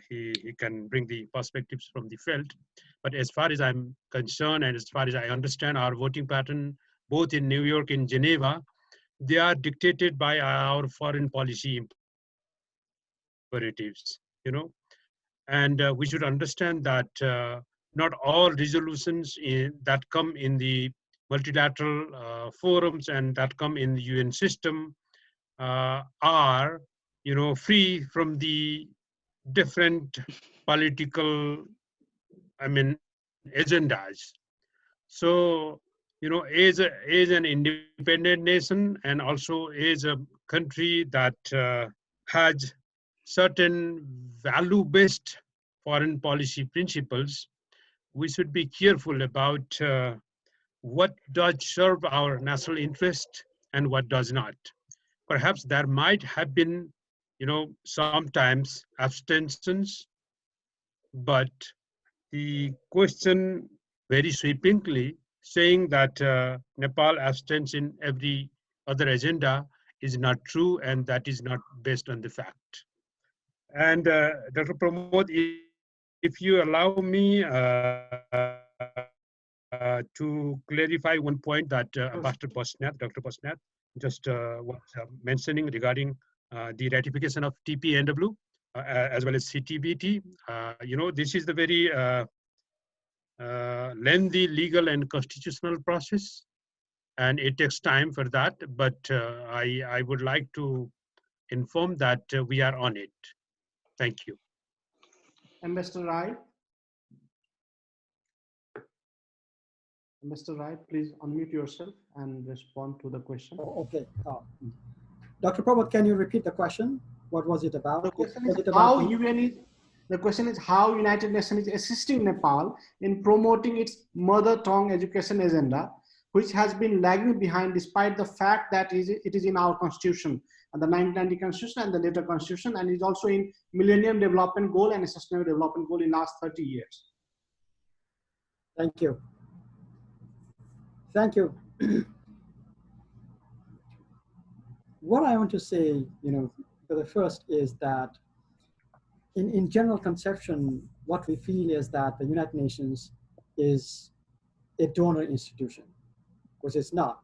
Speaker 3: he can bring the perspectives from the field. But as far as I'm concerned and as far as I understand our voting pattern, both in New York and Geneva, they are dictated by our foreign policy imperatives, and we should understand that not all resolutions that come in the multilateral forums and that come in the UN system are, free from the different political, agendas. So, as an independent nation and also as a country that has certain value-based foreign policy principles, we should be careful about what does serve our national interest and what does not. Perhaps there might have been, sometimes abstentions, but the question very sweepingly saying that Nepal abstains in every other agenda is not true, and that is not based on the fact. And Dr. Pramod, if you allow me to clarify one point that Dr. Basnyat just was mentioning regarding the ratification of TPNW as well as CTBT. This is the very lengthy legal and constitutional process, and it takes time for that, but I would like to inform that we are on it. Thank you.
Speaker 1: Ambassador Rai. Mr. Rai, please unmute yourself and respond to the question.
Speaker 5: Oh, okay. Dr. Pramod, can you repeat the question? What was it about?
Speaker 1: The question is how United Nations is assisting Nepal in promoting its mother tongue education agenda, which has been lagging behind despite the fact that it is in our constitution, and the 1990 constitution and the later constitution, and is also in Millennium Development Goal and Sustainable Development Goal in last 30 years.
Speaker 5: Thank you. Thank you. What I want to say, for the first is that in general conception, what we feel is that the United Nations is a donor institution, which it's not.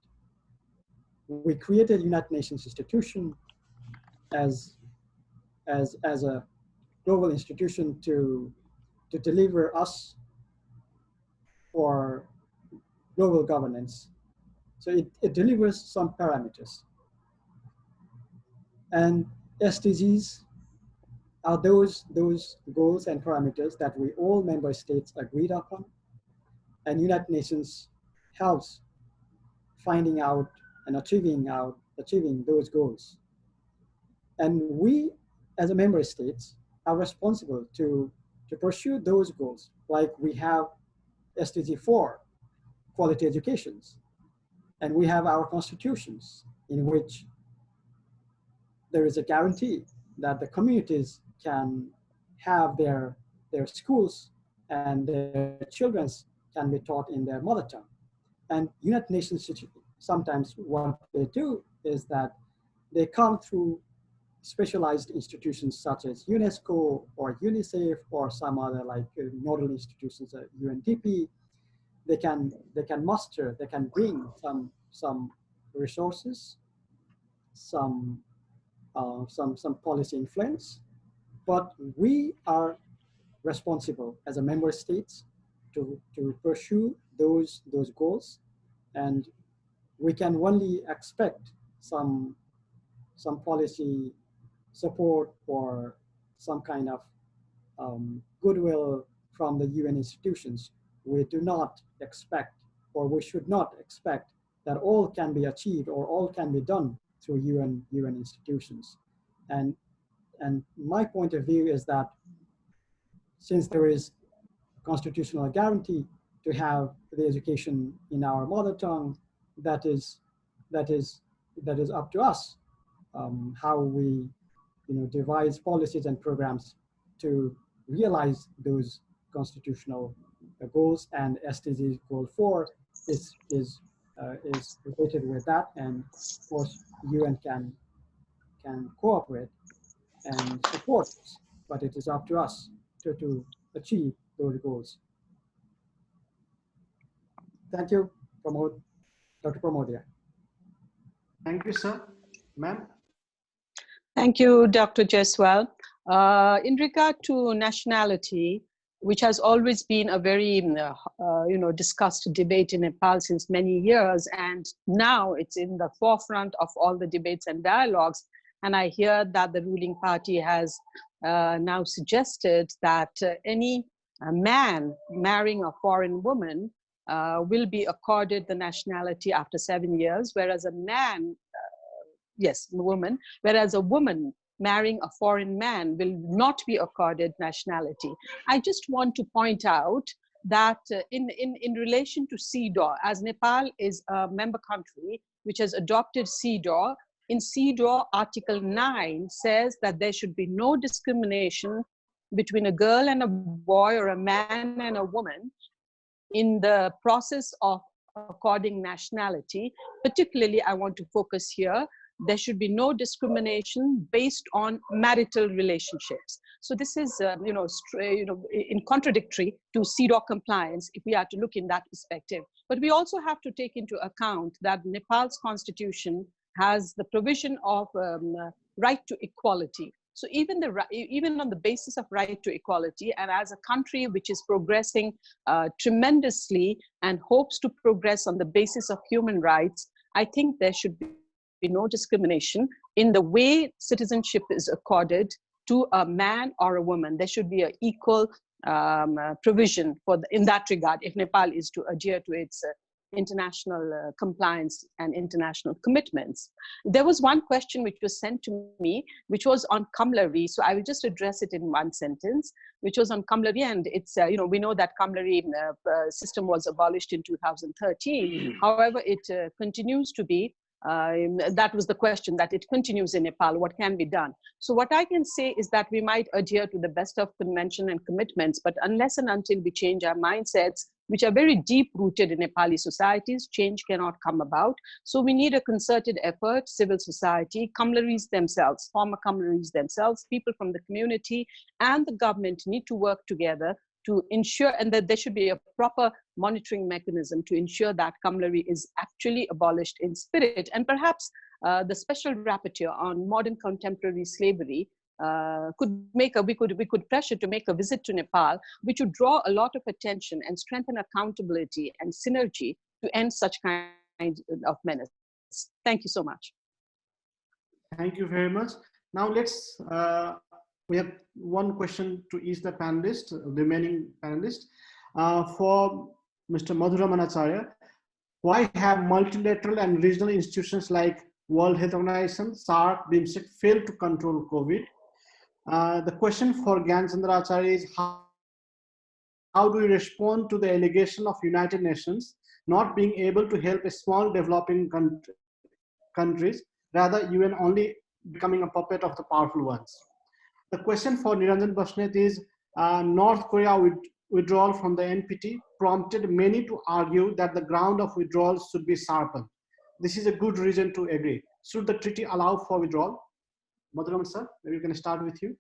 Speaker 5: We created United Nations institution as a global institution to deliver us for global governance. So it delivers some parameters. And SDGs are those goals and parameters that we all member states agreed upon. And United Nations helps finding out and achieving those goals. And we, as a member states, are responsible to pursue those goals. Like we have SDG 4, quality educations. And we have our constitutions in which there is a guarantee that the communities can have their schools and their children can be taught in their mother tongue. And United Nations, sometimes what they do is that they come through specialized institutions such as UNESCO or UNICEF or some other like nodal institutions, UNDP. They can bring some resources, some policy influence, but we are responsible as a member states to pursue those goals, and we can only expect some policy support or some kind of goodwill from the UN institutions. We do not expect, or we should not expect, that all can be achieved or all can be done through UN institutions. And my point of view is that since there is constitutional guarantee to have the education in our mother tongue, that is up to us how we devise policies and programs to realize those constitutional goals. And SDG Goal 4 is related with that, and of course UN can cooperate and support us, but it is up to us to achieve those goals. Thank you, Dr. Pramodia.
Speaker 1: Thank you, sir. Ma'am.
Speaker 6: Thank you, Dr. Jaiswal. In regard to nationality, which has always been a very discussed debate in Nepal since many years, and now it's in the forefront of all the debates and dialogues. And I hear that the ruling party has now suggested that any man marrying a foreign woman will be accorded the nationality after 7 years, whereas a man, woman, whereas a woman marrying a foreign man will not be accorded nationality. I just want to point out that in relation to CEDAW, as Nepal is a member country which has adopted CEDAW, in CEDAW, Article 9 says that there should be no discrimination between a girl and a boy or a man and a woman in the process of according nationality. Particularly, I want to focus here, there should be no discrimination based on marital relationships. So this is, in contradictory to CEDAW compliance if we are to look in that perspective. But we also have to take into account that Nepal's constitution has the provision of right to equality. So even on the basis of right to equality, and as a country which is progressing tremendously and hopes to progress on the basis of human rights, I think there should be no discrimination in the way citizenship is accorded to a man or a woman. There should be an equal provision in that regard if Nepal is to adhere to its international compliance and international commitments. There was one question which was sent to me, which was on Kamlari. So I will just address it in one sentence, which was on Kamlari. And it's, we know that Kamlari system was abolished in 2013. However, it continues to be, that was the question, that it continues in Nepal. What can be done? So what I can say is that we might adhere to the best of convention and commitments, but unless and until we change our mindsets, which are very deep rooted in Nepali societies, change cannot come about. So we need a concerted effort, civil society, Kamlaris themselves, former Kamlaris themselves, people from the community and the government need to work together to ensure, and that there should be a proper monitoring mechanism to ensure that Kamlari is actually abolished in spirit. And perhaps the special rapporteur on modern contemporary slavery we could pressure to make a visit to Nepal, which would draw a lot of attention and strengthen accountability and synergy to end such kinds of menace. Thank you so much.
Speaker 1: Thank you very much. Now let's, we have one question to each the panelists, remaining panelists. For Mr. Madhu Acharya, why have multilateral and regional institutions like World Health Organization, SARC, BIMSTEC failed to control COVID? The question for Gyan Chandra Acharya is how do we respond to the allegation of United Nations not being able to help a small developing countries, rather UN only becoming a puppet of the powerful ones? The question for Niranjan Basnyat is North Korea withdrawal from the NPT prompted many to argue that the ground of withdrawal should be sharpened. This is a good reason to agree. Should the treaty allow for withdrawal? Madhu sir, maybe we can start with you.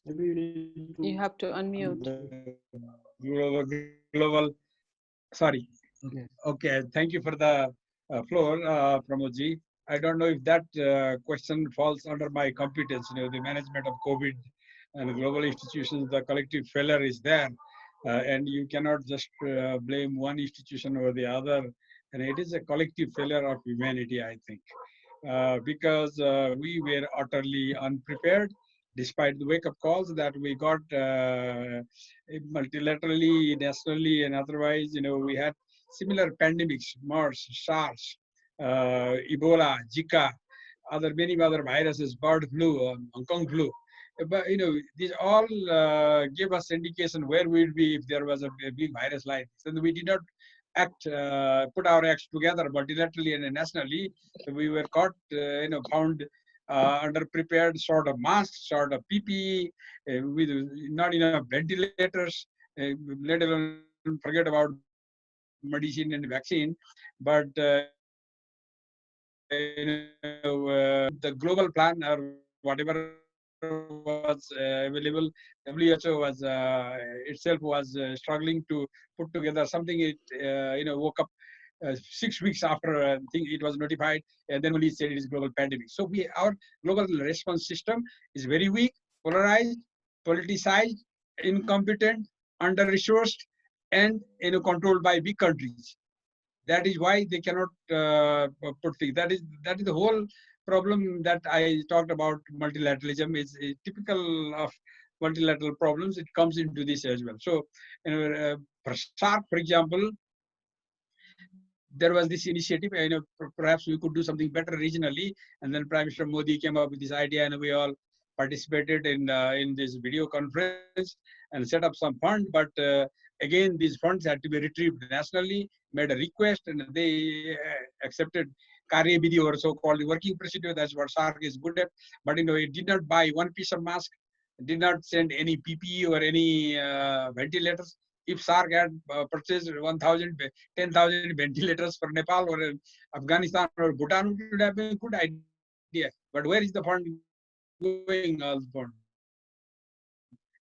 Speaker 1: Maybe
Speaker 6: you have to unmute.
Speaker 7: Global. Sorry. Okay. Thank you for the floor, Pramodji. I don't know if that question falls under my competence. The management of COVID and the global institutions, the collective failure is there, and you cannot just blame one institution or the other. And it is a collective failure of humanity, I think, because we were utterly unprepared, despite the wake-up calls that we got multilaterally, nationally, and otherwise. We had similar pandemics, MERS, SARS, Ebola, Zika, many other viruses, bird flu, Hong Kong flu. But these all gave us indication where we would be if there was a big virus like this. And we did not put our acts together multilaterally and nationally. So we were caught, found underprepared, sort of masks, sort of PPE, with not enough ventilators, let alone forget about medicine and vaccine. But the global plan or whatever was available, WHO was itself was struggling to put together something. It woke up 6 weeks after it was notified, and then only said it is global pandemic. So our global response system is very weak, polarized, politicized, incompetent, under-resourced, and controlled by big countries. That is why they cannot put things. That is the whole problem that I talked about. Multilateralism is typical of multilateral problems. It comes into this as well. So, for SARC, for example, there was this initiative. Perhaps we could do something better regionally. And then Prime Minister Modi came up with this idea, and we all participated in this video conference and set up some fund. But again, these funds had to be retrieved nationally. Made a request, and they accepted Karya Vidhi, or so-called working procedure. That's what SARC is good at. But it did not buy one piece of mask, did not send any PPE or any ventilators. If SARC had purchased 10,000 ventilators for Nepal or Afghanistan or Bhutan, it would have been a good idea. But where is the fund going? All the fund?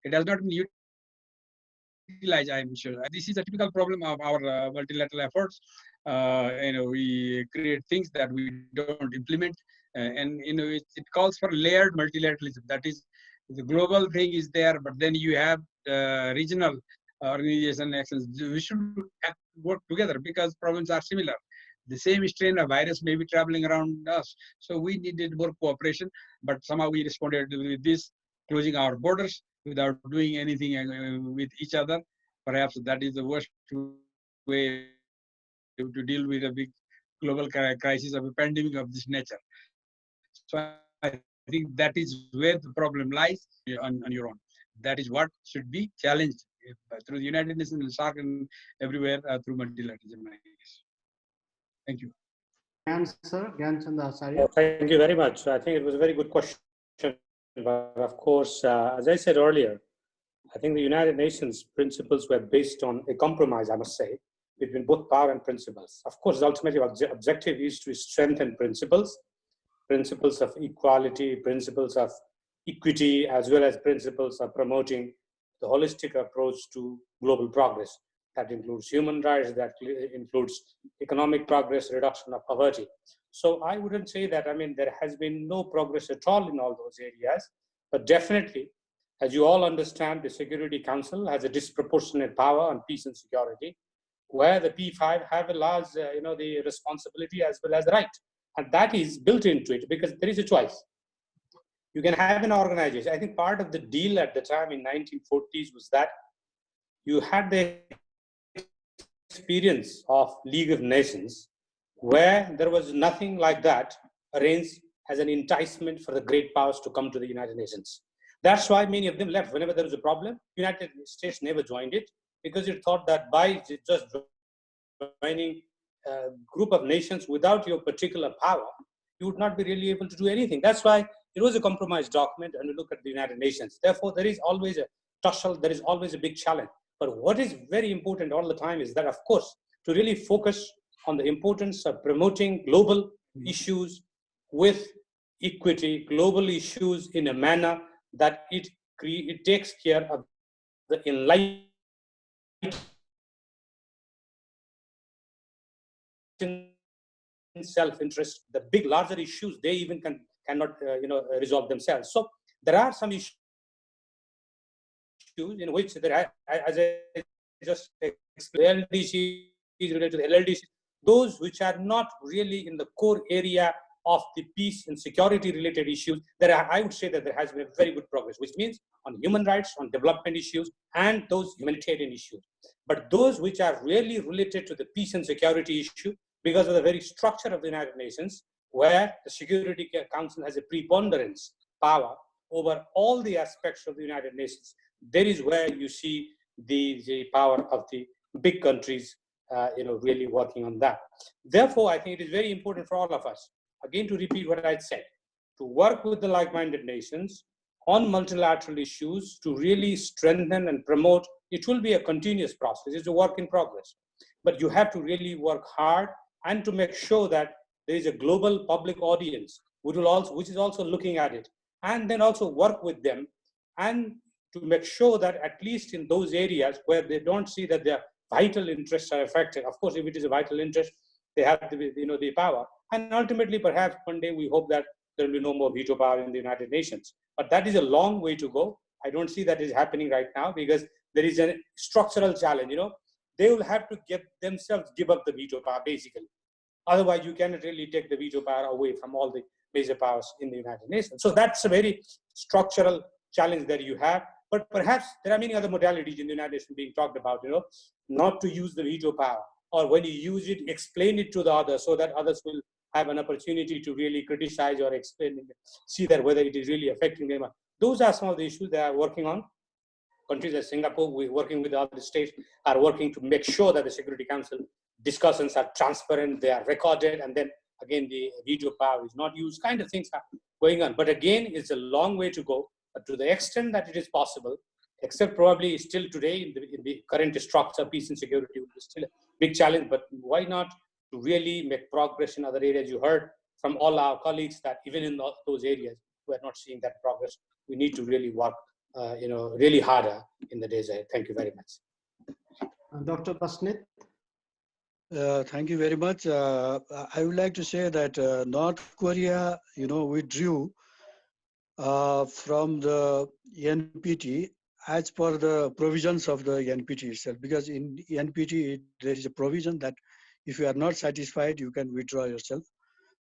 Speaker 7: It has not been utilized, I'm sure. This is a typical problem of our multilateral efforts. We create things that we don't implement, and it calls for layered multilateralism. That is, the global thing is there, but then you have regional organization actions. We should work together because problems are similar. The same strain of virus may be traveling around us. So we needed more cooperation, but somehow we responded with this, closing our borders without doing anything with each other. Perhaps that is the worst way to deal with a big global crisis of a pandemic of this nature. So I think that is where the problem lies on your own. That is what should be challenged through the United Nations and SARC and everywhere through multilateralism. Thank you.
Speaker 1: Gyan Chandra Acharya.
Speaker 8: Thank you very much. I think it was a very good question. But of course, as I said earlier, I think the United Nations principles were based on a compromise, I must say, between both power and principles. Of course, the ultimate objective is to strengthen principles of equality, principles of equity, as well as principles of promoting the holistic approach to global progress. That includes human rights, that includes economic progress, reduction of poverty. So I wouldn't say that, there has been no progress at all in all those areas, but definitely, as you all understand, the Security Council has a disproportionate power on peace and security, where the P5 have a large, the responsibility as well as the right. And that is built into it because there is a choice. You can have an organization. I think part of the deal at the time in 1940s was that you had the experience of League of Nations, where there was nothing like that arranged as an enticement for the great powers to come to the United Nations. That's why many of them left. Whenever there was a problem, United States never joined it because it thought that by just joining a group of nations without your particular power, you would not be really able to do anything. That's why it was a compromise document, and you look at the United Nations. Therefore, there is always a tussle, there is always a big challenge. But what is very important all the time is that, of course, to really focus on the importance of promoting global issues with equity, global issues in a manner that it takes care of the enlightened self-interest. The big, larger issues, they even cannot resolve themselves. So there are some issues in which there are, as I just explained, LDC is related to the LLDC, those which are not really in the core area of the peace and security related issues, I would say that there has been a very good progress, which means on human rights, on development issues, and those humanitarian issues. But those which are really related to the peace and security issue, because of the very structure of the United Nations, where the Security Council has a preponderance power over all the aspects of the United Nations, there is where you see the power of the big countries really working on that. Therefore, I think it is very important for all of us, again to repeat what I said, to work with the like-minded nations on multilateral issues to really strengthen and promote. It will be a continuous process. It's a work in progress. But you have to really work hard and to make sure that there is a global public audience which is also looking at it, and then also work with them and to make sure that at least in those areas where they don't see that their vital interests are affected. Of course, if it is a vital interest, they have the power. And ultimately, perhaps one day we hope that there will be no more veto power in the United Nations. But that is a long way to go. I don't see that is happening right now because there is a structural challenge. They will have to themselves give up the veto power, basically. Otherwise, you cannot really take the veto power away from all the major powers in the United Nations. So that's a very structural challenge that you have. But perhaps there are many other modalities in the United Nations being talked about, not to use the veto power, or when you use it, explain it to the others so that others will have an opportunity to really criticize or explain, see that whether it is really affecting them. Those are some of the issues they are working on. Countries like Singapore, we're working with other states, are working to make sure that the Security Council discussions are transparent, they are recorded, and then again, the veto power is not used, kind of things are going on. But again, it's a long way to go. But to the extent that it is possible, except probably still today in the current structure, peace and security will be still a big challenge, but why not to really make progress in other areas? You heard from all our colleagues that even in those areas, we are not seeing that progress. We need to really work really harder in the days ahead. Thank you very much.
Speaker 1: Dr. Basnyat.
Speaker 2: Thank you very much. I would like to say that North Korea, withdrew from the NPT as per the provisions of the NPT itself. Because in NPT, there is a provision that if you are not satisfied, you can withdraw yourself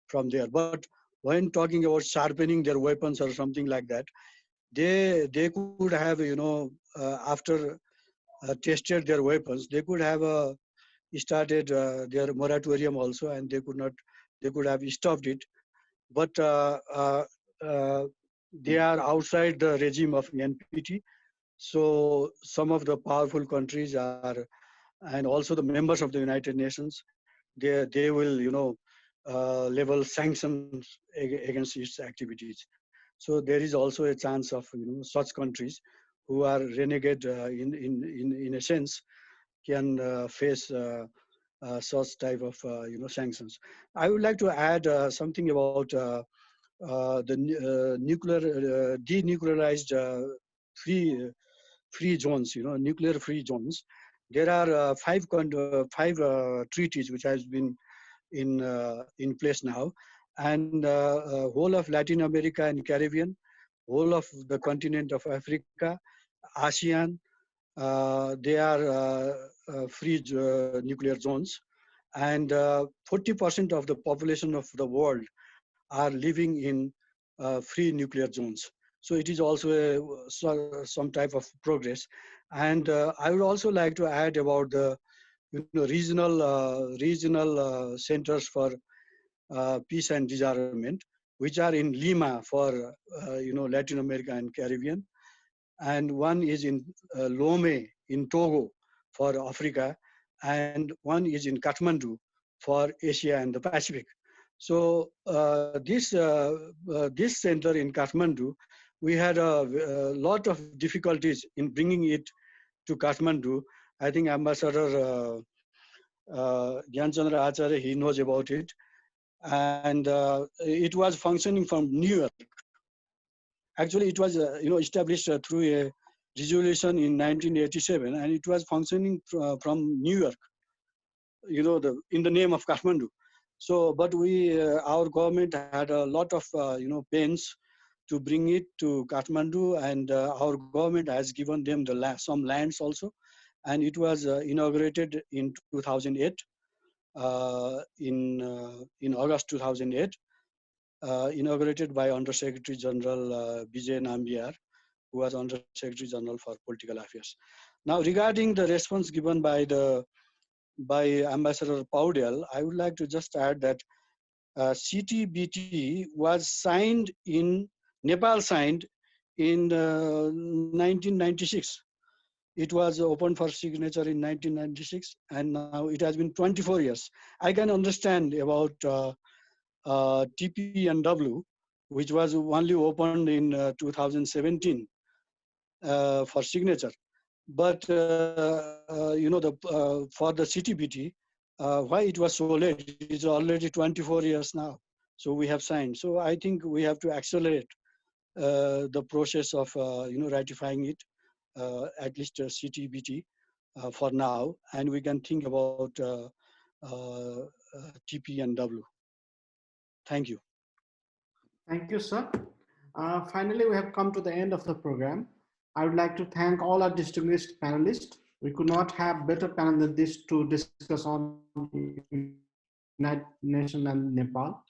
Speaker 2: from there. But when talking about sharpening their weapons or something like that, they could have, after tested their weapons, they could have started their moratorium also, and they could have stopped it. But they are outside the regime of NPT. So some of the powerful countries are, and also the members of the United Nations, they will, level sanctions against its activities. So there is also a chance of, such countries who are renegade in a sense can face such type of, sanctions. I would like to add something about the nuclear denuclearized free zones, nuclear free zones. There are five treaties which has been in place now, and whole of Latin America and Caribbean, whole of the continent of Africa, ASEAN, they are free nuclear zones, and 40% of the population of the world are living in free nuclear zones. So it is also some type of progress. And I would also like to add about the regional centers for peace and disarmament, which are in Lima for Latin America and Caribbean, and one is in Lomé in Togo for Africa, and one is in Kathmandu for Asia and the Pacific. So this center in Kathmandu, we had a lot of difficulties in bringing it to Kathmandu. I think Ambassador Gyan Chandra Acharya, he knows about it. And it was functioning from New York. Actually, it was established through a resolution in 1987, and it was functioning from New York, in the name of Kathmandu. So, but our government had a lot of pains to bring it to Kathmandu, and our government has given them some lands also, and it was inaugurated in 2008, in August 2008. Inaugurated by Under Secretary General Vijay Nambiar, who was Under Secretary General for Political Affairs. Now, regarding the response given by Ambassador Paudyal, I would like to just add that CTBT was signed in Nepal, in 1996. It was opened for signature in 1996, and now it has been 24 years. I can understand about TPNW, which was only opened in 2017 for signature. But for the CTBT, why it was so late? It's already 24 years now. So we have signed. So I think we have to accelerate the process of ratifying it, at least CTBT for now, and we can think about GP and W. Thank you.
Speaker 1: Thank you, sir. Finally, we have come to the end of the program. I would like to thank all our distinguished panelists. We could not have better panel than this to discuss on United Nations and Nepal.